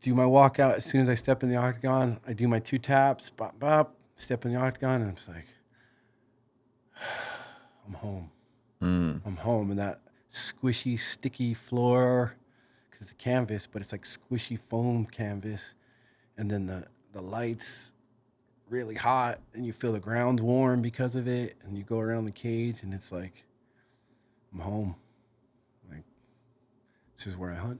Do my walkout as soon as I step in the octagon. I do my 2 taps, bop, bop, step in the octagon, and I'm just like, I'm home. I'm home. And that squishy, sticky floor, because the canvas, but it's like squishy foam canvas. And then the lights really hot, and you feel the ground's warm because of it. And you go around the cage, and it's like, I'm home. Like, this is where I hunt.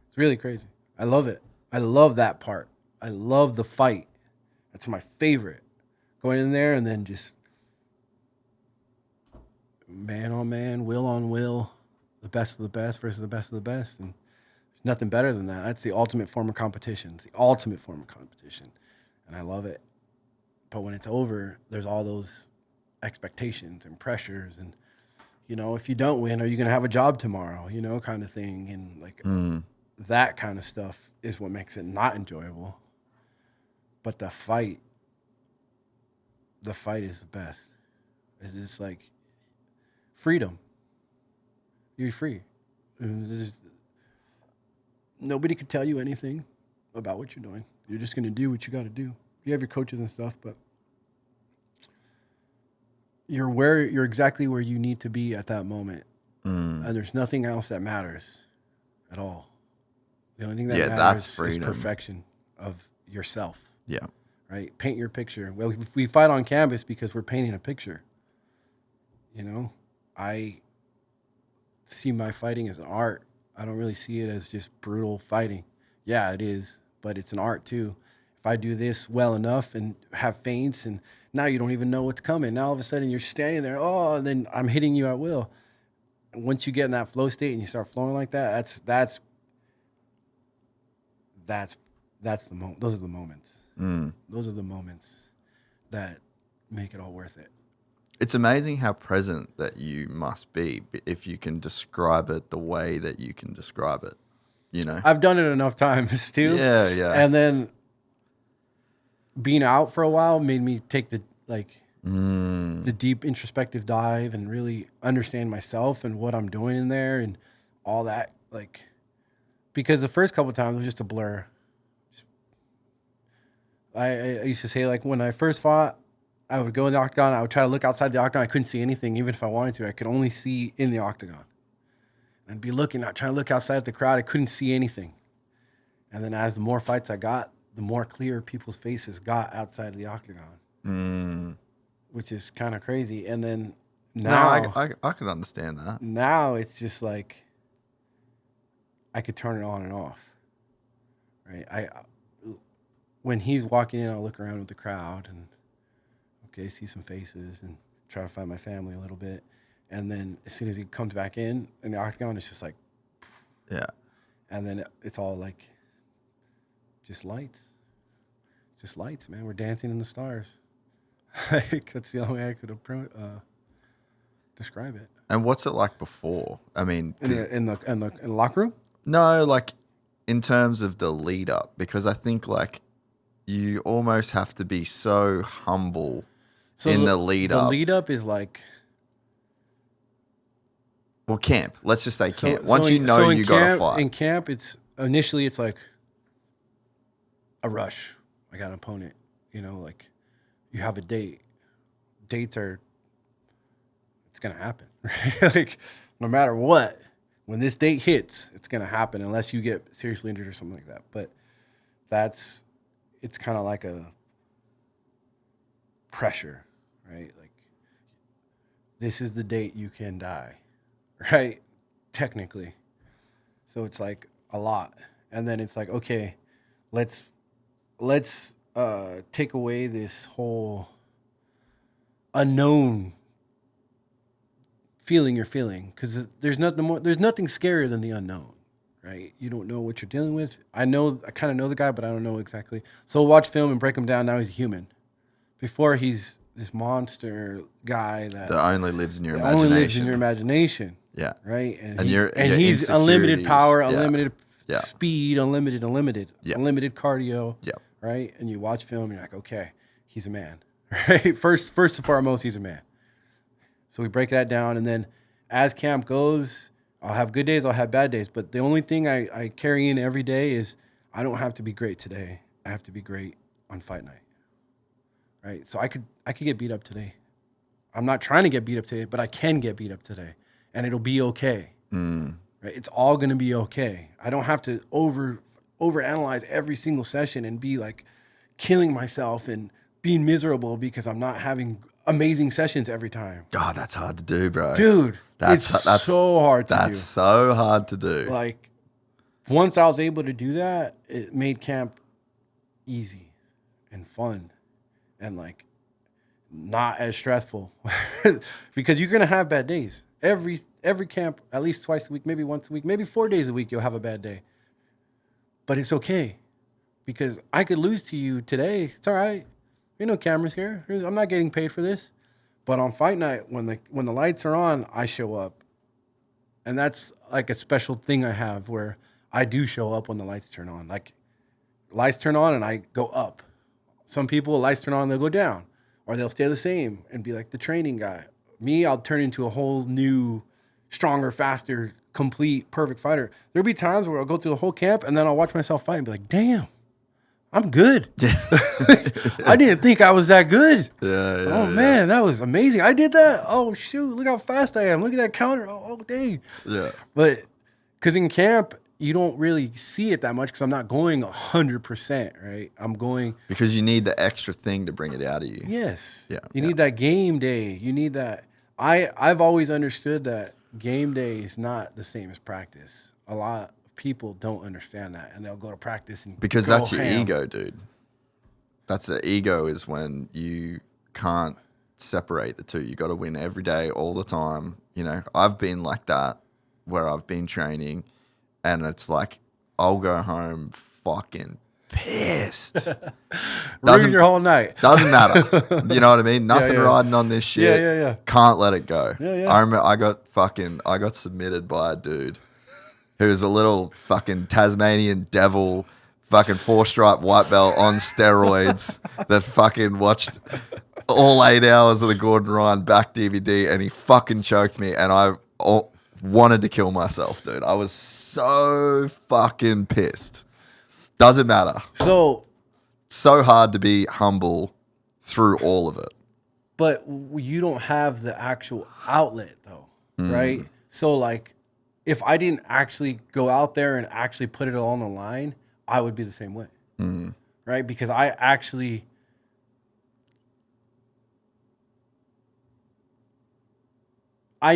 It's really crazy. I love it. I love that part. I love the fight. That's my favorite. Going in there and then just man on man, will on will, the best of the best versus the best of the best. And there's nothing better than that. That's the ultimate form of competition. It's the ultimate form of competition. And I love it. But when it's over, there's all those expectations and pressures. And, you know, if you don't win, are you going to have a job tomorrow? You know, kind of thing. And like that kind of stuff is what makes it not enjoyable. But the fight is the best. It's just like freedom. You're free. Nobody could tell you anything about what you're doing. You're just going to do what you got to do. You have your coaches and stuff, but you're exactly where you need to be at that moment. And there's nothing else that matters at all. The only thing that matters is perfection of yourself. Yeah. Right? Paint your picture. Well, we fight on canvas because we're painting a picture. You know, I see my fighting as an art. I don't really see it as just brutal fighting. Yeah, it is, but it's an art too. If I do this well enough and have feints, and now you don't even know what's coming. Now all of a sudden you're standing there, and then I'm hitting you at will. And once you get in that flow state and you start flowing like that, that's the moment. Those are the moments. Those are the moments that make it all worth it. It's amazing how present that you must be if you can describe it the way that you can describe it, you know? I've done it enough times too. Yeah, yeah. And then being out for a while made me take the deep introspective dive and really understand myself and what I'm doing in there and all that. Like, because the first couple of times it was just a blur. I used to say, like, when I first fought, I would go in the octagon. I would try to look outside the octagon. I couldn't see anything, even if I wanted to. I could only see in the octagon. I'd be looking, I'd try to look outside at the crowd. I couldn't see anything. And then as the more fights I got, the more clear people's faces got outside of the octagon, which is kind of crazy. And then now, no, I could understand that. Now it's just like I could turn it on and off. Right? When he's walking in, I'll look around with the crowd and see some faces and try to find my family a little bit. And then as soon as he comes back in the octagon, it's just like, yeah. And then it's all like, just lights, man. We're dancing in the stars. Like, that's the only way I could describe it. And what's it like before? I mean, in the locker room? No, like in terms of the lead up, because I think like you almost have to be so humble in the lead up. The lead up is like, well, camp. Let's just say camp. Once you know you got to fight. In camp, it's like a rush. I got an opponent. You know, like you have a date. Dates are, it's going to happen. Right? Like no matter what, when this date hits, it's going to happen unless you get seriously injured or something like that. But it's kind of like a pressure, right? Like this is the date you can die. Right? Technically. So it's like a lot. And then it's like, okay, let's take away this whole unknown feeling you're feeling. Because there's nothing scarier than the unknown, right? You don't know what you're dealing with. I kind of know the guy, but I don't know exactly. So we'll watch film and break him down. Now he's a human. Before he's this monster guy that only lives in your imagination. Only lives in your imagination. Yeah. Right. And he's unlimited power, unlimited Yeah. speed, unlimited, Yeah. unlimited cardio. Yeah. Right. And you watch film, and you're like, okay, he's a man. Right. First and foremost, he's a man. So we break that down, and then as camp goes, I'll have good days, I'll have bad days. But the only thing I carry in every day is I don't have to be great today. I have to be great on fight night. Right? So I could get beat up today. I'm not trying to get beat up today, but I can get beat up today, and it'll be okay. Right? It's all going to be okay. I don't have to overanalyze every single session and be like killing myself and being miserable because I'm not having amazing sessions every time. God, that's hard to do, bro. Dude, that's so hard to do. That's so hard to do. Like, once I was able to do that, it made camp easy and fun and, like, not as stressful. Because you're going to have bad days. Every camp, at least twice a week, maybe once a week, maybe 4 days a week, you'll have a bad day. But it's okay. Because I could lose to you today. It's all right. There are no cameras here. I'm not getting paid for this. But on fight night, when the lights are on, I show up. And that's like a special thing I have where I do show up when the lights turn on. Like, lights turn on and I go up. Some people, lights turn on, they'll go down. Or they'll stay the same and be like the training guy. Me, I'll turn into a whole new, stronger, faster, complete, perfect fighter. There'll be times where I'll go through the whole camp and then I'll watch myself fight and be like, damn. I'm good. I didn't think I was that good. Man, that was amazing. I did that. Oh, shoot. Look how fast I am. Look at that counter. Oh, dang. Yeah. But because in camp, you don't really see it that much because I'm not going 100%, right? I'm going. Because you need the extra thing to bring it out of you. Yes. Yeah. You need that game day. You need that. I've always understood that game day is not the same as practice. A lot people don't understand that, and they'll go to practice and because go that's your ham. ego, dude. That's the ego is when you can't separate the two. You got to win every day, all the time. You know, I've been like that where I've been training, and it's like I'll go home fucking pissed. Ruin your whole night. Doesn't matter. You know what I mean? Nothing yeah. riding on this shit. Yeah. Can't let it go. Yeah. I remember I got submitted by a dude who was a little fucking Tasmanian devil, fucking 4-stripe white belt on steroids that fucking watched all 8 hours of the Gordon Ryan back DVD, and he fucking choked me, and I wanted to kill myself, dude. I was so fucking pissed. Doesn't matter. So hard to be humble through all of it. But you don't have the actual outlet, though, right? So, like, if I didn't actually go out there and actually put it all on the line, I would be the same way, right? Because I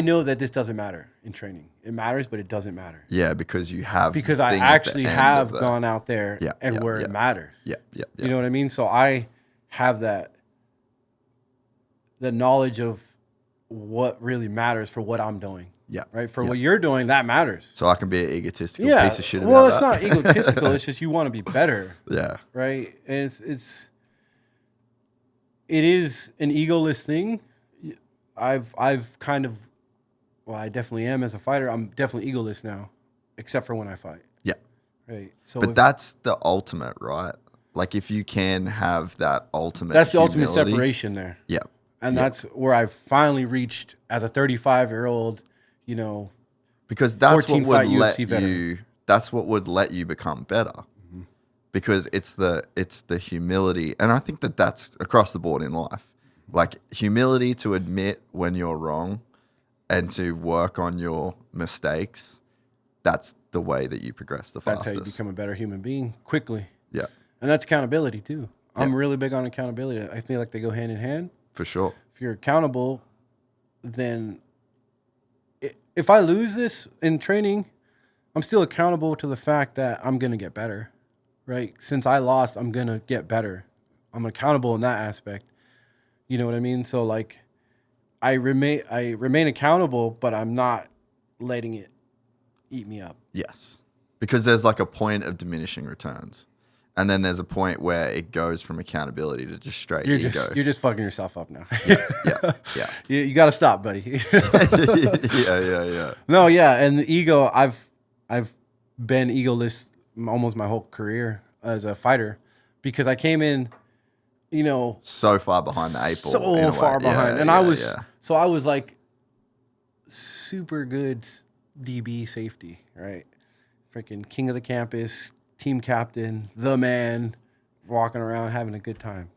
know that this doesn't matter in training. It matters, but it doesn't matter. Yeah, because you have because I actually have gone out there where it matters. Yeah. You know what I mean? So I have the knowledge of what really matters for what I'm doing. Yeah. Right? For what you're doing, that matters. So I can be an egotistical piece of shit about well, it's that. not egotistical. It's just you want to be better. Yeah. Right? And it is an egoless thing. I've kind of, well, I definitely am as a fighter. I'm definitely egoless now, except for when I fight. Yeah. Right. So but that's the ultimate, right? Like if you can have that ultimate that's the humility, ultimate separation there. Yeah. And that's where I finally reached as a 35-year-old, you know, because that's what would let UFC veteran. That's what would let you become better. Because it's the humility, and I think that that's across the board in life. Like humility to admit when you're wrong and to work on your mistakes. That's the way that you progress the fastest. That's how you become a better human being quickly. Yeah. And that's accountability too. I'm really big on accountability. I think like they go hand in hand. For sure. If you're accountable, then if I lose this in training, I'm still accountable to the fact that I'm going to get better, right? Since I lost, I'm going to get better. I'm accountable in that aspect. You know what I mean? So like I remain accountable, but I'm not letting it eat me up. Yes. Because there's like a point of diminishing returns. And then there's a point where it goes from accountability to just straight ego. You're just fucking yourself up now. Yeah. You got to stop, buddy. Yeah. No, yeah, and the ego, I've been egoless almost my whole career as a fighter because I came in, you know, so far behind the eight ball. So far behind. And I was like super good DB safety, right? Freaking king of the campus, team captain, the man, walking around having a good time.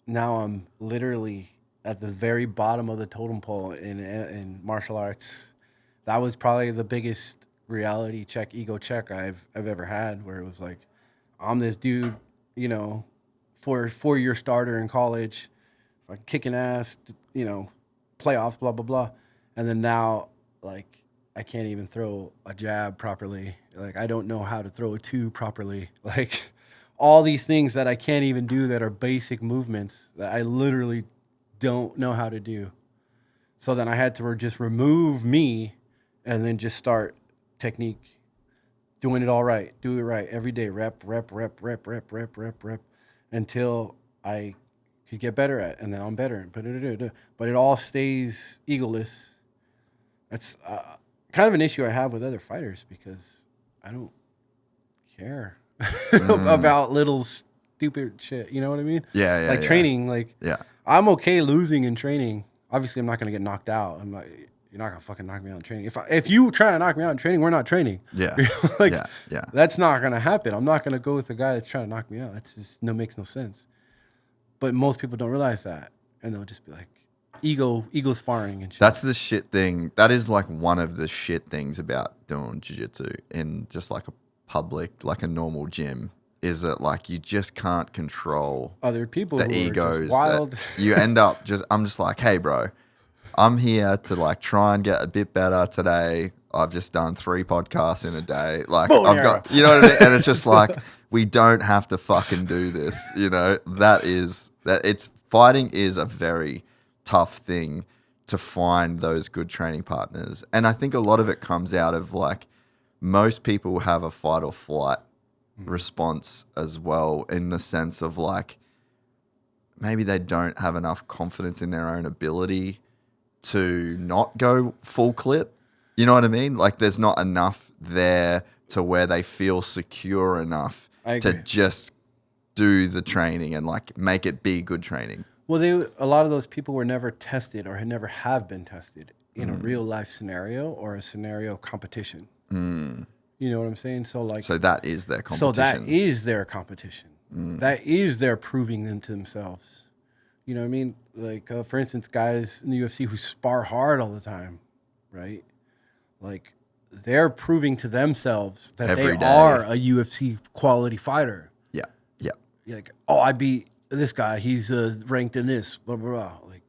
Now I'm literally at the very bottom of the totem pole in martial arts. That was probably the biggest reality check, ego check I've ever had, where it was like, I'm this dude, you know, four-year starter in college, like kicking ass, you know, playoffs, blah blah blah, and then now like I can't even throw a jab properly. Like I don't know how to throw a two properly. Like all these things that I can't even do that are basic movements that I literally don't know how to do. So then I had to just remove me and then just start technique, doing it all right, do it right every day, rep, until I could get better at it, and then I'm better. But it all stays egoless. That's kind of an issue I have with other fighters because I don't care about little stupid shit. You know what I mean? Yeah, yeah. Like training, like Yeah. I'm okay losing in training. Obviously, I'm not gonna get knocked out. I'm not. You're not gonna fucking knock me out in training. If you try to knock me out in training, we're not training. Yeah. Like, yeah. that's not gonna happen. I'm not gonna go with the guy that's trying to knock me out. That's just makes no sense. But most people don't realize that, and they'll just be like ego sparring and shit. That's the shit thing. That is like one of the shit things about doing jiu-jitsu in just like a public, like a normal gym, is that like you just can't control other people the who egos. are just wild. You end up I'm just like, hey, bro, I'm here to like try and get a bit better today. I've just done 3 podcasts in a day. Like I've got, you know what I mean? And it's just like, we don't have to fucking do this. You know, fighting is a very tough thing to find those good training partners. And I think a lot of it comes out of like, most people have a fight or flight response as well, in the sense of like, maybe they don't have enough confidence in their own ability to not go full clip. You know what I mean? Like there's not enough there to where they feel secure enough to just do the training and like make it be good training. Well, a lot of those people were never tested or never have been tested in a real life scenario or a scenario competition. You know what I'm saying? So that is their competition. So that is their competition. That is their proving them to themselves. You know what I mean? Like, for instance, guys in the UFC who spar hard all the time, right? Like, they're proving to themselves that they are a UFC quality fighter. Yeah, yeah. You're like, oh, I beat this guy. He's ranked in this, blah, blah, blah. Like,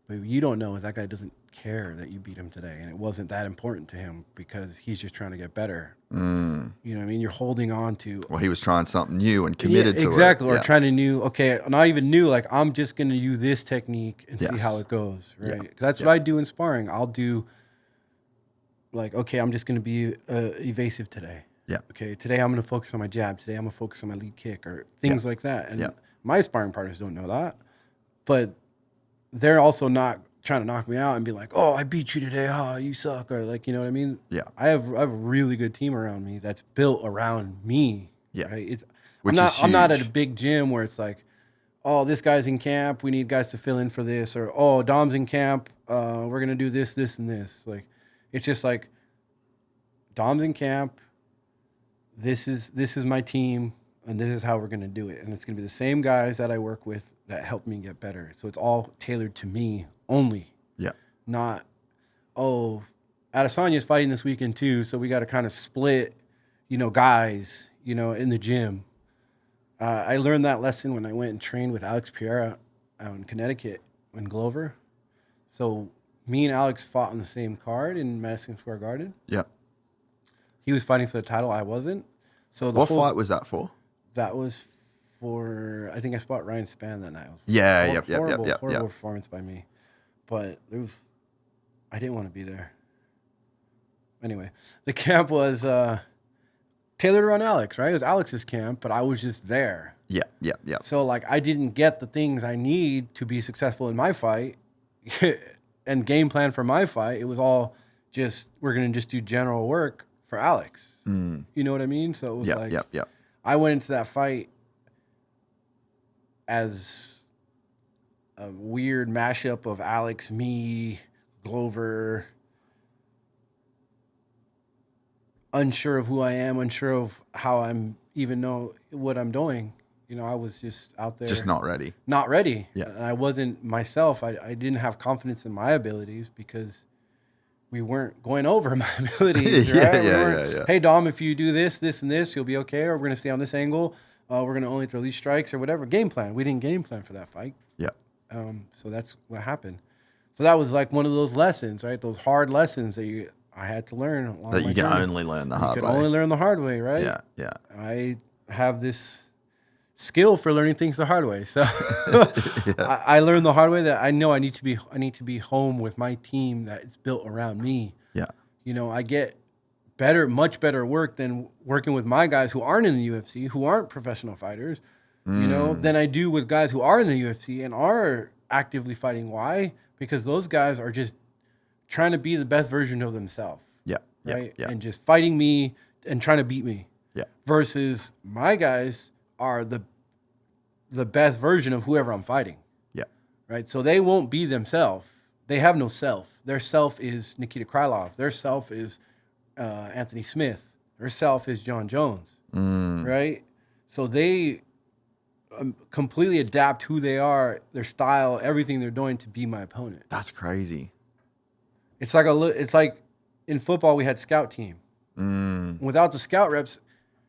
but you don't know is that guy doesn't care that you beat him today, and it wasn't that important to him because he's just trying to get better. You know what I mean? You're holding on to. Well, he was trying something new and committed to it. Exactly, or trying to new. Okay, not even new. Like I'm just gonna use this technique and see how it goes. Right? Yeah. That's what I do in sparring. I'll do. Like, okay, I'm just gonna be evasive today. Yeah. Okay, today I'm gonna focus on my jab. Today I'm gonna focus on my lead kick or things like that. And my sparring partners don't know that, but they're also not trying to knock me out and be like, "Oh, I beat you today. Oh, you suck," or like, you know what I mean? Yeah. I have a really good team around me that's built around me. Yeah. Right? I'm not at a big gym where it's like, "Oh, this guy's in camp. We need guys to fill in for this," or "Oh, Dom's in camp. We're gonna do this, this, and this." Like, it's just like, Dom's in camp. This is my team, and this is how we're gonna do it. And it's gonna be the same guys that I work with that help me get better. So it's all tailored to me only. Yeah. Not, oh, Adesanya's fighting this weekend too, so we got to kind of split, guys, in the gym. I learned that lesson when I went and trained with Alex Pereira out in Connecticut in Glover. So me and Alex fought on the same card in Madison Square Garden. Yeah. He was fighting for the title. I wasn't. So what fight was that for? That was for, I think I spot Ryan Spann that night. Horrible performance by me. But I didn't want to be there. Anyway, the camp was tailored around Alex, right? It was Alex's camp, but I was just there. Yeah. So, like, I didn't get the things I need to be successful in my fight and game plan for my fight. It was all just, we're going to just do general work for Alex. You know what I mean? So it was I went into that fight as a weird mashup of Alex, me, Glover, unsure of who I am, unsure of how I'm even know what I'm doing. You know, I was just out there. Just not ready. Not ready. Yeah. And I wasn't myself. I didn't have confidence in my abilities because we weren't going over my abilities, right? Yeah. Hey, Dom, if you do this, this, and this, you'll be okay. Or we're going to stay on this angle. We're going to only throw these strikes or whatever. Game plan. We didn't game plan for that fight. Yeah. So that's what happened. So that was like one of those lessons, right? Those hard lessons that I had to learn. Along That my you can journey. only learn the hard way. You can only learn the hard way, right? Yeah. I have this skill for learning things the hard way. So I learned the hard way that I know I need to be home with my team that is built around me. Yeah. You know, I get much better work than working with my guys who aren't in the UFC, who aren't professional fighters, you know, than I do with guys who are in the UFC and are actively fighting. Why? Because those guys are just trying to be the best version of themselves. Yeah. Right? Yeah. And just fighting me and trying to beat me. Yeah. Versus my guys are the best version of whoever I'm fighting. Yeah. Right? So they won't be themselves. They have no self. Their self is Nikita Krylov. Their self is Anthony Smith. Their self is Jon Jones. Right? So they completely adapt who they are, their style, everything they're doing to be my opponent. That's crazy. It's like in football we had scout team. Without the scout reps,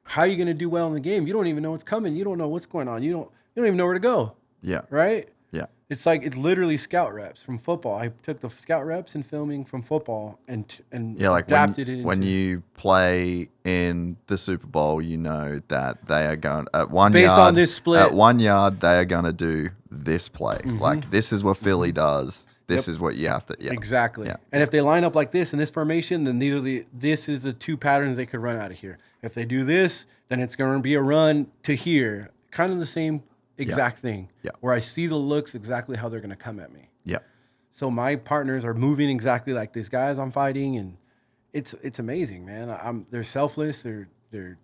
how are you going to do well in the game? You don't even know what's coming. You don't know what's going on. You don't even know where to go. Yeah. Right? Yeah. It's literally scout reps from football. I took the scout reps and filming from football and Like adapted it. When you play in the Super Bowl, you know that they are going at 1 Based yard. on this split. At 1 yard, they are going to do this play. Like this is what Philly does. This is what you have to. Yeah. Exactly. Yeah. And if they line up like this in this formation, then this is the two patterns they could run out of here. If they do this, then it's going to be a run to here. Kind of the same exact thing. Yeah. Where I see the looks exactly how they're going to come at me. Yeah. So my partners are moving exactly like these guys I'm fighting, and it's amazing, man. They're selfless. They're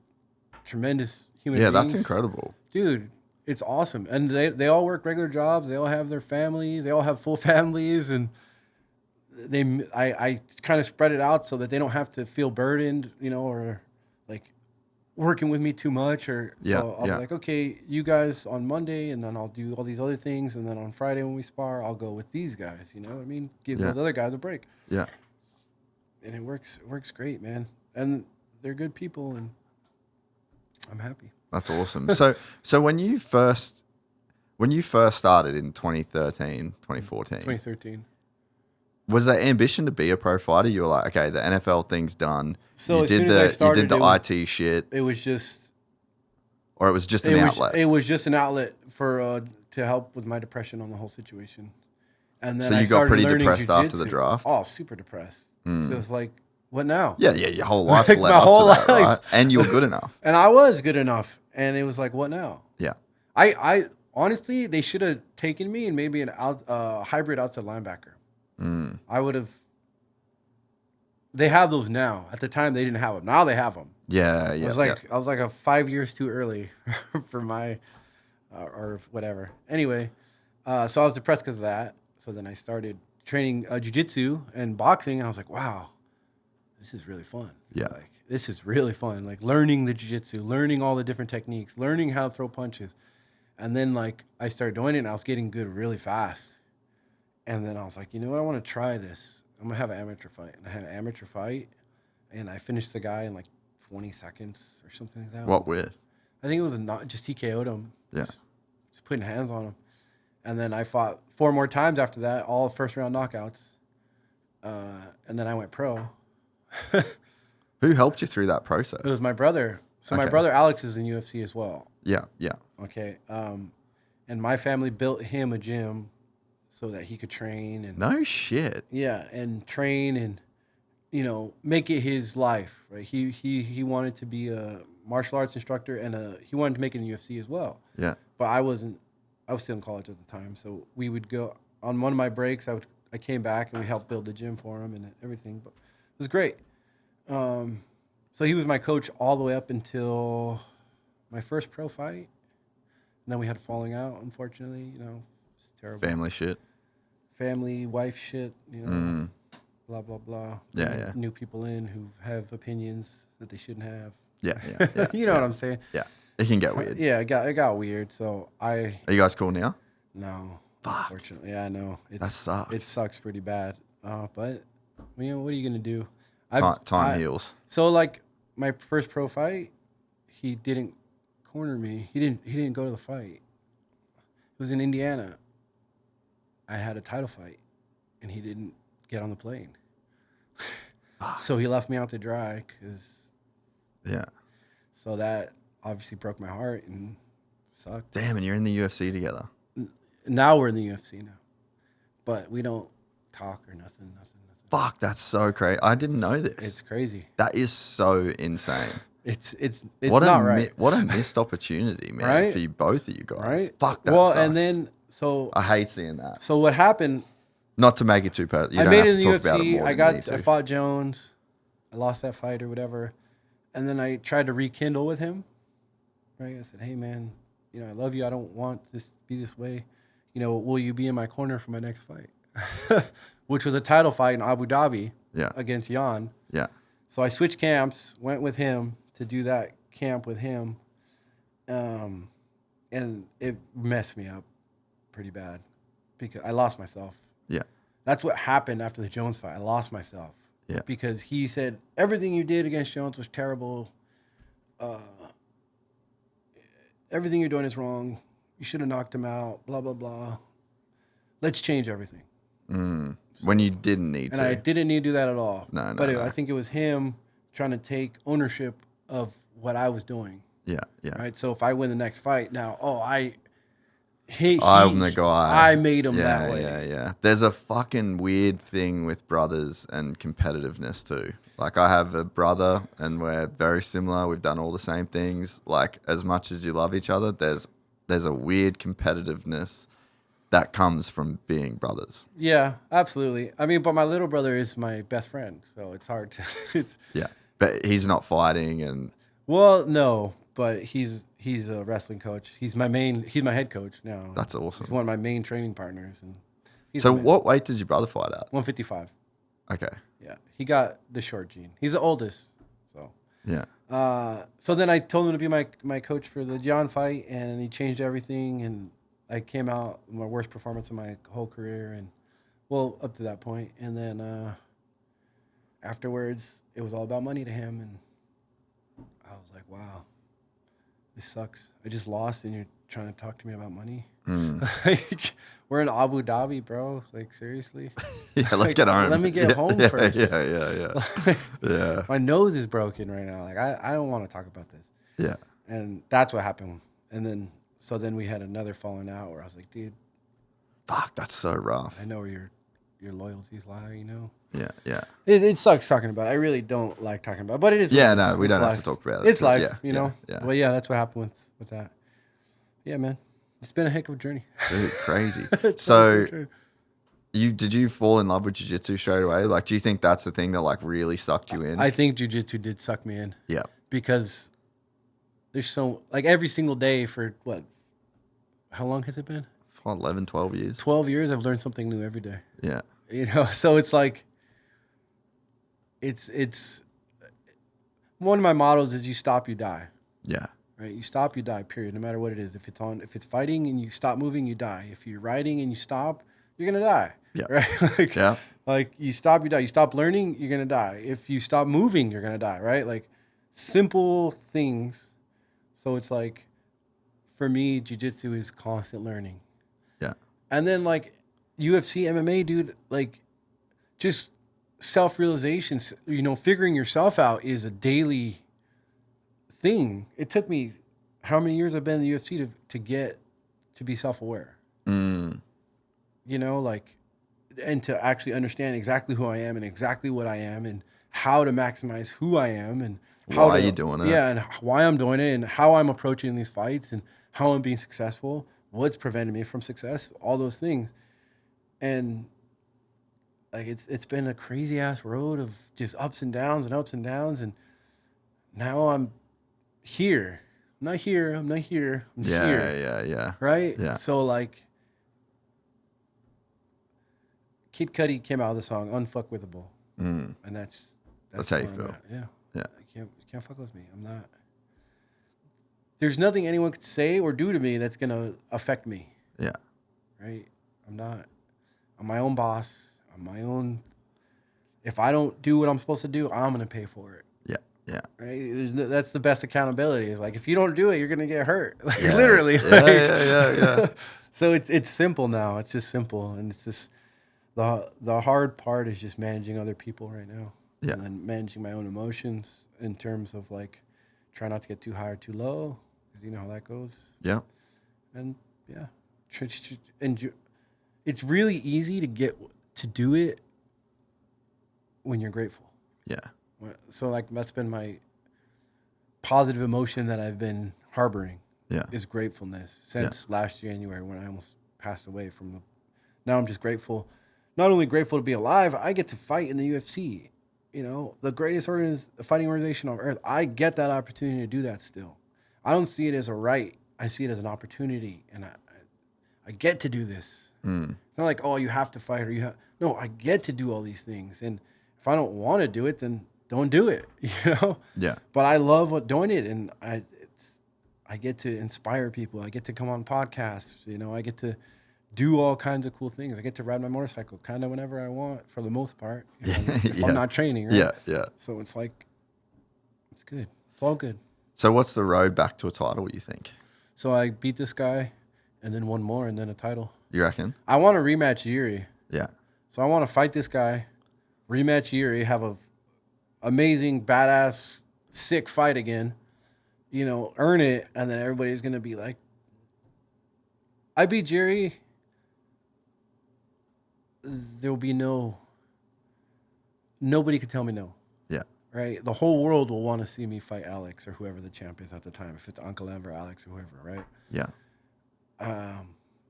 tremendous human beings. Yeah, that's incredible. Dude, it's awesome. And they all work regular jobs. They all have their families. They all have full families, and I kind of spread it out so that they don't have to feel burdened, you know, or like working with me too much. Or so I'll be like, okay, you guys on Monday, and then I'll do all these other things, and then on Friday when we spar, I'll go with these guys. You know what I mean? Give those other guys a break. Yeah. And it works great, man. And they're good people, and I'm happy. That's awesome. So when you first started in 2013, 2014, 2013. was there ambition to be a pro fighter? You were like, okay, the NFL thing's done. So you as did soon as I started, you did the IT shit, It was just or it was just an outlet. It was just an outlet for to help with my depression on the whole situation. And then So you I got started pretty learning depressed after the jiu-jitsu. draft? Oh, super depressed. So it was like, what now? Yeah, your whole life's Like, led my up whole to that, life. right? And you were good enough. And I was good enough. And it was like, what now? Yeah. I honestly, they should have taken me and maybe a hybrid outside linebacker. I would have. They have those now. At the time, they didn't have them. Now they have them. Yeah. I was like 5 years too early for my, or whatever. Anyway, so I was depressed because of that. So then I started training jiu-jitsu and boxing, and I was like, wow, this is really fun. Yeah. Like, this is really fun. Like learning the jiu-jitsu, learning all the different techniques, learning how to throw punches. And then like I started doing it, and I was getting good really fast. And then I was like, you know what? I want to try this. I'm going to have an amateur fight. And I had an amateur fight, and I finished the guy in like 20 seconds or something like that. What with? I think it was just TKO'd him. Yeah. Just putting hands on him. And then I fought 4 more times after that, all first round knockouts. And then I went pro. Who helped you through that process? It was my brother. So my Okay. brother Alex is in UFC as well. Yeah. Okay. And my family built him a gym so that he could train and No shit. yeah, and train and you know make it his life. Right. He wanted to be a martial arts instructor and he wanted to make it in UFC as well. Yeah. But I was still in college at the time, so we would go on one of my breaks. I came back and we helped build the gym for him and everything. But it was great. So he was my coach all the way up until my first pro fight. And then we had a falling out, unfortunately. You know, it's terrible. Family shit. Family, wife shit. You know, blah blah blah. Yeah. New people in who have opinions that they shouldn't have. Yeah. You know what I'm saying? Yeah. It can get weird. Yeah, it got weird. So Are you guys cool now? no, Fuck. unfortunately, yeah, I know That sucks. It sucks pretty bad. But what are you gonna do? Time heals. So like my first pro fight, he didn't corner me. He didn't go to the fight. It was in Indiana. I had a title fight, and he didn't get on the plane. So he left me out to dry Yeah. So that obviously broke my heart and sucked. Damn, and you're in the UFC together. Now we're in the UFC now, but we don't talk or nothing. Fuck, that's so crazy. I didn't know this. It's crazy. That is so insane. It's what not a right. What a missed opportunity, man, Right? for you, both of you guys. Right? Fuck, that well, sucks. and then I hate seeing that. so what happened? Not to make it too personal. I You made don't it have in to the talk about it UFC. more than you need I to. fought Jones. I lost that fight or whatever, and then I tried to rekindle with him. Right? I said, "Hey, man, I love you. I don't want this to be this way. Will you be in my corner for my next fight?" Which was a title fight in Abu Dhabi against Jon. Yeah. So I switched camps, went with him to do that camp with him, and it messed me up pretty bad because I lost myself. Yeah. That's what happened after the Jones fight. I lost myself. Yeah. Because he said everything you did against Jones was terrible. Everything you're doing is wrong. You should have knocked him out. Blah blah blah. Let's change everything. When you didn't need And to. I didn't need to do that at all. No. I think it was him trying to take ownership of what I was doing. Yeah. Right. So if I win the next fight now, I'm the guy. I made him that way. Yeah. There's a fucking weird thing with brothers and competitiveness too. Like I have a brother and we're very similar. We've done all the same things. Like as much as you love each other, there's a weird competitiveness that comes from being brothers. Yeah, absolutely. I mean, but my little brother is my best friend, so it's hard to. Yeah, but he's not fighting and. Well, no, but he's a wrestling coach. He's my head coach now. That's awesome. He's one of my main training partners, and so what weight does your brother fight at? 155. Okay. Yeah, he got the short gene. He's the oldest, so. Yeah. So then I told him to be my coach for the Jon fight, and he changed everything, and I came out with my worst performance of my whole career, and up to that point, and then afterwards it was all about money to him, and I was like, wow, this sucks. I just lost, and you're trying to talk to me about money. Like, we're in Abu Dhabi, bro. Like, seriously? Yeah, let's get home. Let me get home first. Yeah. My nose is broken right now. Like, I don't want to talk about this. Yeah. And that's what happened. And then, then we had another falling out where I was like, dude, fuck, that's so rough. I know where your loyalties lie, Yeah. It sucks talking about it. I really don't like talking about it, but it is. Yeah, no, we don't have life. to talk about it. It's life, Yeah. Well, yeah, that's what happened with that. Yeah, man. It's been a heck of a journey. Dude, crazy. So, did you fall in love with jiu-jitsu straight away? Like, do you think that's the thing that like really sucked you in? I think jiu-jitsu did suck me in. Yeah. Because there's every single day for what? How long has it been? 11, 12 years. 12 years. I've learned something new every day. Yeah. So it's like, it's one of my mottos is you stop, you die. Yeah. Right? You stop, you die, period. No matter what it is. If it's fighting and you stop moving, you die. If you're riding and you stop, you're going to die. Yeah. Right? Like you stop, you die. You stop learning, you're going to die. If you stop moving, you're going to die, right? Like simple things. So it's like, for me, jiu-jitsu is constant learning. Yeah. And then like UFC, MMA, dude, like just self-realization, figuring yourself out is a daily thing. It took me how many years I've been in the UFC to get to be self-aware. And to actually understand exactly who I am and exactly what I am and how to maximize who I am and how why are you doing it? Yeah, and why I'm doing it and how I'm approaching these fights and how I'm being successful, what's preventing me from success, all those things. And like it's been a crazy ass road of just ups and downs and ups and downs, and now I'm here. I'm not here. I'm here. Yeah. Right? Yeah. So like Kid Cudi came out with the song Unfuckwithable. Mm. And that's how you where I'm feel. at. Yeah. Yeah. You can't fuck with me. I'm not. There's nothing anyone could say or do to me that's gonna affect me. Yeah. Right? I'm my own boss. I'm my own. If I don't do what I'm supposed to do, I'm gonna pay for it. Yeah. Yeah. Right? That's the best accountability. Is like if you don't do it, you're gonna get hurt. Like Yeah. literally. Yeah. So it's simple now. It's just simple, and it's just the hard part is just managing other people right now. Yeah. And then managing my own emotions in terms of like try not to get too high or too low, because you know how that goes. Yeah. And yeah, it's really easy to do it when you're grateful. Yeah. So like that's been my positive emotion that I've been harboring. Yeah. Is gratefulness since last January when I almost passed away from the. Now I'm just grateful, not only grateful to be alive. I get to fight in the UFC. You know, the greatest fighting organization on earth. I get that opportunity to do that still. I don't see it as a right. I see it as an opportunity, and I get to do this. Mm. It's not like, oh, you have to fight or you have. No, I get to do all these things, and if I don't want to do it, then don't do it. You know. Yeah. But I love doing it, and I get to inspire people. I get to come on podcasts. You know, I get to do all kinds of cool things. I get to ride my motorcycle kind of whenever I want, for the most part. If I'm not training, right? Yeah, yeah. So it's like, it's good. It's all good. So what's the road back to a title, you think? So I beat this guy, and then one more, and then a title. You reckon? I want to rematch Yuri. Yeah. So I want to fight this guy, rematch Yuri, have a amazing, badass, sick fight again. You know, earn it, and then everybody's gonna be like, I beat Jerry. There will be nobody could tell me no. Yeah. Right? The whole world will want to see me fight Alex or whoever the champ is at the time, if it's Uncle Ev or Alex or whoever, right? Yeah.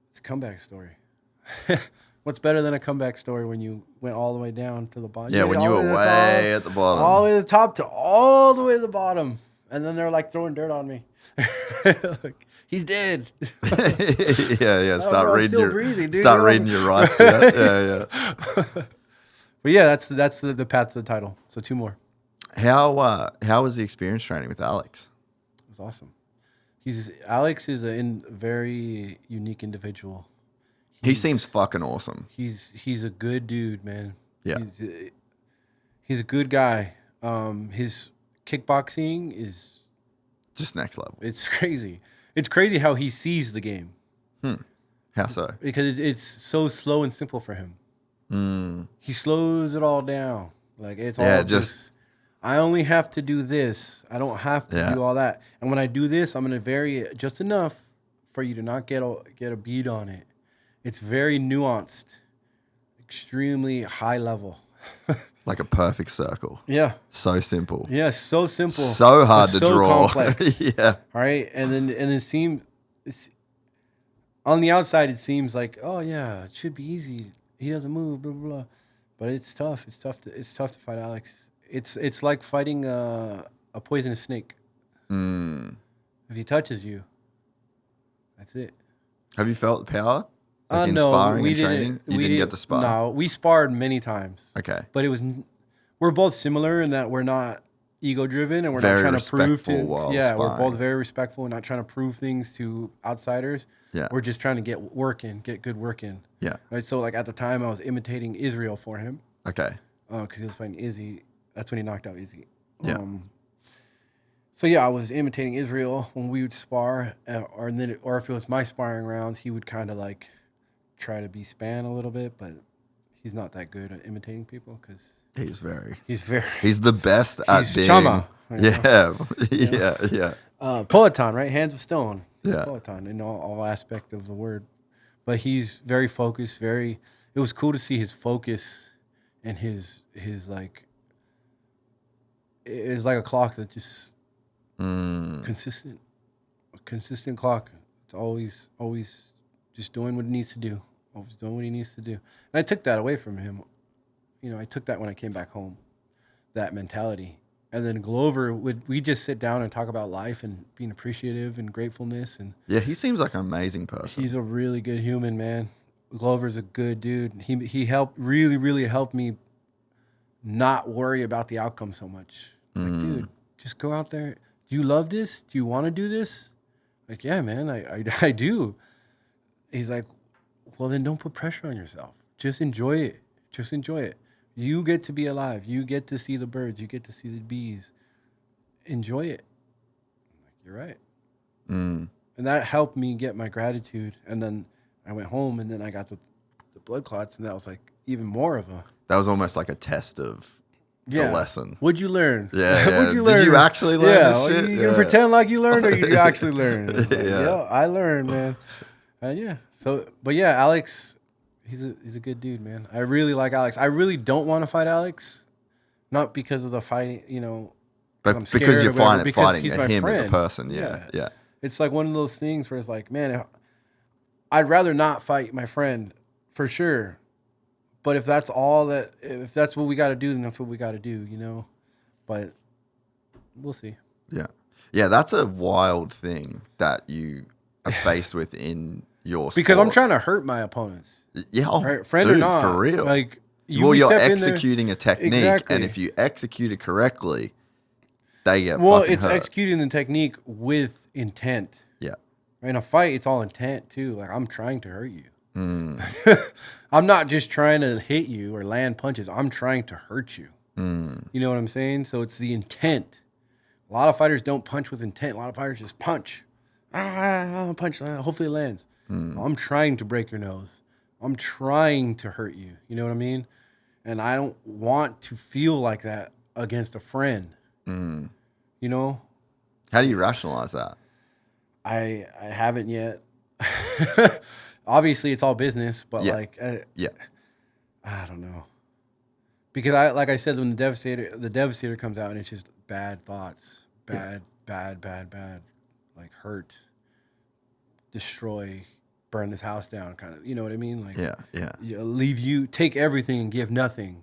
It's a comeback story. What's better than a comeback story when you went all the way down to the bottom? Yeah, when you were way at the bottom. All the way to the top to all the way to the bottom. And then they're like throwing dirt on me. Like, he's dead. yeah. Start reading your rights to that. Yeah. But yeah, that's the path to the title. So 2 more. How was the experience training with Alex? It was awesome. Alex is a very unique individual. He seems fucking awesome. He's a good dude, man. Yeah. He's a good guy. His kickboxing is just next level. It's crazy. It's crazy how he sees the game. How so? Because it's so slow and simple for him. He slows it all down. Like it's all just I only have to do this. I don't have to do all that. And when I do this, I'm gonna vary it just enough for you to not get a beat on it. It's very nuanced, extremely high level. Like a perfect circle. Yeah. So simple. Yeah, so simple. So hard to draw. Complex. Yeah. All right. And it seems on the outside it seems like, oh yeah, it should be easy. He doesn't move, blah blah blah. But it's tough. It's tough to fight Alex. It's like fighting a poisonous snake. If he touches you, that's it. Have you felt the power? Like in no, sparring we and didn't. training? You didn't get the spar? No, we sparred many times. Okay. But we're both similar in that we're not ego-driven and we're Very not trying to prove things. while Yeah, we're sparring. both very respectful. We're not trying to prove things to outsiders. Yeah. We're just trying to get good work in. Yeah. Right. So like at the time, I was imitating Israel for him. Okay. Because he was fighting Izzy. That's when he knocked out Izzy. Yeah. So yeah, I was imitating Israel when we would spar, or if it was my sparring rounds, he would kind of like try to be Span a little bit, but he's not that good at imitating people because He's the best at being. Chama. Yeah. Peloton, right? Hands of stone. He's Yeah. Peloton in all aspect of the word, but he's very focused. It was cool to see his focus and his like. It's like a clock that just consistent, a consistent clock. It's always just doing what it needs to do. Always doing what he needs to do. And I took that away from him. You know, I took that when I came back home, that mentality. And then Glover we just sit down and talk about life and being appreciative and gratefulness. And Yeah, he seems like an amazing person. he's a really good human, man. Glover's a good dude. He helped really helped me not worry about the outcome so much. Like, dude, just go out there. Do you love this? Do you want to do this? Like, yeah, man, I do. He's like, well, then don't put pressure on yourself. Just enjoy it. Just enjoy it. You get to be alive. You get to see the birds. You get to see the bees. Enjoy it. I'm like, you're right. And that helped me get my gratitude. And then I went home, and then I got the blood clots, and that was like even more of a... That was almost like a test of the lesson. What'd you learn? Yeah. What'd you learn? Did you actually learn this shit? You gonna pretend like you learned, or you actually learned? Like, Yeah. I learned, man. Yeah. So, but yeah, Alex, he's a good dude, man. I really like Alex. I really don't want to fight Alex, not because of the fighting, you know, But I'm because scared you're or whatever, fighting because he's him my as a friend. person. Yeah. It's like one of those things where it's like, man, I'd rather not fight my friend for sure. But if that's if that's what we got to do, then that's what we got to do, you know? But we'll see. Yeah. Yeah, that's a wild thing that you are faced with in your sport. Because I'm trying to hurt my opponents. Yeah, Right? Friend dude, or not. for real. Like, you're step in there- executing a technique, Exactly. and if you execute it correctly, they get Well, fucking it's hurt. executing the technique with intent. Yeah. In a fight, it's all intent too. Like, I'm trying to hurt you. I'm not just trying to hit you or land punches. I'm trying to hurt you. You know what I'm saying? So it's the intent. A lot of fighters don't punch with intent. A lot of fighters just punch. Punch. Hopefully it lands. I'm trying to break your nose. I'm trying to hurt you. You know what I mean? And I don't want to feel like that against a friend. You know? How do you rationalize that? I haven't yet. Obviously, it's all business, but Yeah. like, Yeah. I don't know. Because like I said, when the Devastator comes out, and it's just bad thoughts, bad, like hurt, destroy, burn this house down, kind of. You know what I mean? Like, Yeah. take everything and give nothing.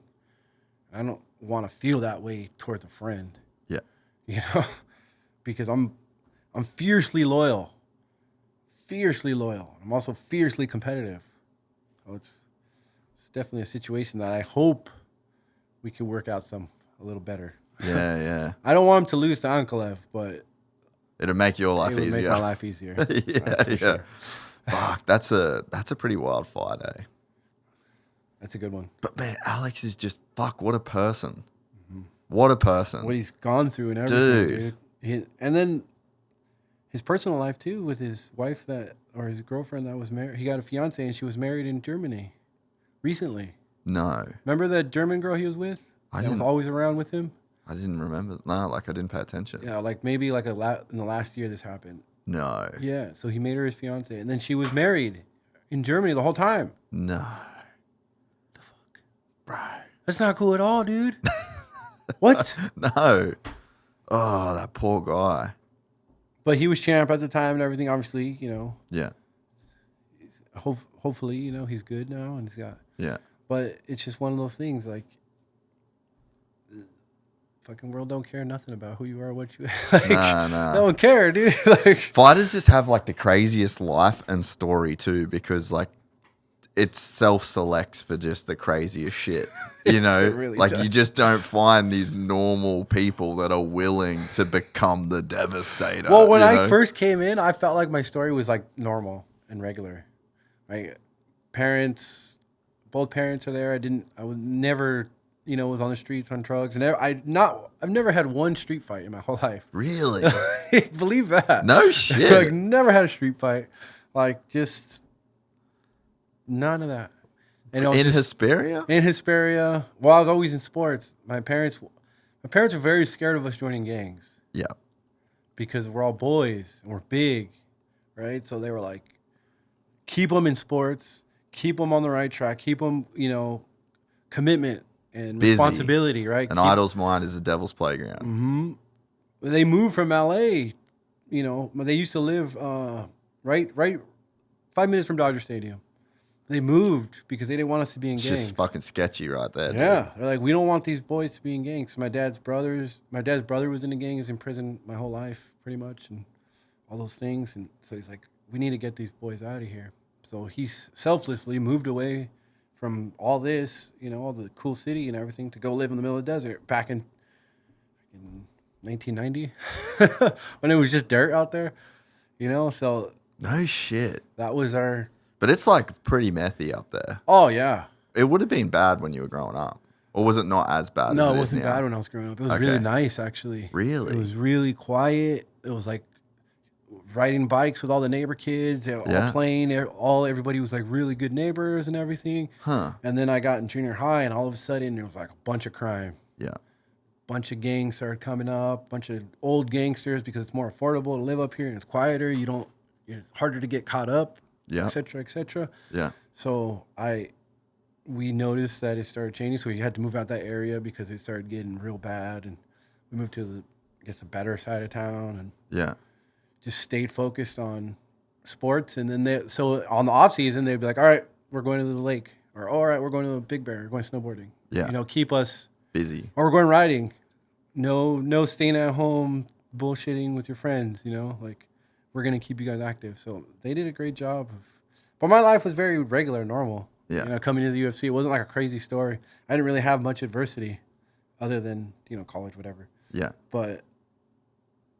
I don't want to feel that way towards a friend. Yeah. You know, because I'm fiercely loyal. I'm also fiercely competitive. So it's definitely a situation that I hope we can work out a little better. Yeah. I don't want him to lose to Ankalev, but It'll make your life it would easier. make my life easier. Yeah. Sure. Fuck, that's a pretty wild fight, eh? That's a good one. But man, Alex is just what a person. What a person. What he's gone through and everything, dude. And then his personal life too, with his wife or his girlfriend that was married. He got a fiance and she was married in Germany recently. No. Remember that German girl he was with? I That was didn't. always around with him? I didn't remember. No, like I didn't pay attention. Yeah, like maybe like in the last year this happened. No. Yeah, so he made her his fiance, and then she was married in Germany the whole time. No. The fuck? Bro. That's not cool at all, dude. What? No. Oh, that poor guy. But he was champ at the time and everything. Obviously, you know. Yeah. Hopefully, you know, he's good now and he's got. Yeah. But it's just one of those things, like, the fucking world don't care nothing about who you are, what you like. Nah. No one care, dude. Like, Fighters just have like the craziest life and story too, because like it self-selects for just the craziest shit. You know, It really like does. you just don't find these normal people that are willing to become the Devastator. well, when you I know? first came in, I felt like my story was like normal and regular. My parents, both parents are there. I was never, you know, was on the streets on drugs, and I've never had one street fight in my whole life. Really? Believe that? No shit. Like, never had a street fight. Like, just none of that. And In Hesperia? in Hesperia. Well, I was always in sports. My parents were very scared of us joining gangs Yeah. because we're all boys and we're big, right? So they were like, keep them in sports, keep them on the right track, keep them, you know, commitment and Busy. responsibility, right? An idol's mind is a devil's playground. They moved from LA, you know, they used to live right 5 minutes from Dodger Stadium. They moved because they didn't want us to be in It's gangs. just fucking sketchy right there. Yeah, they're like, we don't want these boys to be in gangs. My dad's brother was in the gang, he was in prison my whole life, pretty much, and all those things. And so he's like, we need to get these boys out of here. So he selflessly moved away from all this, all the cool city and everything, to go live in the middle of the desert back in 1990 when it was just dirt out there, So No shit. that was our. But it's like pretty methy up there. Oh yeah. It would have been bad when you were growing up. Or was it not as bad No, as it is wasn't now? bad when I was growing up. It was Okay. really nice, actually. Really? It was really quiet. It was like riding bikes with all the neighbor kids. They were all Yeah. playing. Everybody was like really good neighbors and everything. Huh. And then I got in junior high, and all of a sudden there was like a bunch of crime. Yeah. Bunch of gangs started coming up. Bunch of old gangsters, because it's more affordable to live up here and it's quieter. It's harder to get caught up. Yeah. Et cetera, et cetera. Yeah. So we noticed that it started changing. So we had to move out that area because it started getting real bad, and we moved to the better side of town, and Yeah. just stayed focused on sports. And then so on the off season, they'd be like, all right, we're going to the lake, or all right, we're going to the Big Bear, we're going snowboarding. Yeah. Keep us, Busy. or we're going riding. No staying at home bullshitting with your friends, like, we're going to keep you guys active. So they did a great job but my life was very regular, normal. Yeah. Coming to the UFC, it wasn't like a crazy story. I didn't really have much adversity other than, college, whatever. Yeah. But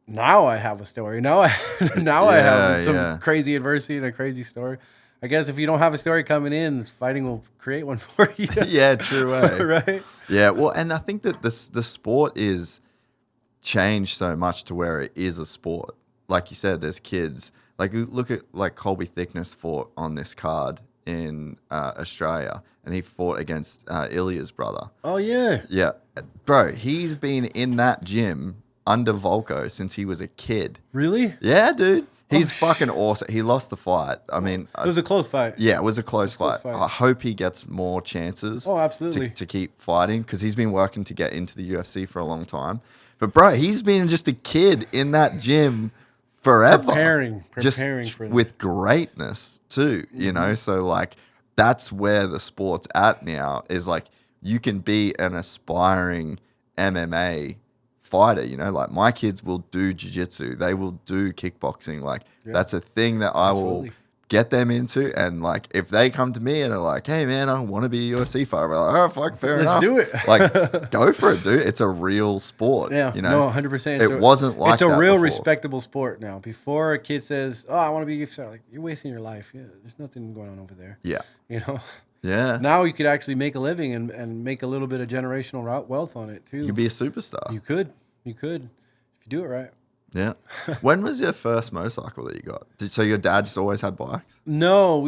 now I have a story. Now I have some yeah. crazy adversity and a crazy story. I guess if you don't have a story coming in, fighting will create one for you. Yeah, true way. Right? Yeah, well, and I think that the sport is changed so much to where it is a sport. Like you said, there's kids. Like, look at like Colby Thickness fought on this card in Australia, and he fought against Ilya's brother. Oh, yeah. Yeah, bro, he's been in that gym under Volko since he was a kid. Really? Yeah, dude. He's fucking awesome. He lost the fight. I mean, It was a close fight. yeah, it was a close fight. fight. I hope he gets more chances. Oh, absolutely. To keep fighting, because he's been working to get into the UFC for a long time. But bro, he's been just a kid in that gym forever, Preparing just for that. with greatness too. You know, so like that's where the sport's at now. Is like you can be an aspiring MMA fighter, like my kids will do jiu-jitsu, they will do kickboxing, like that's a thing that I Absolutely. will get them into. And like if they come to me and are like, hey man, I want to be a UFC fighter, we're like, oh fuck, fair enough, Let's do it. Like go for it, dude. It's a real sport. Yeah, no, 100%. It wasn't like it's a that real before. respectable sport now. Before a kid says, "Oh, I want to be a UFC," like, you're wasting your life. Yeah, there's nothing going on over there. Yeah. Yeah. Now you could actually make a living and make a little bit of generational wealth on it too. You could be a superstar. You could if you do it right. Yeah. When was your first motorcycle that you got? So your dad just always had bikes? No,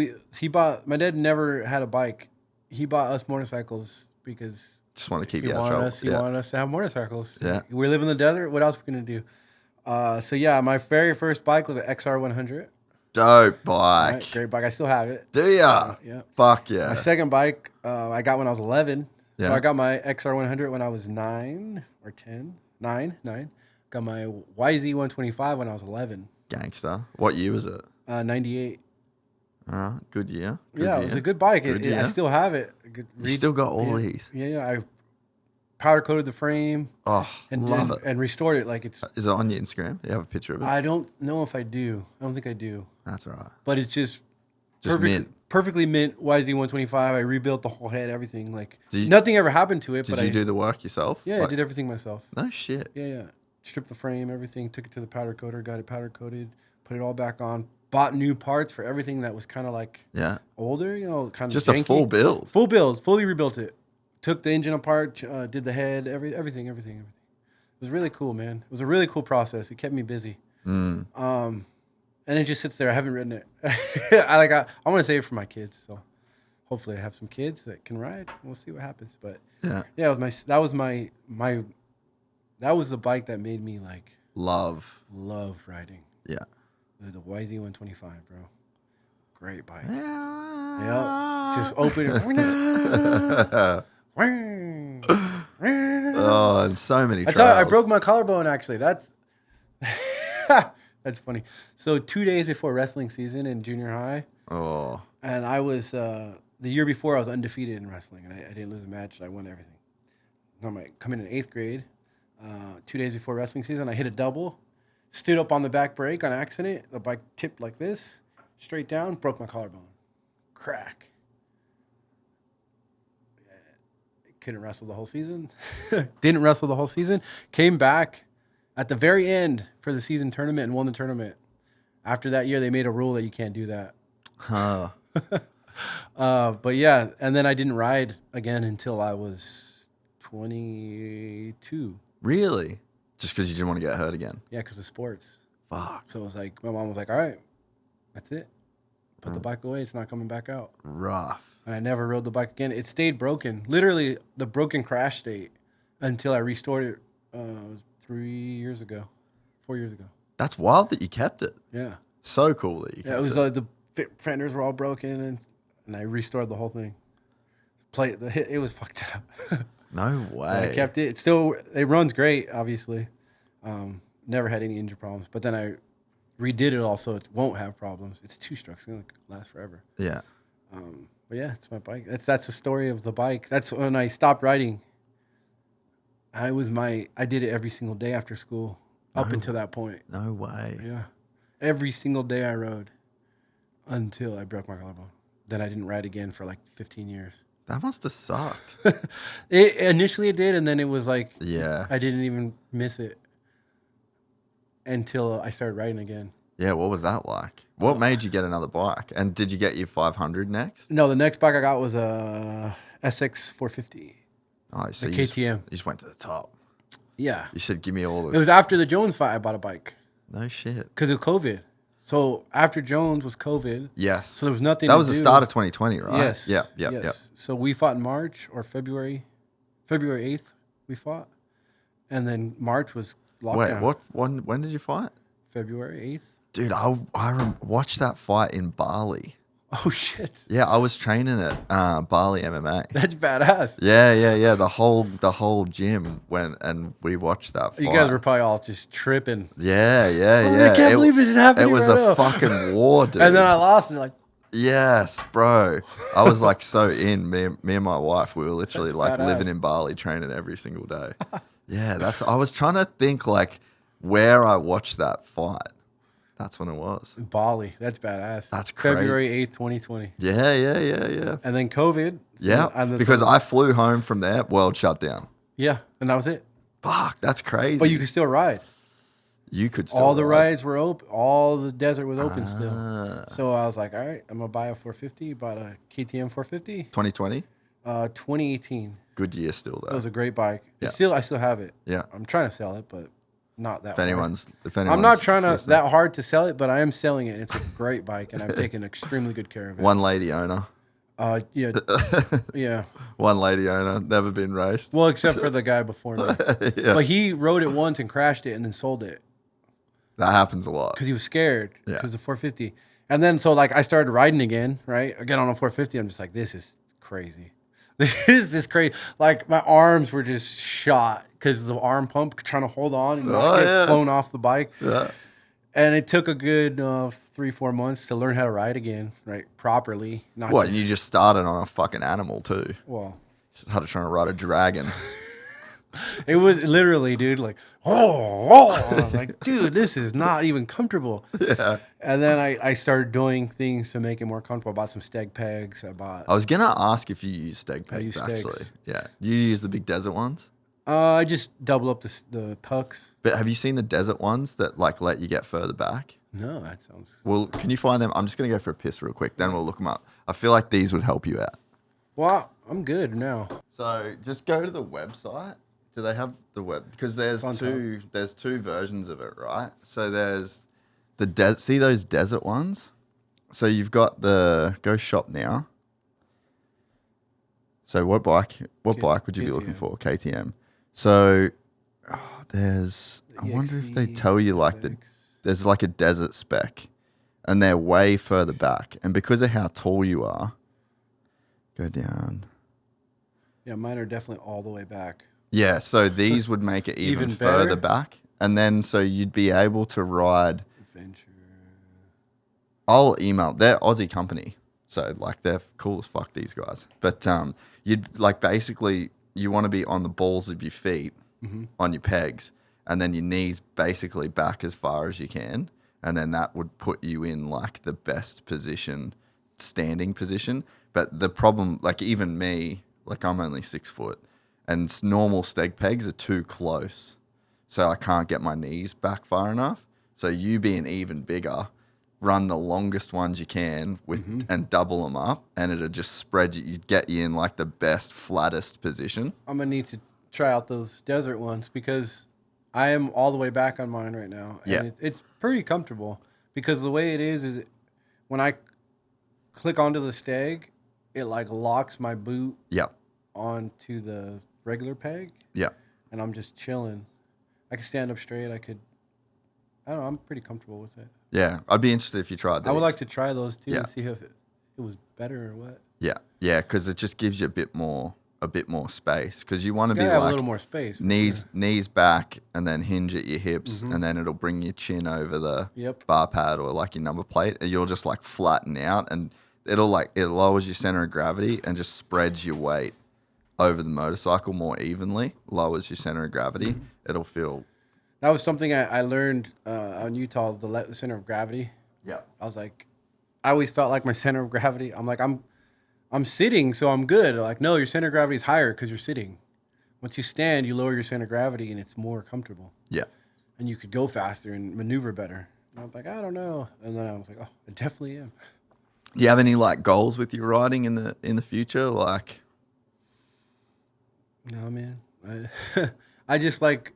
my dad never had a bike. He bought us motorcycles because Just want to keep he you out of trouble. wanted us to have motorcycles. Yeah. We live in the desert. What else are we gonna do? So yeah, my very first bike was an XR100. Dope bike. Right, great bike. I still have it. Do ya? Yeah. Fuck yeah. My second bike, I got when I was 11. So Yeah. I got my XR100 when I was 9 or 10. 9. Got my YZ125 when I was 11. Gangster. What year was it? 98. All right. Good year. Good Yeah, year. it was a good bike. Good I year. still have it. You still got all these? Yeah. I powder coated the frame Oh, and love it. and restored it like it's. Is it on your Instagram? Do you have a picture of it? I don't know if I do. I don't think I do. That's all right. But it's just Mint. perfectly mint YZ125. I rebuilt the whole head, everything. Like Did you- nothing ever happened to it. Did but you do the work yourself? Yeah, I Like- did everything myself. No shit. Yeah. Stripped the frame, everything. Took it to the powder coater. Got it powder coated. Put it all back on. Bought new parts for everything that was kind of like Yeah. older. Kind of Just janky. a full build. Full build. Fully rebuilt it. Took the engine apart. Did the head. Everything. It was really cool, man. It was a really cool process. It kept me busy. Mm. And it just sits there. I haven't ridden it. I want to save it for my kids. So hopefully I have some kids that can ride. We'll see what happens. But Yeah. yeah, that was the bike that made me like Love. riding. Yeah. The YZ125, bro. Great bike. Yeah. Yep. Just open it. Oh, and so many That's trials. how I broke my collarbone, actually. That's that's funny. So 2 days before wrestling season in junior high, Oh. and I was the year before I was undefeated in wrestling, and I didn't lose a match. And I won everything. Coming in 8th grade, 2 days before wrestling season, I hit a double, stood up on the back brake on accident. The bike tipped like this, straight down, broke my collarbone. Crack. couldn't wrestle the whole season. Didn't wrestle the whole season. Came back at the very end for the season tournament and won the tournament. After that year, they made a rule that you can't do that. Huh. But yeah, and then I didn't ride again until I was 22. Really? Just because you didn't want to get hurt again? Yeah, because of sports. Fuck. So it was like, my mom was like, all right, that's it. Put the bike away. It's not coming back out. Rough. And I never rode the bike again. It stayed broken. Literally, the broken crash state until I restored it 4 years ago. That's wild that you kept it. Yeah. So cool that you kept Yeah, it was like the fenders were all broken, and I restored the whole thing. It was fucked up. No But way. I kept it. It runs great, obviously. Never had any engine problems. But then I redid it all so it won't have problems. It's 2-stroke. It's going to last forever. Yeah. But yeah, it's my bike. That's the story of the bike. That's when I stopped riding. I did it every single day after school up until that point. No way. Yeah. Every single day I rode until I broke my collarbone. Then I didn't ride again for like 15 years. That must have sucked. Initially it did, and then it was like, Yeah. I didn't even miss it until I started riding again. Yeah, what was that like? What made you get another bike? And did you get your 500 next? No, the next bike I got was a SX 450. Oh, so The you just, KTM. you just went to the top. Yeah. You said, give me all It the... was after the Jones fight I bought a bike No shit. because of COVID. So after Jones was COVID. Yes. So there was nothing That to was the do. start of 2020, right? Yes. Yeah. Yes. So we fought in March or February 8th we fought. And then March was lockdown. Wait, when did you fight? February 8th. Dude, I watched that fight in Bali. Oh, shit. Yeah, I was training at Bali MMA. That's badass. Yeah. The whole gym went and we watched that fight. You guys were probably all just tripping. Yeah. I can't believe this is happening. It was right a now. fucking war, dude. And then I lost and like, Yes, bro. I was like so in. Me and my wife, we were literally That's like badass. living in Bali, training every single day. Yeah, I was trying to think like where I watched that fight. That's when it was. Bali. That's badass. That's crazy. February 8th, 2020. Yeah. And then COVID. Yeah, And because I flew home from there, world shut down. Yeah, and that was it. Fuck, that's crazy. But you could still ride. You could still All the ride. rides were open. All the desert was open still. So I was like, all right, I'm going to buy a 450. Bought a KTM 450. 2020? 2018. Good year still, That though. was a great bike. Yeah. I still have it. Yeah. I'm trying to sell it, but not that If hard. anyone's I'm not trying to listening. that hard to sell it, but I am selling it. It's a great bike, and I'm taking extremely good care of it. One lady owner. Yeah. Yeah. One lady owner, never been raced. Well, except for the guy before me. Yeah. But he rode it once and crashed it and then sold it That happens a lot. because he was scared Yeah. because the 450. And then so like I started riding again, right? Again on a 450. I'm just like, this is crazy. This is crazy. Like my arms were just shot because of the arm pump trying to hold on and not get flown off the bike. Yeah. And it took a good 3-4 months to learn how to ride again, right? Properly. Not What, just, and you just started on a fucking animal too. well, Started trying to ride a dragon. it was literally, dude, like, oh. I was like, dude, this is not even comfortable. Yeah. And then I started doing things to make it more comfortable. I bought some Stegg Pegs. I was gonna ask if you use Stegg I use Pegs, Steggs. actually. Yeah. You use the big desert ones? I just double up the pucks. But have you seen the desert ones that like let you get further back? No, that sounds... Well, can you find them? I'm just gonna go for a piss real quick, then we'll look them up. I feel like these would help you out. Well, I'm good now. So just go to the website. Do they have the web? Because there's On two versions of it, right? So there's see those desert ones? So you've got go shop now. So what bike would you be looking KTM. for? KTM. So I wonder if they EXE tell you like specs. there's like a desert spec and they're way further back. And because of how tall you are, go down. Yeah, mine are definitely all the way back. Yeah, so these would make it even Even further better? back. And then so you'd be able to ride. Adventure. I'll email. They're Aussie company. So like they're cool as fuck, these guys. But you'd like basically you want to be on the balls of your feet on your pegs and then your knees basically back as far as you can. And then that would put you in like the best position, standing position. But the problem, like even me, like I'm only 6 foot. and normal Stegg Pegs are too close. So I can't get my knees back far enough. So you being even bigger, run the longest ones you can with and double them up, and it'll just spread you. You'd get you in like the best, flattest position. I'm gonna need to try out those desert ones because I am all the way back on mine right now. And it's pretty comfortable because the way it is when I click onto the Stegg, it like locks my boot onto the regular peg. Yeah. And I'm just chilling. I can stand up straight. I don't know. I'm pretty comfortable with it. Yeah. I'd be interested if you tried these. I would like to try those too and see if it was better or what. Yeah. Yeah. Because it just gives you a bit more space. Because you want to be have like a little more space. Knees back and then hinge at your hips, and then it'll bring your chin over the bar pad or like your number plate, and you'll just like flatten out, and it lowers your center of gravity and just spreads your weight over the motorcycle more evenly. Lowers your center of gravity. It'll feel. That was something I learned on Utah, the center of gravity. Yeah. I was like, I always felt like my center of gravity. I'm like, I'm sitting, so I'm good. Like, no, your center of gravity is higher because you're sitting. Once you stand, you lower your center of gravity, and it's more comfortable. Yeah. And you could go faster and maneuver better. And I was like, I don't know. And then I was like, oh, I definitely am. Do you have any like goals with your riding in the future? Like, no, man. I just like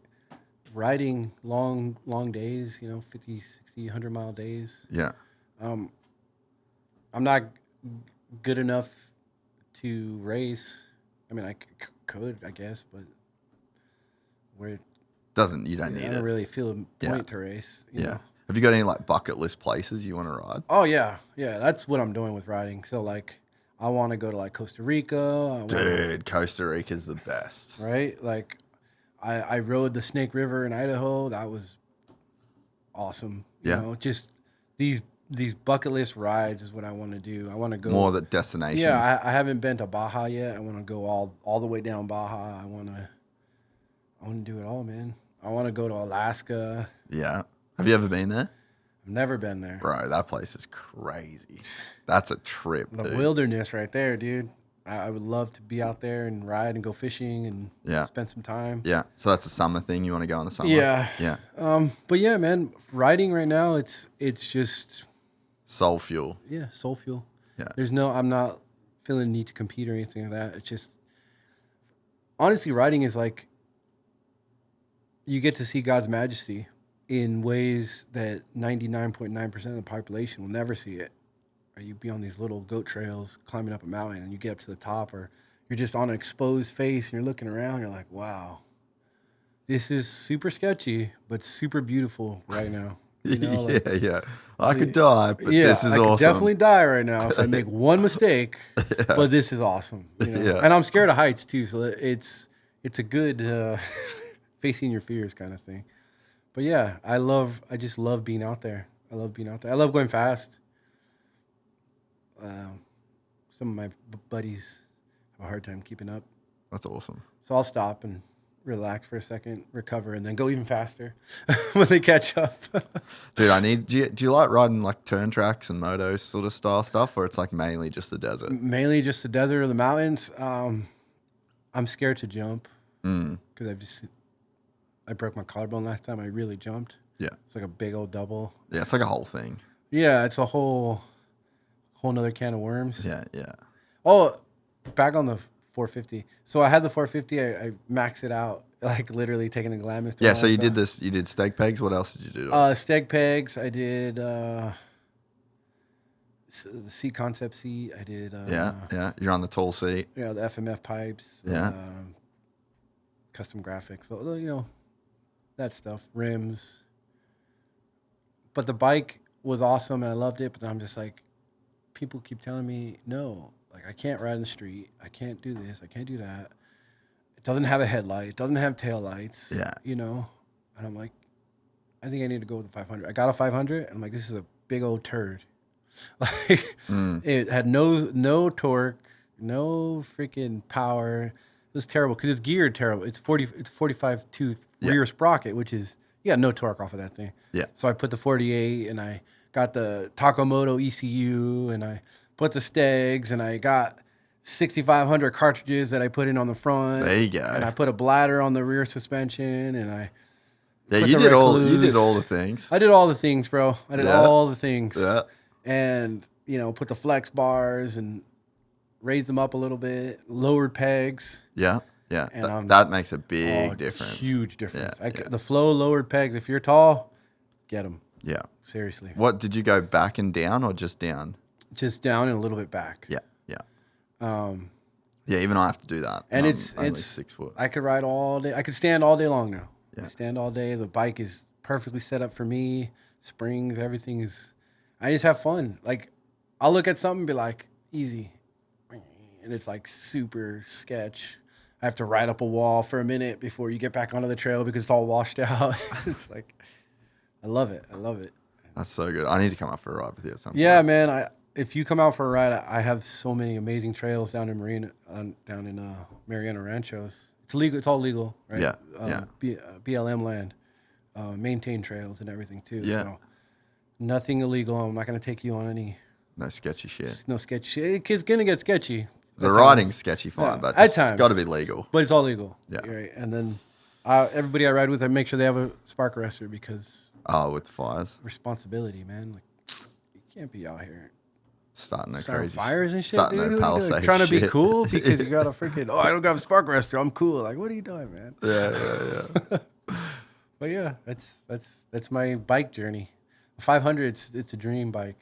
riding long days, 50, 60, 100-mile days. Yeah. I'm not good enough to race. I mean, I could, I guess, but you don't need it. I don't really feel a point to race. You know? Have you got any like bucket list places you want to ride? Oh yeah. That's what I'm doing with riding. So like, I want to go to like Costa Rica. Dude, Costa Rica's the best. Right? Like, I rode the Snake River in Idaho. That was awesome. You know, just these bucket list rides is what I want to do. I want to go more the destination. Yeah, I haven't been to Baja yet. I want to go all the way down Baja. I want to do it all, man. I want to go to Alaska. Yeah. Have you ever been there? I've never been there. Bro, that place is crazy. That's a trip, The wilderness right there, dude. I would love to be out there and ride and go fishing and spend some time. Yeah. So that's a summer thing. You want to go in the summer? Yeah. Yeah. But yeah, man, riding right now, it's just soul fuel. Yeah, soul fuel. Yeah. I'm not feeling the need to compete or anything like that. It's just, honestly, riding is like, you get to see God's majesty in ways that 99.9% of the population will never see it. Or you be on these little goat trails climbing up a mountain and you get up to the top, or you're just on an exposed face and you're looking around, you're like, wow, this is super sketchy, but super beautiful right now. You know, like, yeah. I could die, but this is awesome. I could definitely die right now if I make one mistake, but this is awesome. You know? Yeah. And I'm scared of heights too, so it's a good facing your fears kind of thing. But yeah, I just love being out there. I love going fast. Some of my buddies have a hard time keeping up. That's awesome. So I'll stop and relax for a second, recover, and then go even faster when they catch up. Dude, do you like riding like turn tracks and moto sort of style stuff, or it's like mainly just the desert? Mainly just the desert or the mountains. I'm scared to jump because I broke my collarbone last time. I really jumped. Yeah. It's like a big old double. Yeah, it's like a whole thing. Yeah, it's a whole nother can of worms. Yeah. Oh, back on the 450. So I had the 450. I maxed it out, like literally taking a Glamis. Yeah, so you did Stegg Pegs. What else did you do? Stegg Pegs. I did the seat concept seat. I did. Yeah. You're on the tall seat. Yeah, the FMF pipes. Yeah. Custom graphics. So, that stuff. Rims. But the bike was awesome and I loved it. But then I'm just like, people keep telling me, no, like I can't ride in the street. I can't do this. I can't do that. It doesn't have a headlight. It doesn't have tail lights. Yeah. And I'm like, I think I need to go with the 500. I got a 500 and I'm like, this is a big old turd. Like it had no torque, no freaking power. It was terrible because it's geared terrible. It's 45 tooth rear sprocket, which is no torque off of that thing. Yeah. So I put the 48 and I got the Takamoto ECU and I put the Steggs and I got 6,500 cartridges that I put in on the front. There you go. And I put a bladder on the rear suspension, and I You did all the things. I did all the things, bro. I did all the things. Yeah. And, put the flex bars and raised them up a little bit, lowered pegs. Yeah. Yeah. And that makes a big difference. Huge difference. Yeah, The flow lowered pegs, if you're tall, get them. Yeah. Seriously. What, did you go back and down or just down? Just down and a little bit back. Yeah. Yeah, even I have to do that. And I'm it's only 6 foot. I could ride all day. I could stand all day long now. Yeah. I stand all day. The bike is perfectly set up for me. Springs, everything is. I just have fun. Like, I'll look at something and be like, easy, and it's like super sketch. I have to ride up a wall for a minute before you get back onto the trail because it's all washed out. It's like, I love it. That's so good. I need to come up for a ride with you at some point. Yeah, man. If you come out for a ride, I have so many amazing trails down in Mariana Ranchos. It's legal. It's all legal, right? Yeah. BLM land, maintained trails and everything too. Yeah. So nothing illegal. I'm not going to take you on any. No sketchy shit. No sketchy shit. It's going to get sketchy. The riding's sketchy, fine, but it's got to be legal. But it's all legal. Yeah. Right. And then everybody I ride with, I make sure they have a spark arrestor because. Oh, with the fires. Responsibility, man. Like, you can't be out here. Starting crazy fires and shit, starting dude. Trying to be cool because you got a freaking. I don't got a spark arrestor. I'm cool. Like, what are you doing, man? Yeah. But yeah, that's my bike journey. 500, it's a dream bike.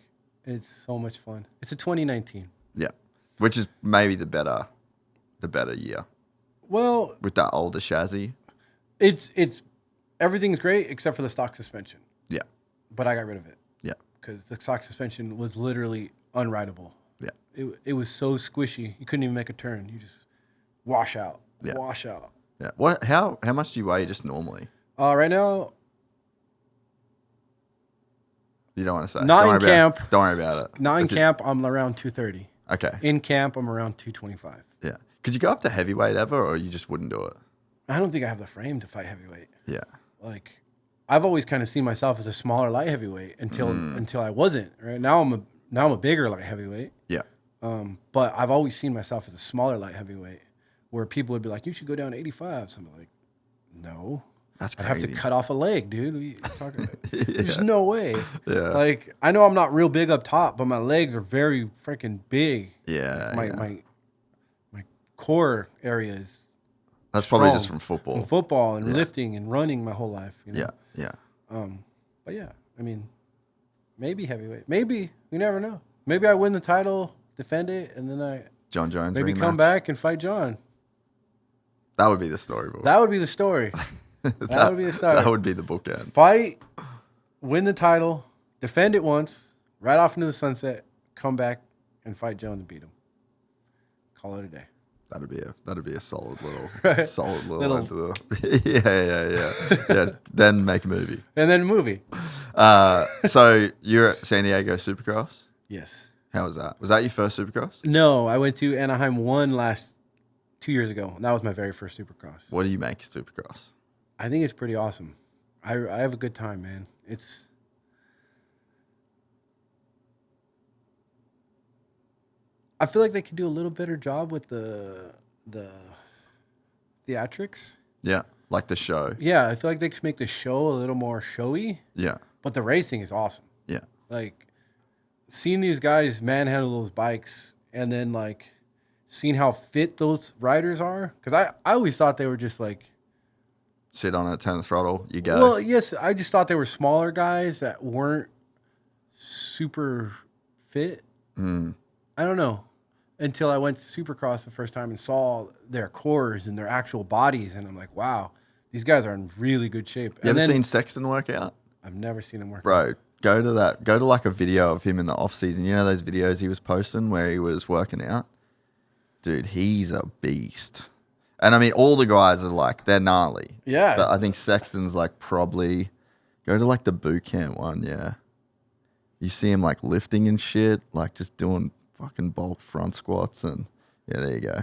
It's so much fun. It's a 2019. Yeah, which is maybe the better year. Well, with that older chassis, it's everything's great except for the stock suspension. Yeah, but I got rid of it. Yeah, because the stock suspension was literally unrideable. Yeah, it was so squishy. You couldn't even make a turn. You just wash out. Yeah. What? How much do you weigh just normally? Right now. You don't want to say. Not in camp. Don't worry about it. Not in camp. I'm around 230. Okay. In camp, I'm around 225. Yeah. Could you go up to heavyweight ever, or you just wouldn't do it? I don't think I have the frame to fight heavyweight. Yeah. Like, I've always kind of seen myself as a smaller light heavyweight until I wasn't. Right now, I'm a bigger light heavyweight. Yeah. But I've always seen myself as a smaller light heavyweight, where people would be like, "You should go down to 85." So I'm like, "No." That's I'd crazy. have to cut off a leg, dude. What are you talking about? Yeah. There's no way. Yeah. Like, I know I'm not real big up top, but my legs are very freaking big. Yeah. My core area is That's strong. probably just from football. From football and lifting and running my whole life. You know? Yeah. But yeah, I mean, maybe heavyweight. Maybe. You never know. Maybe I win the title, defend it, and then I Jon Jones maybe rematch. come back and fight Jon. That would be the story, bro. That would be the story. That would be the story. That would be the bookend. Fight, win the title, defend it once, right off into the sunset, come back and fight Jon and beat him. Call it a day. That'd be a solid little Little- yeah. Then make a movie. And then a movie. So you're at San Diego Supercross. Yes. How was that? Was that your first Supercross? No, I went to Anaheim 2 years ago. And that was my very first Supercross. What do you make Supercross? I think it's pretty awesome. I have a good time, man. I feel like they could do a little better job with the theatrics. Yeah, like the show. Yeah, I feel like they could make the show a little more showy. Yeah. But the racing is awesome. Yeah. Like, seeing these guys manhandle those bikes and then, like, seeing how fit those riders are. Because I always thought they were just, like... Sit on it, turn the throttle, you go. Well, yes, I just thought they were smaller guys that weren't super fit. I don't know. Until I went to Supercross the first time and saw their cores and their actual bodies. And I'm like, wow, these guys are in really good shape. You ever seen Sexton work out? I've never seen him work out. Bro, go to like a video of him in the off season. You know those videos he was posting where he was working out? Dude, he's a beast. And I mean, all the guys are like, they're gnarly. Yeah. But I think Sexton's like probably, go to like the boot camp one, yeah. You see him like lifting and shit, like just doing fucking bulk front squats and yeah, there you go.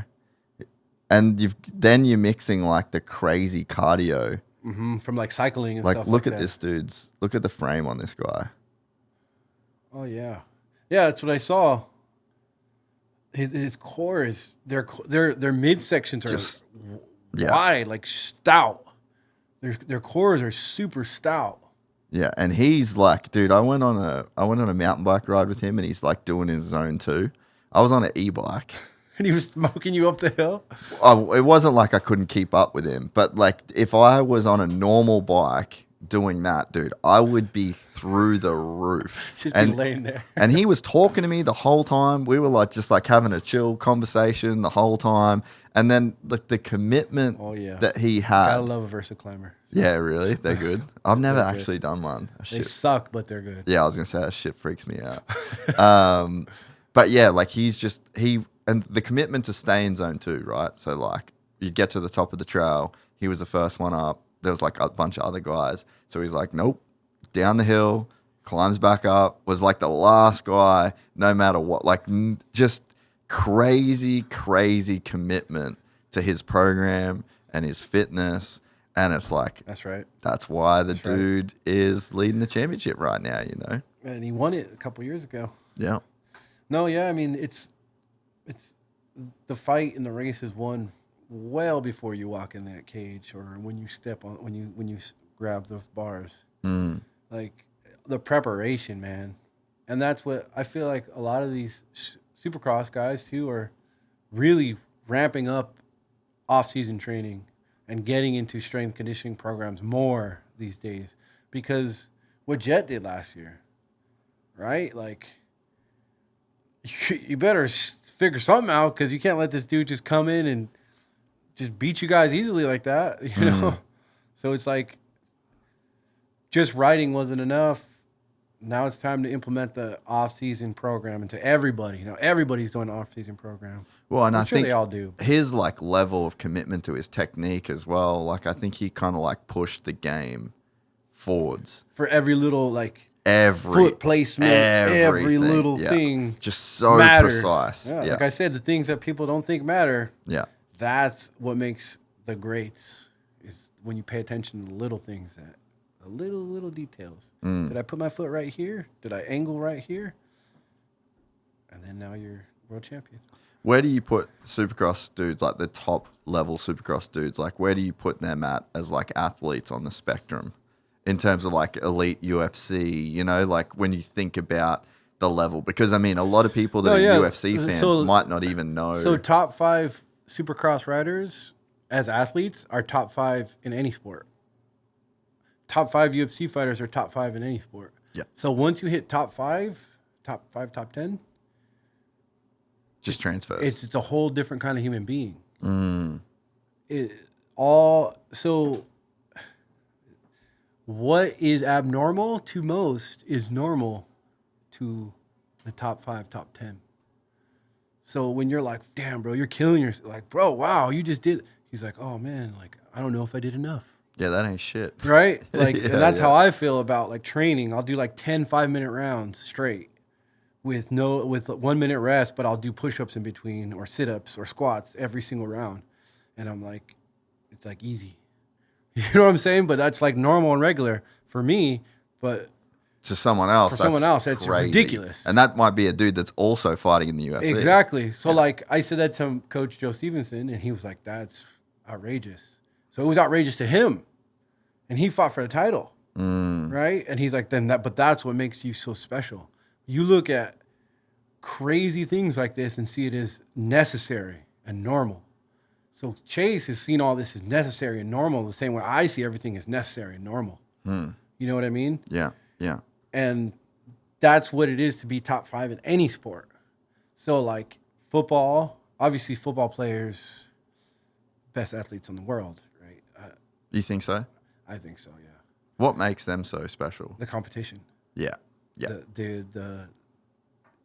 And then you're mixing like the crazy cardio. From like cycling and like, stuff look like at that. Look at the frame on this guy. Oh, yeah. Yeah, that's what I saw. his core is their midsections are Just- yeah. wide, like stout. Their cores are super stout. Yeah, and he's like, dude, I went on a mountain bike ride with him, and he's like doing his zone too. I was on an e-bike. And he was smoking you up the hill. Oh, it wasn't like I couldn't keep up with him, but like if I was on a normal bike doing that, dude, I would be through the roof. Just be laying there. And he was talking to me the whole time. We were like just like having a chill conversation the whole time. And then like the commitment that he had. Gotta love a Versa climber. Yeah, really? They're good. I've never They're good. actually done one. They suck, but they're good. Yeah, I was gonna say that shit freaks me out. But yeah, like and the commitment to stay in zone 2, right? So like you get to the top of the trail, he was the first one up. There was like a bunch of other guys. So he's like, nope, down the hill, climbs back up, was like the last guy, no matter what. Like just crazy commitment to his program and his fitness. And it's like, That's right. that's why the dude is leading the championship right now, you know? And he won it a couple years ago. Yeah. No, yeah, I mean it's the fight and the race is won well before you walk in that cage or when you step on when you grab those bars. Like the preparation, man. And that's what I feel like a lot of these Supercross guys too are really ramping up off-season training and getting into strength conditioning programs more these days because what Jet did last year, right? Like you better figure something out because you can't let this dude just come in and just beat you guys easily like that, you know? So it's like just riding wasn't enough. Now it's time to implement the off-season program into everybody. You know, everybody's doing an off-season program. Well, and I'm I sure think they all do. his like level of commitment to his technique as well. Like I think he kind of like pushed the game forwards. For every little like Every foot placement, every everything, little yeah. thing just so matters. precise. Yeah, Yeah. like I said, the things that people don't think matter. Yeah. That's what makes the greats is when you pay attention to the little things, that the little details. Did I put my foot right here? Did I angle right here? And then now you're world champion. Where do you put Supercross dudes, like the top level Supercross dudes? Like where do you put them at as like athletes on the spectrum in terms of like elite UFC, you know, like when you think about the level? Because I mean, a lot of people that are UFC fans might not even know. So top 5 Supercross riders as athletes are top 5 in any sport. Top 5 UFC fighters are top 5 in any sport. Yeah. So once you hit top 5, top 10, just transfers. it's a whole different kind of human being. So what is abnormal to most is normal to the top 5, top 10. So when you're like, damn, bro, you're killing yourself. Like, bro, wow, you just did. He's like, oh, man, like, I don't know if I did enough. Yeah, that ain't shit. Right? Like, Yeah, and that's how I feel about, like, training. I'll do, like, 10 5-minute rounds straight with 1 minute rest, but I'll do push-ups in between or sit-ups or squats every single round. And I'm like, it's, like, easy. You know what I'm saying? But that's, like, normal and regular for me, but To someone else, that's crazy. ridiculous. And that might be a dude that's also fighting in the UFC. Exactly. So, like, I said that to Coach Joe Stevenson, and he was like, that's outrageous. So it was outrageous to him. And he fought for the title, right? And he's like, but that's what makes you so special. You look at crazy things like this and see it as necessary and normal. So Chase has seen all this as necessary and normal the same way I see everything as necessary and normal. You know what I mean? Yeah, yeah. And that's what it is to be top 5 in any sport. So like football, obviously football players, best athletes in the world, right? You think so? I think so, yeah. What makes them so special? The competition. Yeah, yeah. The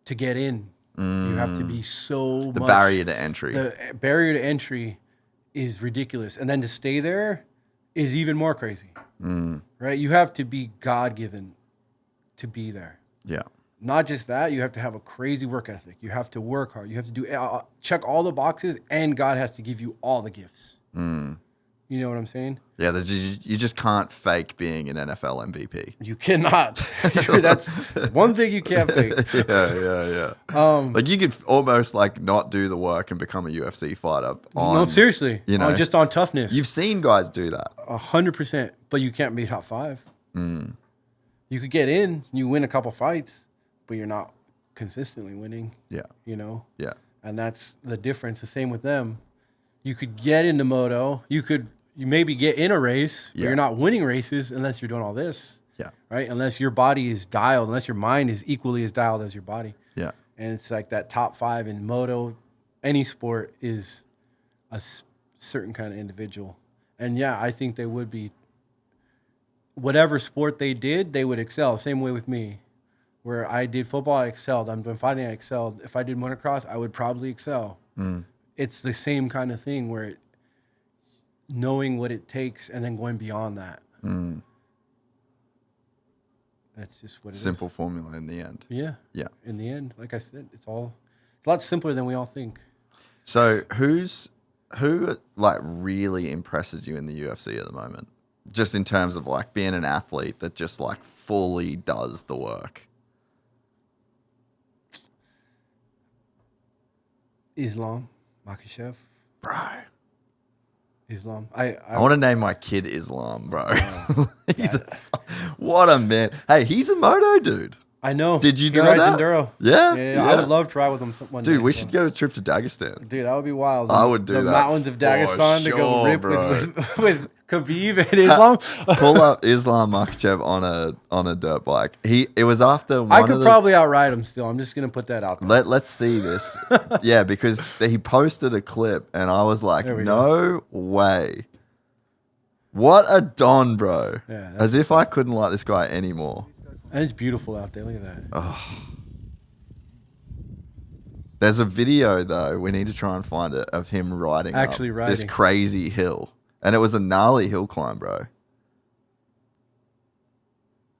to get in, you have to be so The much. barrier to entry. The barrier to entry is ridiculous. And then to stay there is even more crazy, right? You have to be God-given to be there. Yeah. Not just that, you have to have a crazy work ethic. You have to work hard. You have to do check all the boxes, and God has to give you all the gifts. You know what I'm saying? Yeah, you just can't fake being an NFL MVP. You cannot. That's one thing you can't fake. Yeah. Like you could almost like not do the work and become a UFC fighter. No, seriously. You know, just on toughness. You've seen guys do that. 100%. But you can't be top 5. You could get in, you win a couple fights, but you're not consistently winning. Yeah. You know? Yeah. And that's the difference. The same with them. You could get into moto. You maybe get in a race, but you're not winning races unless you're doing all this. Yeah. Right? Unless your body is dialed, unless your mind is equally as dialed as your body. Yeah. And it's like that top 5 in moto, any sport is a certain kind of individual. And yeah, I think they would be, whatever sport they did, they would excel. Same way with me. Where I did football, I excelled. I'm doing fighting, I excelled. If I did motocross, I would probably excel. It's the same kind of thing where knowing what it takes and then going beyond that. That's just what it is. Simple formula in the end. Yeah. Yeah. In the end, like I said, it's a lot simpler than we all think. So who like really impresses you in the UFC at the moment? Just in terms of like being an athlete that just like fully does the work. Islam, Makhachev. Bro. Islam. I want to name my kid Islam, bro. What a man. Hey, he's a moto dude. I know. Did you he know rides that? Enduro. Yeah. I would love to ride with him one day. Dude, we should go a trip to Dagestan. Dude, that would be wild. I would do the that. The mountains of Dagestan to go rip with Khabib and Islam. Pull up Islam Makhachev on a dirt bike. It was after one I could probably outride him still. I'm just gonna put that out there. Let's see this. Yeah, because he posted a clip and I was like, no way. What a don, bro. Yeah, as if I couldn't like this guy anymore. And it's beautiful out there. Look at that. Oh. There's a video though. We need to try and find it of him riding this crazy hill, and it was a gnarly hill climb, bro.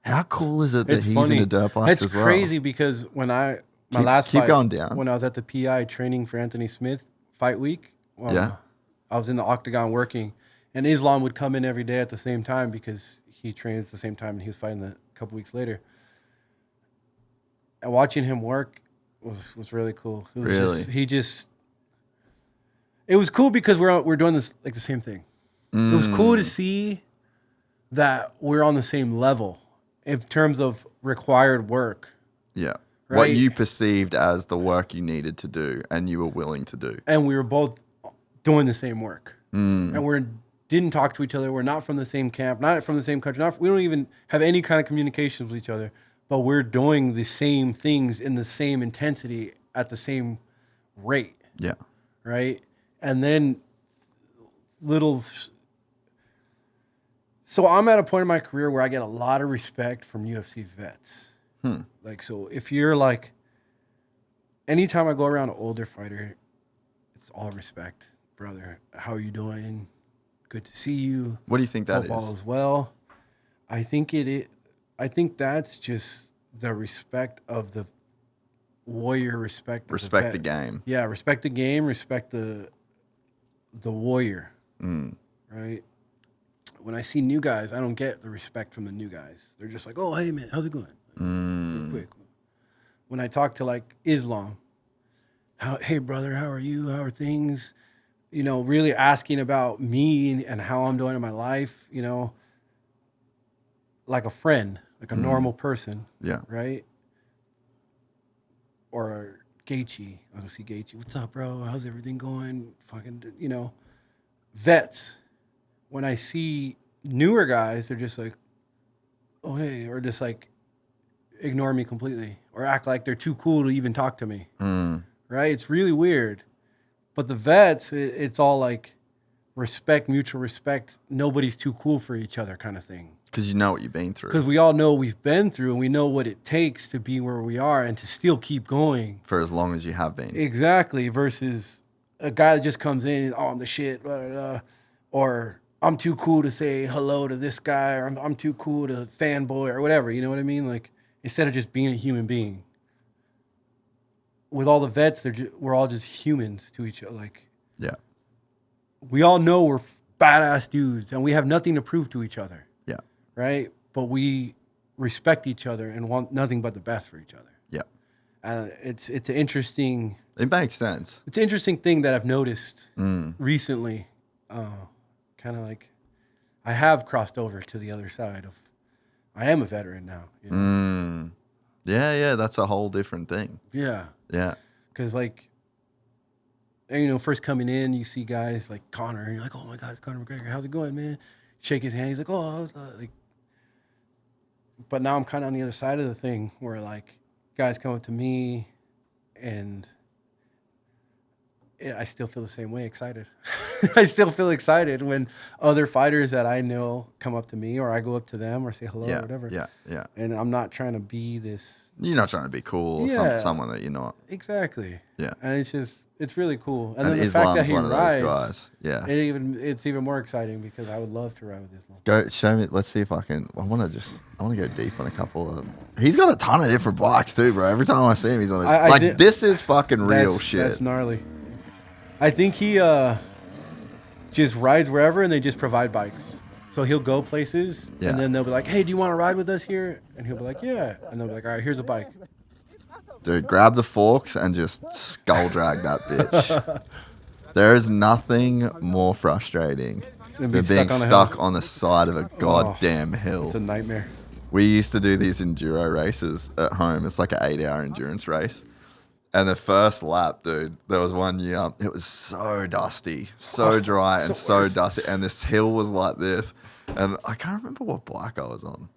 How cool is it that he's in a dirt bike as well? It's crazy because when my last fight, going down. When I was at the PI training for Anthony Smith fight week, I was in the octagon working, and Islam would come in every day at the same time because he trains at the same time, and he was fighting a couple weeks later. And watching him work was really cool. It was it was cool because we're doing this like the same thing. It was cool to see that we're on the same level in terms of required work. Yeah. Right? What you perceived as the work you needed to do and you were willing to do. And we were both doing the same work. And we didn't talk to each other. We're not from the same camp, not from the same country. We don't even have any kind of communications with each other. But we're doing the same things in the same intensity at the same rate. Yeah. Right? And then So I'm at a point in my career where I get a lot of respect from UFC vets. Like, so if you're like, anytime I go around an older fighter, it's all respect. Brother, how are you doing? Good to see you. What do you think that is? All is well. I think that's just the respect of the warrior, respect the game. Yeah, respect the game, respect the warrior. Right? When I see new guys, I don't get the respect from the new guys. They're just like, "Oh, hey man, how's it going?" Quick. When I talk to like Islam, hey brother, how are you? How are things? You know, really asking about me and how I'm doing in my life, you know, like a friend, like a normal person. Yeah. Right? Or Gaethje. I'll see Gaethje. What's up, bro? How's everything going? Fucking, you know, vets. When I see newer guys, they're just like, oh, hey, or just like ignore me completely or act like they're too cool to even talk to me. Right? It's really weird. But the vets, it's all like respect, mutual respect. Nobody's too cool for each other kind of thing. Because you know what you've been through. Because we all know what we've been through and we know what it takes to be where we are and to still keep going. For as long as you have been. Exactly. Versus a guy that just comes in and, oh, I'm the shit, blah, blah, blah. Or I'm too cool to say hello to this guy, or I'm too cool to fanboy or whatever. You know what I mean? Like, instead of just being a human being. With all the vets, we're all just humans to each other. Like, yeah, we all know we're badass dudes, and we have nothing to prove to each other. Yeah. Right? But we respect each other and want nothing but the best for each other. Yeah. And it's an interesting. It makes sense. It's an interesting thing that I've noticed recently. Kind of like, I have crossed over to the other side of. I am a veteran now. You know? Yeah. That's a whole different thing. Yeah. Yeah. Because like, you know, first coming in, you see guys like Conor, and you're like, oh my God, it's Conor McGregor. How's it going, man? Shake his hand. He's like, oh, like. But now I'm kind of on the other side of the thing where like guys come up to me and I still feel the same way, excited. I still feel excited when other fighters that I know come up to me or I go up to them or say hello or whatever. Yeah. And I'm not trying to be this. You're not trying to be cool or someone that you're not. Exactly. Yeah. And it's really cool. And then the Islam's fact that he one of those rides, guys. Yeah. it's even more exciting because I would love to ride with Islam. Go show me. Let's see if I can. I want to go deep on a couple of them. He's got a ton of different bikes too, bro. Every time I see him, he's on this is fucking real shit. That's gnarly. I think he just rides wherever and they just provide bikes. So he'll go places and then they'll be like, hey, do you want to ride with us here? And he'll be like, yeah. And they'll be like, all right, here's a bike. Dude, grab the forks and just skull drag that bitch. There is nothing more frustrating than being stuck on the side of a goddamn hill. It's a nightmare. We used to do these enduro races at home. It's like an 8-hour endurance race. And the first lap, dude, there was one year, it was so dusty, so dry and so dusty. And this hill was like this. And I can't remember what bike I was on.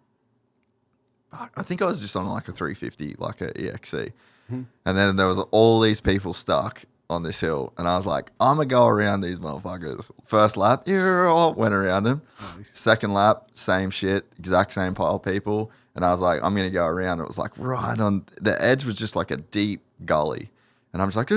I think I was just on like a 350, like a EXC. And then there was all these people stuck on this hill. And I was like, I'm going to go around these motherfuckers. First lap, went around them. Nice. Second lap, same shit, exact same pile of people. And I was like, I'm going to go around. It was like right on, the edge was just like a deep gully. And I'm just like,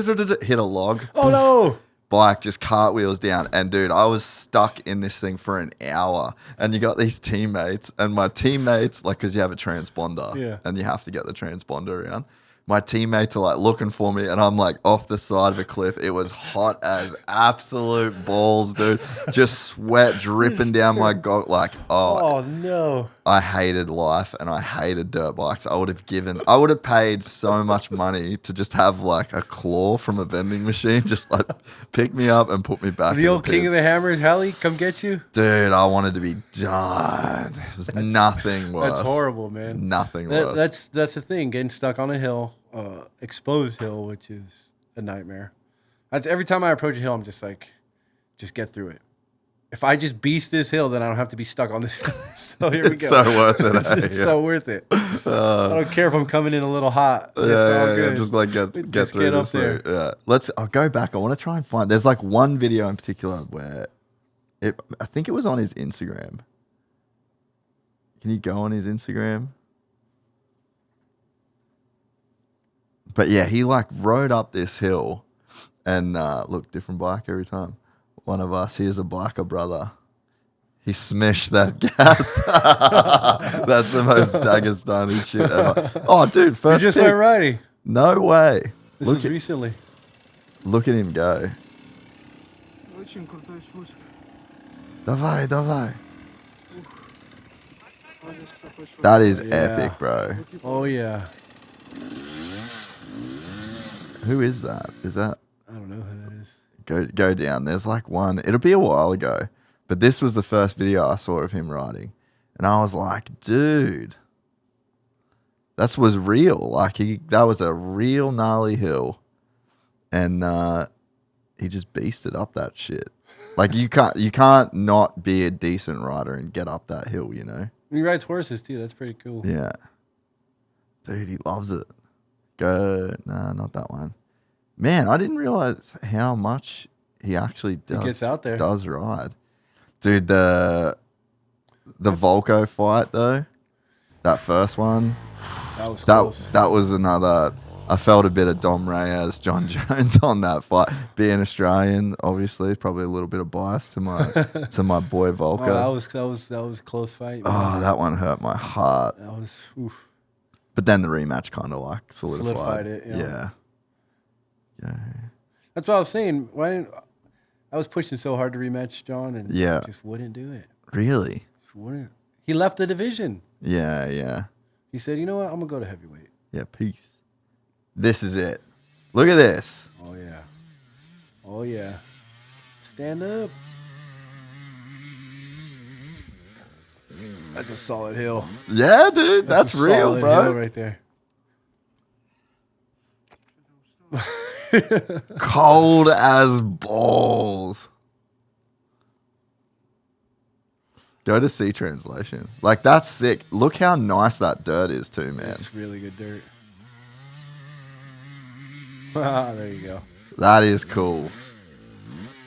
hit a log. Oh no. Bike just cartwheels down. And dude, I was stuck in this thing for an hour. And you got these teammates. And my teammates, like, because you have a transponder. And you have to get the transponder around. My teammates are like looking for me, and I'm like off the side of a cliff. It was hot as absolute balls, dude. Just sweat dripping down my goat. Like, oh no. I hated life and I hated dirt bikes. I would have paid so much money to just have like a claw from a vending machine, just like pick me up and put me back. The old King of the Hammers, Heli, come get you? Dude, I wanted to be done. There's nothing worse. That's horrible, man. Nothing worse. That's the thing, getting stuck on a hill, exposed hill, which is a nightmare. That's every time I approach a hill, I'm just like, just get through it. If I just beast this hill, then I don't have to be stuck on this hill. So here we go. It's so worth it. It's so worth it. I don't care if I'm coming in a little hot. It's all good. Just like get through this thing. Yeah. I'll go back. I want to try and find. There's like one video in particular where I think it was on his Instagram. Can you go on his Instagram? But yeah, he like rode up this hill and look, different bike every time. One of us, here's a biker brother. He smashed that gas. That's the most Dagestani shit ever. Oh, dude, first you just pick. went riding. No way. This was recently. Look at him go. Давай. That is epic, bro. Oh, yeah. Who is that? Is that? I don't know who that is. Go down. There's like one. It'll be a while ago, but this was the first video I saw of him riding, and I was like, dude, that was real. Like that was a real gnarly hill, and he just beasted up that shit. Like you can't not be a decent rider and get up that hill, you know. He rides horses too. That's pretty cool. Yeah, dude, he loves it. Go, nah, not that one. Man, I didn't realize how much he actually gets out there. Does ride. Dude, the Volko fight though, that first one, that was close. That was another. I felt a bit of Dom Reyes, Jon Jones on that fight. Being Australian, obviously, probably a little bit of bias to my boy Volko. Oh, that was a close fight. Man. Oh, that one hurt my heart. That was. Oof. But then the rematch kind of like solidified it. Yeah. That's what I was saying. I was pushing so hard to rematch John, and Yeah. he just wouldn't do it. Really? Just wouldn't. He left the division. Yeah, yeah. He said, "You know what? I'm gonna go to heavyweight." Yeah, peace. This is it. Look at this. Oh yeah. Oh yeah. Stand up. That's a solid hill. Yeah, dude. That's a real, solid bro. hill right there. Cold as balls. Go to see translation. Like, that's sick. Look how nice that dirt is too, man. It's really good dirt. There you go. That is cool.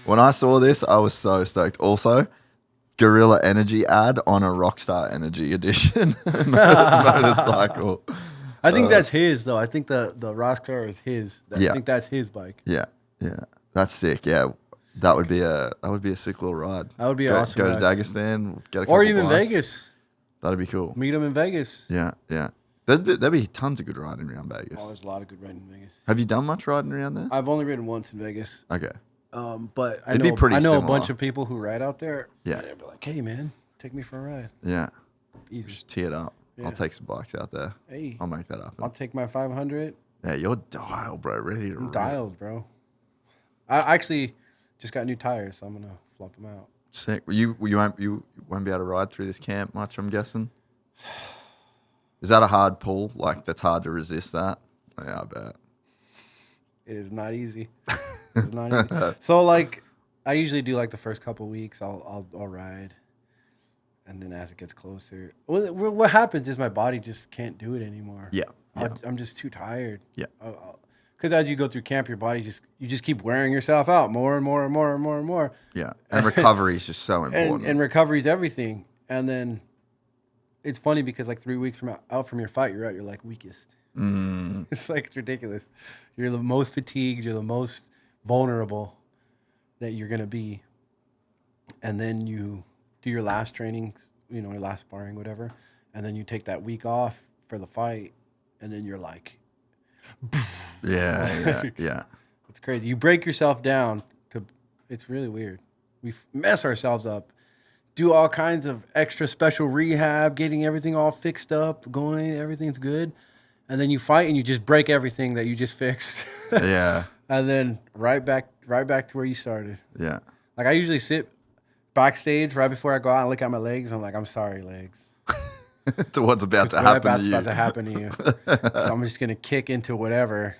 When I saw this, I was so stoked. Also, Gorilla Energy ad on a Rockstar Energy edition motorcycle. I think that's his though. I think the Rockstar is his. Yeah. I think that's his bike. Yeah, yeah. That's sick. Yeah. That would be a sick little ride. That would be an awesome Go ride. to Dagestan, get a couple Or even bikes. Vegas. That'd be cool. Meet him in Vegas. Yeah, yeah. There'd be tons of good riding around Vegas. Oh, there's a lot of good riding in Vegas. Have you done much riding around there? I've only ridden once in Vegas. Okay. But I It'd be know pretty I know a similar. bunch of people who ride out there. Yeah. They'd be like, "Hey, man, take me for a ride." Yeah. Easy. Just tee it up. Yeah. I'll take some bikes out there. Hey, I'll make that happen. I'll take my 500. Yeah, you're dialed, bro. Ready to I'm rip. dialed, bro. I actually just got new tires, so I'm gonna flop them out. Sick. You won't be able to ride through this camp much, I'm guessing. Is that a hard pull? Like, that's hard to resist that? Yeah, I bet. It is not easy. It's not easy. So like, I usually do like the first couple weeks. I'll ride, and then as it gets closer, what happens is my body just can't do it anymore. Yeah. Yeah. I'm just too tired. Yeah. Because as you go through camp, your body you just keep wearing yourself out more and more and more and more and more. Yeah. And recovery is just so important. And recovery is everything. And then it's funny because like 3 weeks out from your fight, you're at your like weakest. Mm. It's like it's ridiculous. You're the most fatigued. You're the most vulnerable that you're gonna be. And then you do your last training, your last sparring, whatever. And then you take that week off for the fight, and then you're like, Yeah. Yeah. it's crazy. You break yourself down it's really weird. We mess ourselves up. Do all kinds of extra special rehab, getting everything all fixed up, everything's good. And then you fight and you just break everything that you just fixed. Yeah. And then right back to where you started. Yeah. Like I usually sit backstage right before I go out and look at my legs. I'm like, I'm sorry, legs. To what's about to happen to you. About to happen to you. So I'm just gonna kick into whatever.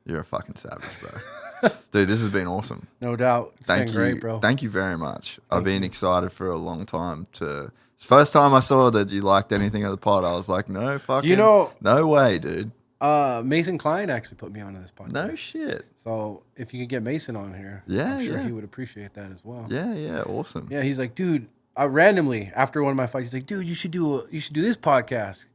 You're a fucking savage, bro. Dude, this has been awesome. No doubt. It's been great, bro. Thank you very much. I've been excited for a long time first time I saw that you liked anything of the pod, I was like, no fucking no way, dude. Mason Klein actually put me onto this podcast. No shit. So if you could get Mason on here, Yeah, I'm sure yeah. he would appreciate that as well. Yeah, yeah, awesome. Yeah, he's like, dude, randomly after one of my fights, he's like, dude, you should do this podcast.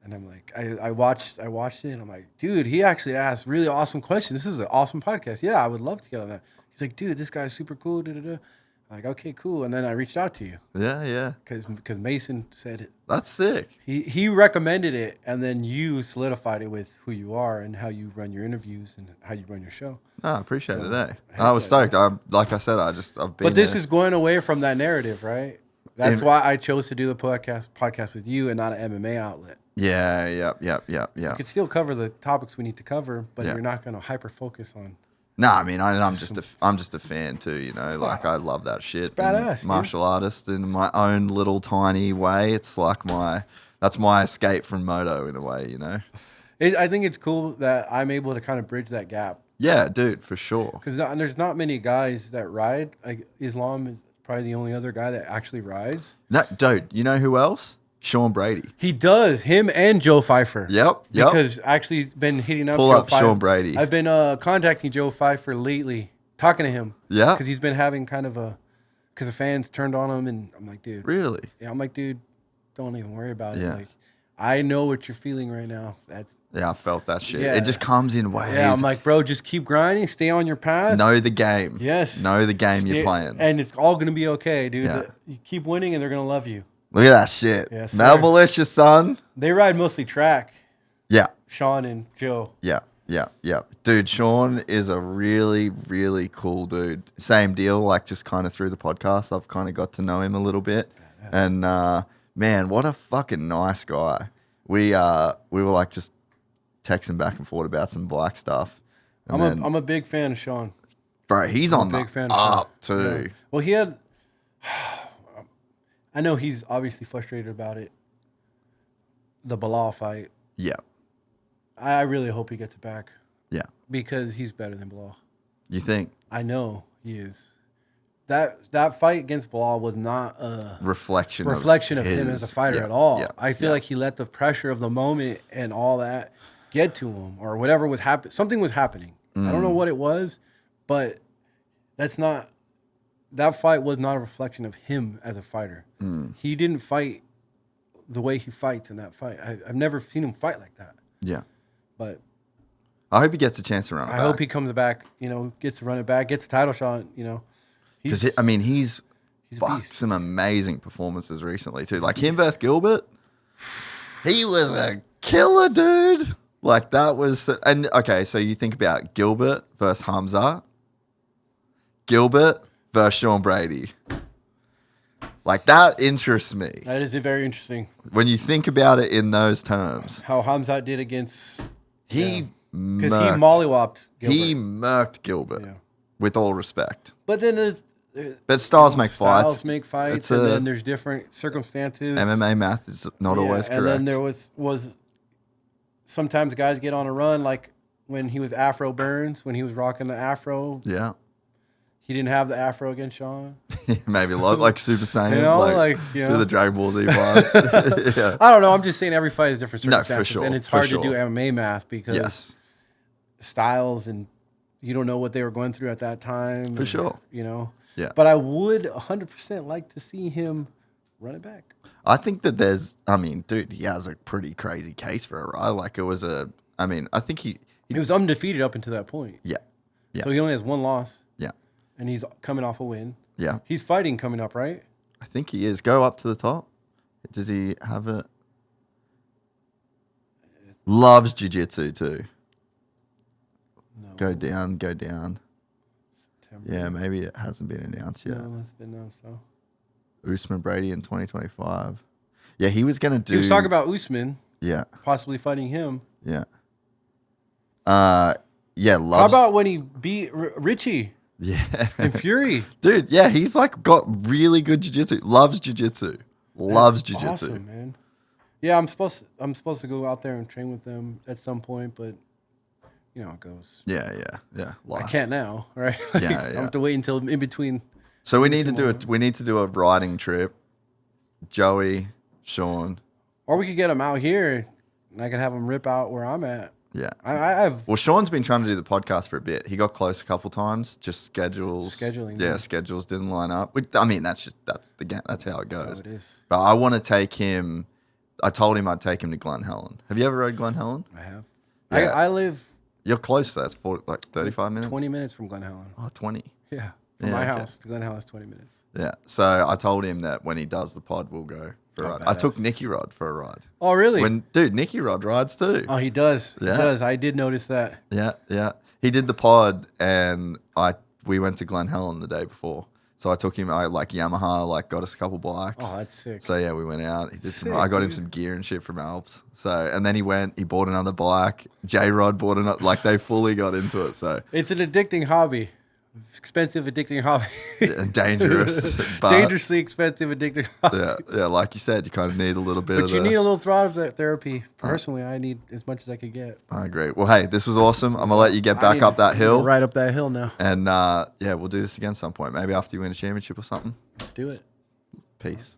And I'm like, I watched it, and I'm like, dude, he actually asked really awesome questions. This is an awesome podcast. Yeah, I would love to get on that. He's like, dude, this guy's super cool. Da, da, da. I'm like, okay, cool. And then I reached out to you. Yeah, yeah. Because Mason said it. That's sick. He recommended it, and then you solidified it with who you are and how you run your interviews and how you run your show. No, I appreciate it, eh? heck I was yeah. stoked. Like I said, I've been But this there. is going away from that narrative, right? That's why I chose to do the podcast with you and not an MMA outlet. Yeah, yeah. You could still cover the topics we need to cover, but Yeah. you're not going to hyper focus on. No, I mean, I'm just a fan too, you know. Like I love that shit. It's badass, And dude. martial artist in my own little tiny way. It's like that's my escape from moto in a way, you know. I think it's cool that I'm able to kind of bridge that gap Yeah, dude, for sure. because there's not many guys that ride. Like Islam is probably the only other guy that actually rides. No, dude, you know who else? Sean Brady. He does. Him and Joe Pfeiffer. Yep. Because actually been hitting up Pull Joe up Pfeiffer. Sean Brady. I've been contacting Joe Pfeiffer lately, talking to him. Yeah. Because he's been having kind of because the fans turned on him, and I'm like, dude. Really? Yeah, I'm like, dude, don't even worry about Yeah. it. Like, I know what you're feeling right now. Yeah, I felt that shit. Yeah. It just comes in waves. Yeah, I'm like, bro, just keep grinding, stay on your path. Know the game. Yes. Know the game you're playing. And it's all gonna be okay, dude. Yeah. You keep winning, and they're gonna love you. Look at that shit. Yes, sir. Malmalicious, son. They ride mostly track, Yeah. Sean and Joe. Yeah. Yeah, yeah. Dude, Sean is a really, really cool dude. Same deal, like just kind of through the podcast, I've kind of got to know him a little bit. And man, what a fucking nice guy. We were like just texting back and forth about some bike stuff. And I'm a big fan of Sean. bro, he's I'm on a the big fan of up Sean. too. Yeah. Well, he had. I know he's obviously frustrated about it. The Bilal fight. Yeah, I really hope he gets it back yeah. because he's better than Bilal. You think? I know he is. That fight against Bilal was not a Reflection of him as a fighter yeah, at all. yeah, I feel yeah. like he let the pressure of the moment and all that get to him, or whatever was happening. Something was happening. I don't know what it was, but that fight was not a reflection of him as a fighter. He didn't fight the way he fights in that fight. I've never seen him fight like that. Yeah. But I hope he gets a chance to run it I back. hope he comes back, gets to run it back, gets a title shot, Because, he's he's a fucked beast. some amazing performances recently, too. Like him versus Gilbert, he was a killer, dude. Like, that was... And, okay, so you think about Gilbert versus Hamza, Gilbert versus Sean Brady. Like, that interests me. That is very interesting. When you think about it in those terms, How Hamzat did against... he Because he murked... mollywopped Gilbert. He murked Gilbert, Yeah. with all respect. But then there's... But styles make fights. Styles make fights, It's and a- then there's different circumstances. MMA math is not always correct. And then there was sometimes guys get on a run, like when he was Afro Burns, when he was rocking the Afro. Yeah. He didn't have the Afro against Sean. Maybe a lot like Super Saiyan. You do know. the Dragon Ball Z vibes. Yeah. I don't know. I'm just saying every fight is different No, for circumstances. sure, And it's for hard sure. to do MMA math because Yes. styles and you don't know what they were going through at that time. For sure. Yeah. But I would 100% like to see him run it back. I think that dude, he has a pretty crazy case for it, right? Like I think he He was undefeated up until that point. yeah. Yeah. So he only has one loss, Yeah. and he's coming off a win. Yeah. He's fighting coming up, right? I think he is. Go up to the top. Does he have it? Loves jiu-jitsu too. No. Go down. September. Yeah, maybe it hasn't been announced yet. No, that's been announced though. Usman Brady in 2025. Yeah, he was going to do... He was talking about Usman Yeah, possibly fighting him. yeah. Yeah, How loves... about when he beat Richie Yeah. in Fury? Dude, yeah, he's like got really good jiu-jitsu. Loves jiu-jitsu. Loves jiu-jitsu. Awesome, man. Yeah, I'm supposed to go out there and train with them at some point, but you know how it goes. Yeah. I Life. can't now, right? Yeah. I have to wait until in between. So we need to do a riding trip. Joey, Sean. Or we could get him out here, and I could have him rip out where I'm at. Yeah. I have Well, Sean's been trying to do the podcast for a bit. He got close a couple times, just scheduling. Yeah, schedules didn't line up. I mean, that's the game. That's how it goes. it is. But I want to take him. I told him I'd take him to Glen Helen. Have you ever rode Glen Helen? I have. Yeah. I live You're close to that. It's 35 minutes? 20 minutes from Glen Helen. Oh, 20. Yeah. From Yeah, my okay. house to Glen Helen is 20 minutes. Yeah. So I told him that when he does the pod, we'll go for a ride. I took badass. Nicky Rod for a ride. Oh, really? Dude, Nicky Rod rides too. Oh, he does. Yeah. He does. I did notice that. Yeah. He did the pod, and we went to Glen Helen the day before. So I took him. Yamaha got us a couple bikes. Oh, that's sick. So yeah, we went out. He did Sick, I got him dude. some gear and shit from Alps. So and then he bought another bike. J Rod bought another. Like they fully got into it. So It's an addicting hobby. Expensive, addicting hobby. dangerous, but Dangerously expensive, addicting hobby. yeah. Like you said, you kind of need a little bit But of. you need a little throttle therapy. Personally, I need as much as I could get. I agree. Well, hey, this was awesome. I'm gonna let you get back up that hill, Right up that hill now. and yeah, we'll do this again some point. Maybe after you win a championship or something. Let's do it. Peace.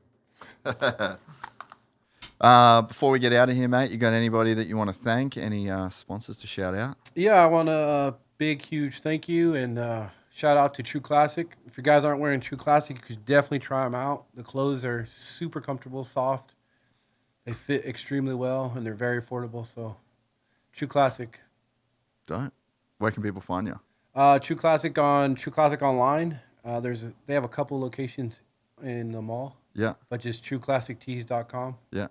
Before we get out of here, mate, you got anybody that you want to thank? Any sponsors to shout out? Yeah, I want a big, huge thank you and shout out to True Classic. If you guys aren't wearing True Classic, you should definitely try them out. The clothes are super comfortable, soft. They fit extremely well, and they're very affordable. So, True Classic. Don't. Where can people find you? True Classic on True Classic online. They have a couple locations in the mall, Yeah. but just trueclassictees.com. Yeah.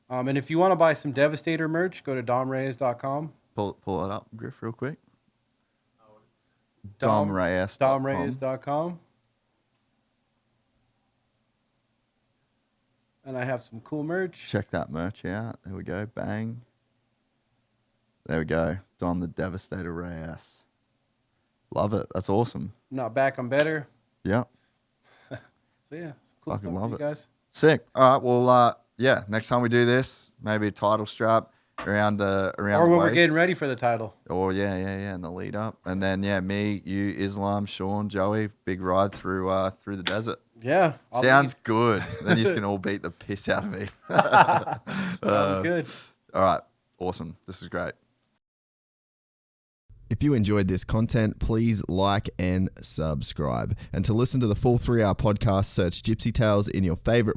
And if you want to buy some Devastator merch, go to domreyes.com. Pull it up, Griff, real quick. Dom- DomReyes.com. DomReyes.com. And I have some cool merch. Check that merch out. There we go. Bang. There we go. Dom the Devastator Reyes. Love it. That's awesome. Not back, I'm better. Yeah. So yeah, cool Fucking stuff love for you it. guys. Sick. All right. Well, yeah. Next time we do this, maybe a title strap around the Or the when we're waist. getting ready for the title. Or yeah, in the lead up, and then me, you, Islam, Sean, Joey, big ride through the desert. Yeah. Sounds good. Then you can all beat the piss out of me. Sounds good. All right, awesome. This is great. If you enjoyed this content, please like and subscribe. And to listen to the full 3-hour podcast, search Gypsy Tales in your favorite